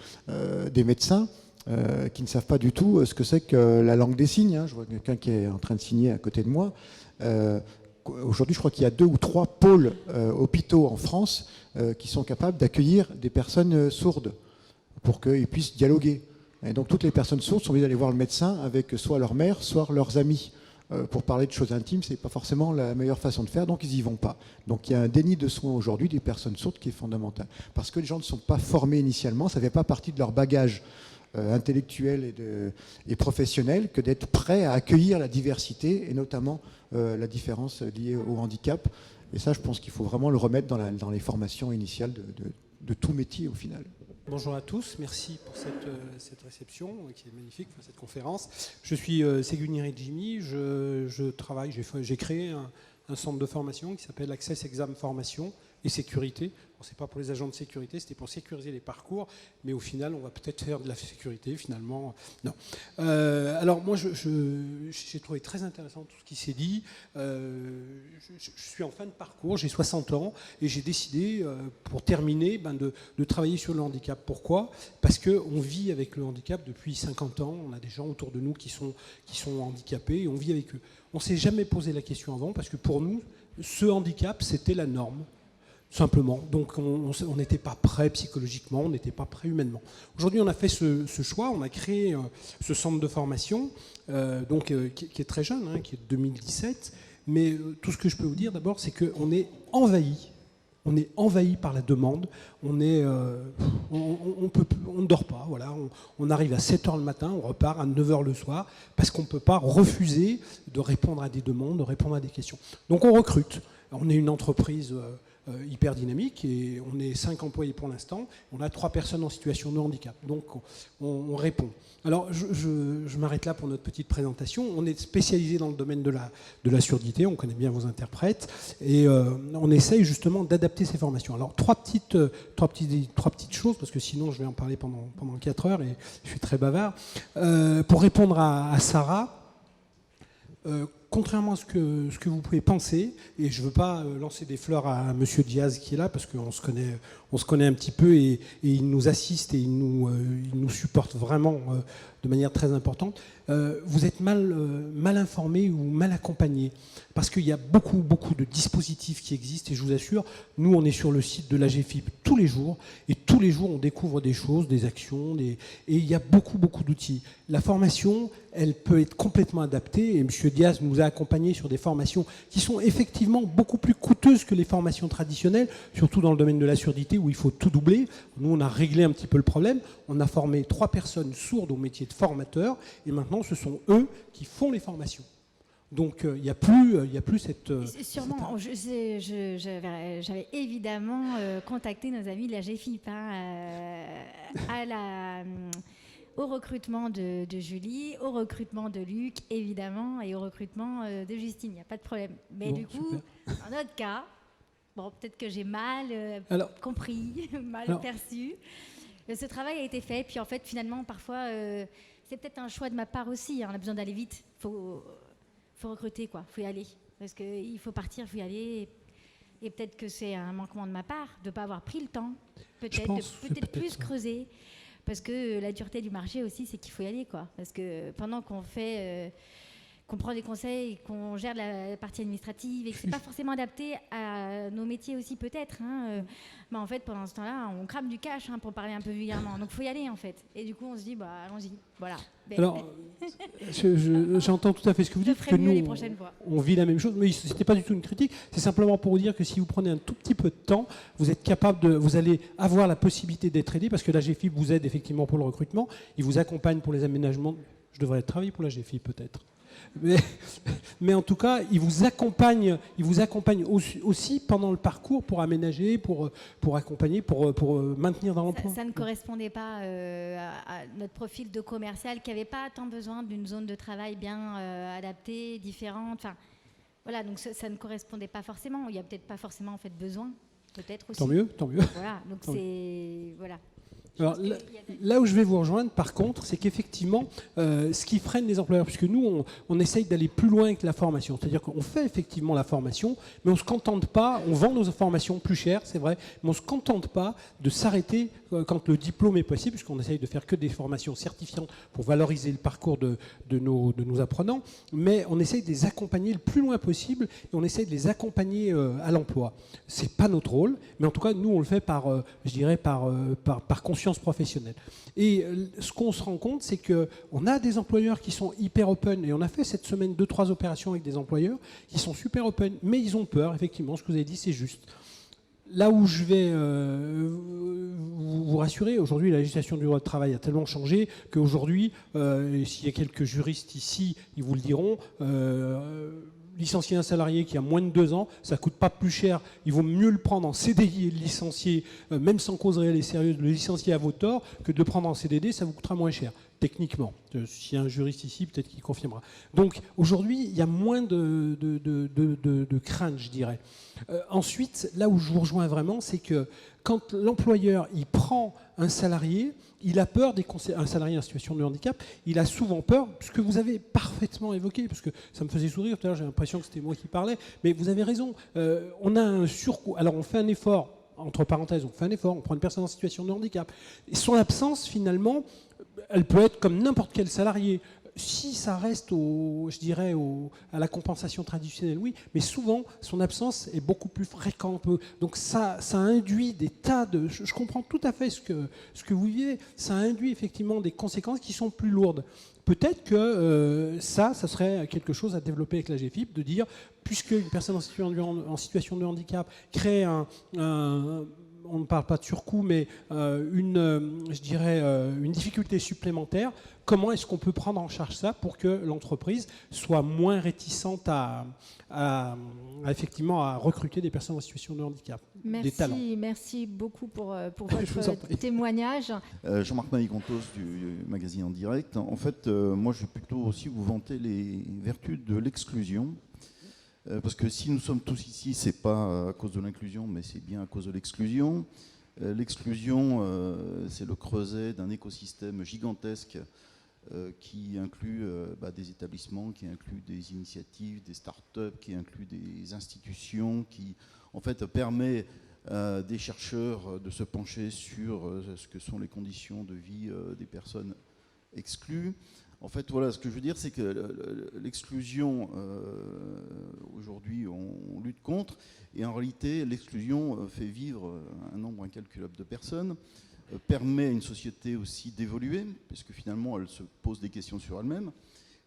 médecins qui ne savent pas du tout ce que c'est que la langue des signes. Je vois quelqu'un qui est en train de signer à côté de moi. Aujourd'hui, je crois qu'il y a 2 ou 3 pôles hôpitaux en France qui sont capables d'accueillir des personnes sourdes pour qu'ils puissent dialoguer. Et donc toutes les personnes sourdes sont obligées d'aller voir le médecin avec soit leur mère, soit leurs amis. Pour parler de choses intimes, c'est pas forcément la meilleure façon de faire, donc ils n'y vont pas. Donc il y a un déni de soins aujourd'hui des personnes sourdes qui est fondamental. Parce que les gens ne sont pas formés initialement, ça ne fait pas partie de leur bagage intellectuel et professionnel que d'être prêt à accueillir la diversité, et notamment la différence liée au handicap. Et ça, je pense qu'il faut vraiment le remettre dans les formations initiales de tout métier au final. Bonjour à tous, merci pour cette réception qui est magnifique, cette conférence. Je suis Séguniri Jimmy, j'ai créé un centre de formation qui s'appelle Access Exam Formation et Sécurité. Bon, c'est pas pour les agents de sécurité, c'était pour sécuriser les parcours, mais au final, on va peut-être faire de la sécurité, finalement. Non. Alors moi, j'ai trouvé très intéressant tout ce qui s'est dit. Je suis en fin de parcours, j'ai 60 ans, et j'ai décidé, pour terminer, de travailler sur le handicap. Pourquoi ? Parce qu'on vit avec le handicap depuis 50 ans, on a des gens autour de nous qui sont handicapés, et on vit avec eux. On ne s'est jamais posé la question avant, parce que pour nous, ce handicap, c'était la norme. Simplement. Donc on n'était pas prêt psychologiquement, on n'était pas prêt humainement. Aujourd'hui, on a fait ce choix, on a créé ce centre de formation qui est très jeune, qui est de 2017. Mais tout ce que je peux vous dire d'abord, c'est qu'on est envahi. On est envahi par la demande. On ne dort pas. Voilà. On arrive à 7h le matin, on repart à 9h le soir, parce qu'on ne peut pas refuser de répondre à des demandes, de répondre à des questions. Donc on recrute. On est une entreprise hyper dynamique, et on est 5 employés pour l'instant. On a 3 personnes en situation de handicap. Donc on répond. Alors je m'arrête là pour notre petite présentation. On est spécialisé dans le domaine de la surdité, on connaît bien vos interprètes, et on essaye justement d'adapter ces formations. Alors trois petites choses, parce que sinon je vais en parler pendant 4 heures, et je suis très bavard. Pour répondre à Sarah, contrairement à ce que vous pouvez penser, et je ne veux pas lancer des fleurs à Monsieur Diaz qui est là, parce qu'on se connaît un petit peu, et il nous assiste et il nous supporte vraiment de manière très importante, vous êtes mal informé ou mal accompagné, parce qu'il y a beaucoup de dispositifs qui existent, et je vous assure, nous on est sur le site de l'AGFIP tous les jours, et tous les jours on découvre des choses, des actions, et il y a beaucoup d'outils. La formation, elle peut être complètement adaptée, et M. Diaz nous a accompagnés sur des formations qui sont effectivement beaucoup plus coûteuses que les formations traditionnelles, surtout dans le domaine de la surdité où il faut tout doubler. Nous, on a réglé un petit peu le problème. On a formé 3 personnes sourdes au métier de formateur, et maintenant, ce sont eux qui font les formations. Donc, il n'y a plus cette... Sûrement, j'avais évidemment contacté nos amis de la GFIP au recrutement de Julie, au recrutement de Luc, évidemment, et au recrutement de Justine. Il n'y a pas de problème. Mais bon, du coup, super. Dans notre cas, bon, peut-être que j'ai mal compris, mal perçu. Ce travail a été fait. Puis en fait, finalement, parfois, c'est peut-être un choix de ma part aussi. On a besoin d'aller vite. Faut recruter, quoi. Faut y aller. Parce qu'il faut partir, il faut y aller. Et peut-être que c'est un manquement de ma part de ne pas avoir pris le temps. Peut-être plus creuser. Parce que la dureté du marché aussi, c'est qu'il faut y aller, quoi. Parce que pendant qu'on prend des conseils, qu'on gère la partie administrative et que c'est pas forcément adapté à nos métiers aussi peut-être, mais en fait pendant ce temps-là, on crame du cash pour parler un peu vulgairement. Donc il faut y aller en fait. Et du coup on se dit allons-y, voilà. Alors j'entends tout à fait ce que vous dites, que nous on vit la même chose, mais c'était pas du tout une critique. C'est simplement pour vous dire que si vous prenez un tout petit peu de temps, vous êtes capable vous allez avoir la possibilité d'être aidé, parce que la GFIP vous aide effectivement pour le recrutement, il vous accompagne pour les aménagements. Je devrais travailler pour la GFIP peut-être. Mais en tout cas, il vous accompagne aussi pendant le parcours pour aménager, pour accompagner, pour maintenir dans l'emploi. Ça ne correspondait pas à notre profil de commercial qui n'avait pas tant besoin d'une zone de travail bien adaptée, différente. Enfin, voilà, donc ça ne correspondait pas forcément. Il n'y a peut-être pas forcément en fait besoin, peut-être aussi. Tant mieux. Voilà, donc c'est voilà. Alors, là où je vais vous rejoindre, par contre, c'est qu'effectivement, ce qui freine les employeurs, puisque nous, on essaye d'aller plus loin que la formation. C'est-à-dire qu'on fait effectivement la formation, mais on ne se contente pas, on vend nos formations plus chères, c'est vrai, mais on ne se contente pas de s'arrêter quand le diplôme est possible, puisqu'on essaye de faire que des formations certifiantes pour valoriser le parcours de nos apprenants, mais on essaye de les accompagner le plus loin possible, et on essaye de les accompagner à l'emploi. Ce n'est pas notre rôle, mais en tout cas, nous, on le fait par conscience professionnelle. Et ce qu'on se rend compte, c'est qu'on a des employeurs qui sont hyper open, et on a fait cette semaine 2-3 opérations avec des employeurs qui sont super open, mais ils ont peur, effectivement, ce que vous avez dit, c'est juste. Là où je vais vous rassurer, aujourd'hui, la législation du droit de travail a tellement changé qu'aujourd'hui, s'il y a quelques juristes ici, ils vous le diront, licencier un salarié qui a moins de 2 ans, ça ne coûte pas plus cher. Il vaut mieux le prendre en CDI et le licencier, même sans cause réelle et sérieuse, le licencier à vos torts, que de le prendre en CDD, ça vous coûtera moins cher, techniquement. S'il y a un juriste ici, peut-être qu'il confirmera. Donc aujourd'hui, il y a moins de crainte, je dirais. Ensuite, là où je vous rejoins vraiment, c'est que quand l'employeur il prend un salarié, il a peur un salarié en situation de handicap, il a souvent peur, ce que vous avez parfaitement évoqué, parce que ça me faisait sourire tout à l'heure, j'ai l'impression que c'était moi qui parlais, mais vous avez raison, on a un surcoût. Alors on fait un effort, entre parenthèses, on prend une personne en situation de handicap, et son absence, finalement, elle peut être comme n'importe quel salarié. Si ça reste à la compensation traditionnelle, oui, mais souvent, son absence est beaucoup plus fréquente. Donc ça induit des tas de... Je comprends tout à fait ce que vous vivez. Ça induit effectivement des conséquences qui sont plus lourdes. Peut-être que ça serait quelque chose à développer avec la GFIP, de dire, puisque une personne en situation de handicap crée on ne parle pas de surcoût, mais une difficulté supplémentaire, comment est-ce qu'on peut prendre en charge ça pour que l'entreprise soit moins réticente à recruter des personnes en situation de handicap, des talents. Merci beaucoup pour votre témoignage. Jean-Marc Manicontos du magazine En Direct. En fait, moi, je vais plutôt aussi vous vanter les vertus de l'exclusion. Parce que si nous sommes tous ici, ce n'est pas à cause de l'inclusion, mais c'est bien à cause de l'exclusion. L'exclusion, c'est le creuset d'un écosystème gigantesque qui inclut des établissements, qui inclut des initiatives, des start-up, qui inclut des institutions, qui en fait permet des chercheurs de se pencher sur ce que sont les conditions de vie des personnes exclues. En fait, voilà, ce que je veux dire, c'est que l'exclusion, aujourd'hui, on lutte contre, et en réalité, l'exclusion fait vivre un nombre incalculable de personnes, permet à une société aussi d'évoluer, puisque finalement, elle se pose des questions sur elle-même,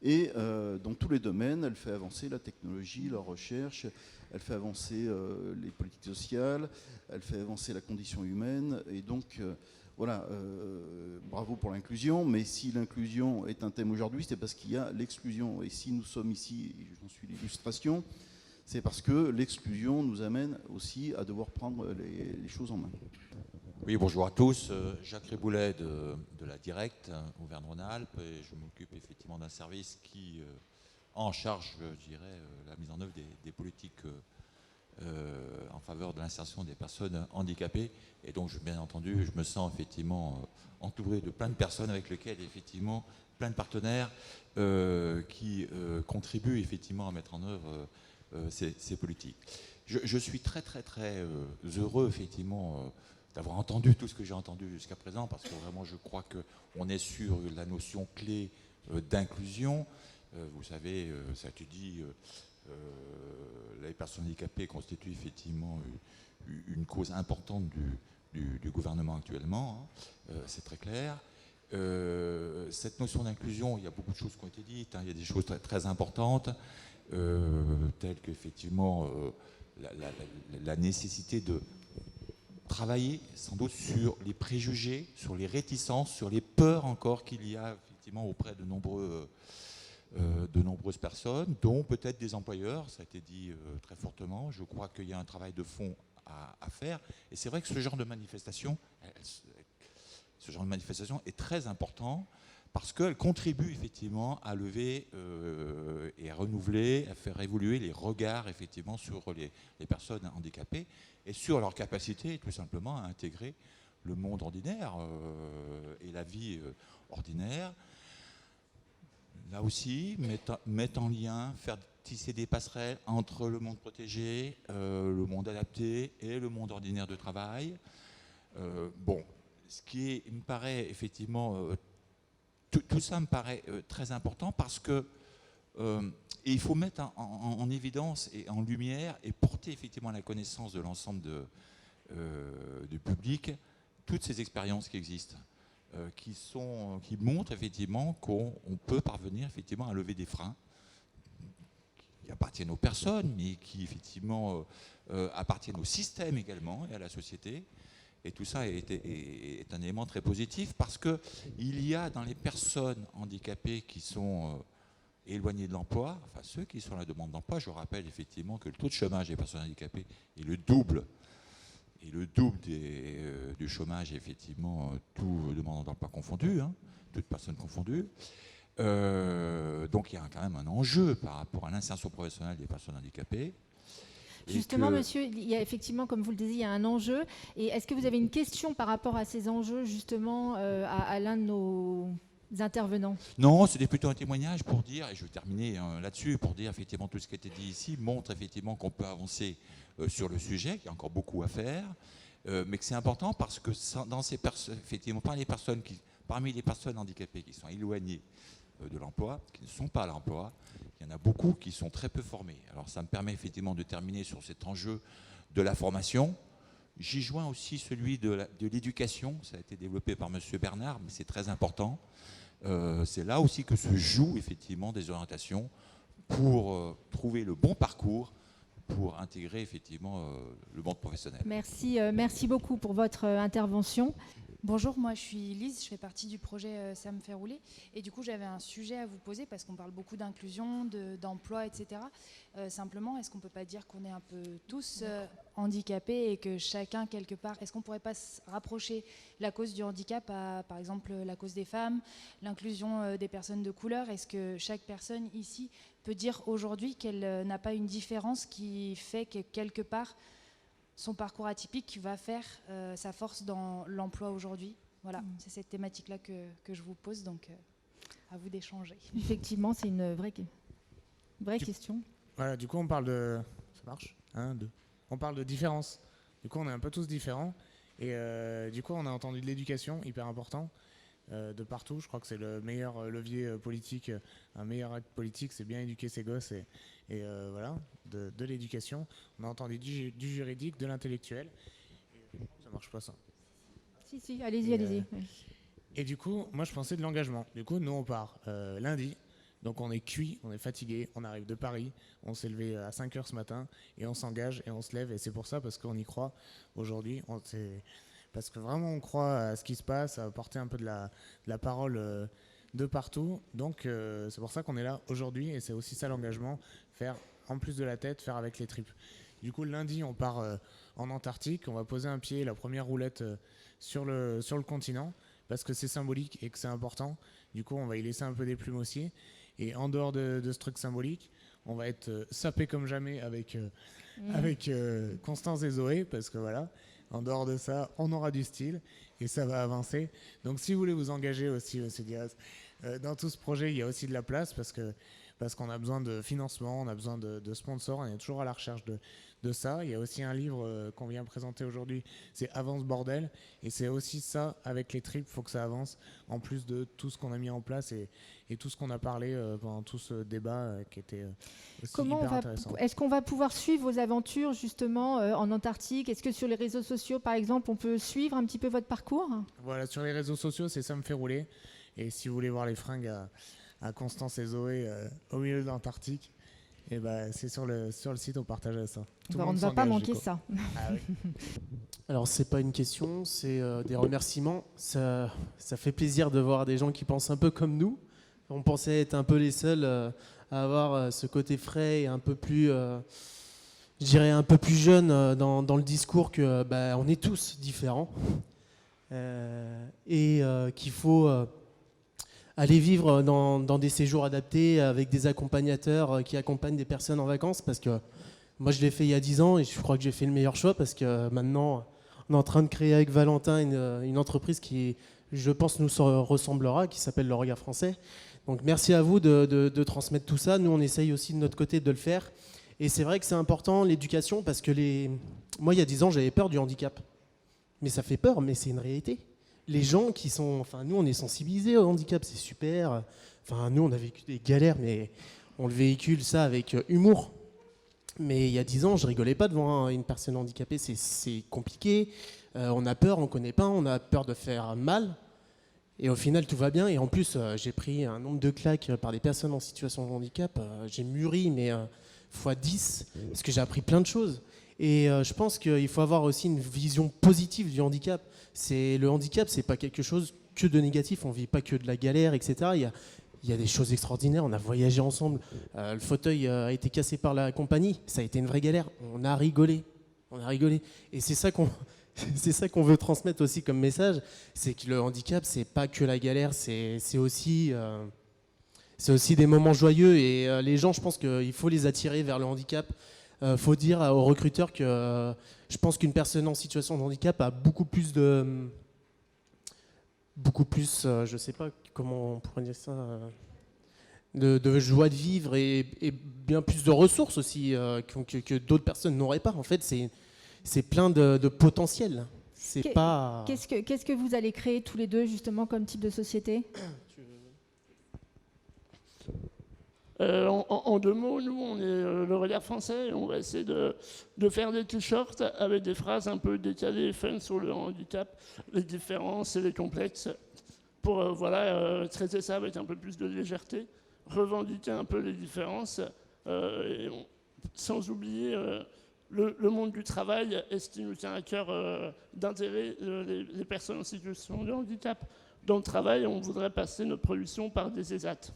et dans tous les domaines, elle fait avancer la technologie, la recherche, elle fait avancer les politiques sociales, elle fait avancer la condition humaine, et donc... Voilà, bravo pour l'inclusion, mais si l'inclusion est un thème aujourd'hui, c'est parce qu'il y a l'exclusion. Et si nous sommes ici, et j'en suis l'illustration, c'est parce que l'exclusion nous amène aussi à devoir prendre les choses en main. Oui, bonjour à tous. Jacques Riboulet de la Directe, Auvergne-Rhône-Alpes, et je m'occupe effectivement d'un service qui en charge, je dirais, la mise en œuvre des politiques en faveur de l'insertion des personnes handicapées. Et donc, bien entendu, je me sens effectivement entouré de plein de personnes avec lesquelles, effectivement, plein de partenaires qui contribuent effectivement à mettre en œuvre ces politiques. Je suis très, très, très heureux, effectivement, d'avoir entendu tout ce que j'ai entendu jusqu'à présent, parce que vraiment, je crois qu'on est sur la notion clé d'inclusion. Vous savez, ça a été dit... les personnes handicapées constituent effectivement une cause importante du gouvernement actuellement, hein, c'est très clair. Cette notion d'inclusion, il y a beaucoup de choses qui ont été dites, hein, il y a des choses très, très importantes, telles qu'effectivement la nécessité de travailler sans doute sur les préjugés, sur les réticences, sur les peurs encore qu'il y a effectivement auprès de nombreuses personnes, dont peut-être des employeurs, ça a été dit très fortement. Je crois qu'il y a un travail de fond à faire. Et c'est vrai que ce genre de manifestation est très important parce qu'elle contribue effectivement à lever et à renouveler, à faire évoluer les regards effectivement sur les personnes handicapées et sur leur capacité tout simplement à intégrer le monde ordinaire et la vie ordinaire. Là aussi, mettre en lien, faire tisser des passerelles entre le monde protégé, le monde adapté et le monde ordinaire de travail. Ce qui me paraît effectivement... tout ça me paraît très important parce que il faut mettre en évidence et en lumière et porter effectivement à la connaissance de l'ensemble du public toutes ces expériences qui existent. Qui montrent effectivement qu'on peut parvenir effectivement à lever des freins qui appartiennent aux personnes, mais qui effectivement appartiennent au système également et à la société. Et tout ça est un élément très positif parce qu'il y a dans les personnes handicapées qui sont éloignées de l'emploi, enfin ceux qui sont à la demande d'emploi, je rappelle effectivement que le taux de chômage des personnes handicapées est le double. Et le double du chômage, effectivement, tout demandant d'emploi confondu, hein, toutes personnes confondues. Donc il y a quand même un enjeu par rapport à l'insertion professionnelle des personnes handicapées. Justement, monsieur, il y a effectivement, comme vous le disiez, il y a un enjeu. Et est-ce que vous avez une question par rapport à ces enjeux, justement, à l'un de nos intervenants? Non, c'était plutôt un témoignage pour dire, et je vais terminer là-dessus, pour dire effectivement tout ce qui a été dit ici montre effectivement qu'on peut avancer sur le sujet, qu'il y a encore beaucoup à faire, mais que c'est important parce que dans ces personnes, effectivement, parmi les personnes handicapées qui sont éloignées de l'emploi, qui ne sont pas à l'emploi, il y en a beaucoup qui sont très peu formés. Alors ça me permet effectivement de terminer sur cet enjeu de la formation. J'y joins aussi celui de l'éducation, ça a été développé par M. Bernard, mais c'est très important. C'est là aussi que se jouent effectivement des orientations pour trouver le bon parcours pour intégrer effectivement le monde professionnel. Merci beaucoup pour votre intervention. Bonjour, moi je suis Lise, je fais partie du projet Ça me fait rouler et du coup j'avais un sujet à vous poser parce qu'on parle beaucoup d'inclusion, d'emploi, etc. Simplement, est-ce qu'on ne peut pas dire qu'on est un peu tous handicapés et que chacun quelque part, est-ce qu'on ne pourrait pas rapprocher la cause du handicap à par exemple la cause des femmes, l'inclusion des personnes de couleur? Est-ce que chaque personne ici peut dire aujourd'hui qu'elle n'a pas une différence qui fait que quelque part son parcours atypique va faire sa force dans l'emploi aujourd'hui? Voilà, c'est cette thématique-là que je vous pose. Donc, à vous d'échanger. Effectivement, c'est une vraie question. Voilà, du coup, on parle de... Ça marche ? 1, 2. On parle de différence. Du coup, on est un peu tous différents. Et du coup, on a entendu de l'éducation, hyper important, de partout. Je crois que c'est le meilleur levier politique, un meilleur acte politique, c'est bien éduquer ses gosses et voilà, de l'éducation. On a entendu du juridique, de l'intellectuel. Ça marche pas ça. Si, allez-y. Et du coup, moi, je pensais de l'engagement. Du coup, nous, on part lundi. Donc, on est cuit, on est fatigué. On arrive de Paris. On s'est levé à 5 h ce matin. Et on s'engage et on se lève. Et c'est pour ça, parce qu'on y croit aujourd'hui. Parce que vraiment, on croit à ce qui se passe, à porter un peu de la parole de partout. Donc, c'est pour ça qu'on est là aujourd'hui. Et c'est aussi ça l'engagement. Faire, en plus de la tête, faire avec les tripes. Du coup, lundi, on part en Antarctique. On va poser un pied, la première roulette sur le continent. Parce que c'est symbolique et que c'est important. Du coup, on va y laisser un peu des plumes aussi. Et en dehors de ce truc symbolique, on va être sapé comme jamais avec Constance et Zoé, parce que voilà, en dehors de ça, on aura du style et ça va avancer. Donc si vous voulez vous engager aussi, Diaz, dans tout ce projet, il y a aussi de la place parce qu'on a besoin de financement, on a besoin de sponsors, on est toujours à la recherche de ça. Il y a aussi un livre qu'on vient présenter aujourd'hui, c'est Avance Bordel, et c'est aussi ça, avec les tripes, il faut que ça avance, en plus de tout ce qu'on a mis en place et tout ce qu'on a parlé pendant tout ce débat qui était aussi hyper intéressant. Est-ce qu'on va pouvoir suivre vos aventures justement en Antarctique ? Est-ce que sur les réseaux sociaux, par exemple, on peut suivre un petit peu votre parcours ? Voilà, sur les réseaux sociaux, c'est Ça me fait rouler, et si vous voulez voir les fringues à Constance et Zoé au milieu de l'Antarctique, et c'est sur le site, on partage ça. On ne va pas manquer ça. Ah, oui. Alors, c'est pas une question, c'est des remerciements. Ça fait plaisir de voir des gens qui pensent un peu comme nous. On pensait être un peu les seuls à avoir ce côté frais et un peu plus, je dirais un peu plus jeune dans le discours que on est tous différents et qu'il faut aller vivre dans des séjours adaptés avec des accompagnateurs qui accompagnent des personnes en vacances, parce que moi je l'ai fait il y a 10 ans et je crois que j'ai fait le meilleur choix, parce que maintenant on est en train de créer avec Valentin une entreprise qui, je pense, nous ressemblera, qui s'appelle Le Regard Français. Donc merci à vous de transmettre tout ça. Nous on essaye aussi de notre côté de le faire, et c'est vrai que c'est important l'éducation, parce que moi il y a 10 ans j'avais peur du handicap, mais ça fait peur, mais c'est une réalité. Les gens qui sont... Enfin, nous, on est sensibilisés au handicap, c'est super. Enfin, nous, on a vécu des galères, mais on le véhicule ça avec humour. Mais il y a 10 ans, je rigolais pas devant une personne handicapée, c'est compliqué. On a peur, on ne connaît pas, on a peur de faire mal. Et au final, tout va bien. Et en plus, j'ai pris un nombre de claques par des personnes en situation de handicap. J'ai mûri, mais x10, parce que j'ai appris plein de choses. Et je pense qu'il faut avoir aussi une vision positive du handicap. Le handicap, c'est pas quelque chose que de négatif. On vit pas que de la galère, etc. Il y a des choses extraordinaires. On a voyagé ensemble. Le fauteuil a été cassé par la compagnie. Ça a été une vraie galère. On a rigolé. Et c'est ça qu'on veut transmettre aussi comme message. C'est que le handicap, c'est pas que la galère. C'est aussi des moments joyeux. Et les gens, je pense qu'il faut les attirer vers le handicap. Faut dire aux recruteurs que je pense qu'une personne en situation de handicap a beaucoup plus, je sais pas comment on pourrait dire ça, de joie de vivre et bien plus de ressources aussi que d'autres personnes n'auraient pas. En fait, c'est plein de potentiel. Qu'est-ce que vous allez créer tous les deux justement comme type de société ? En 2 mots, nous, on est Le Regard Français, et on va essayer de faire des t-shirts avec des phrases un peu décalées et fun sur le handicap, les différences et les complexes, pour traiter ça avec un peu plus de légèreté, revendiquer un peu les différences, sans oublier le monde du travail et ce qui nous tient à cœur d'intégrer les personnes en situation de handicap. Dans le travail, on voudrait passer notre production par des ESAT.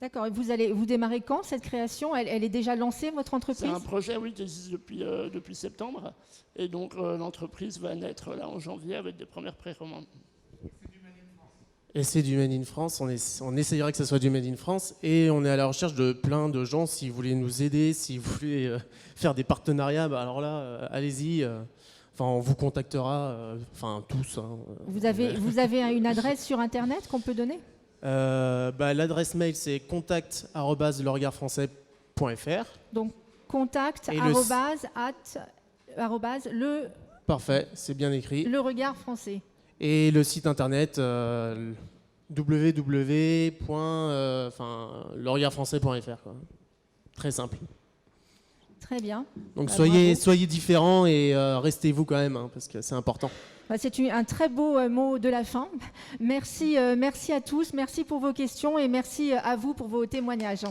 D'accord. Et vous démarrez quand cette création ? Elle est déjà lancée, votre entreprise ? C'est un projet, oui, qui existe depuis septembre. Et donc l'entreprise va naître là en janvier avec des premières pré-commandes. Et c'est du Made in France. On essayera que ce soit du Made in France. Et on est à la recherche de plein de gens. Si vous voulez nous aider, si vous voulez faire des partenariats, alors là, allez-y. On vous contactera, tous. Hein. Vous avez une adresse sur Internet qu'on peut donner ? L'adresse mail, c'est contact@leregardfrançais.fr. Donc, contact Et le Parfait, c'est bien écrit. Le Regard Français. Et le site internet www.leregardfrançais.fr. Très simple. Très bien. Donc Bah, soyez différents et restez-vous quand même, parce que c'est important. Bah, c'est un très beau mot de la fin. Merci, merci à tous, merci pour vos questions et merci à vous pour vos témoignages.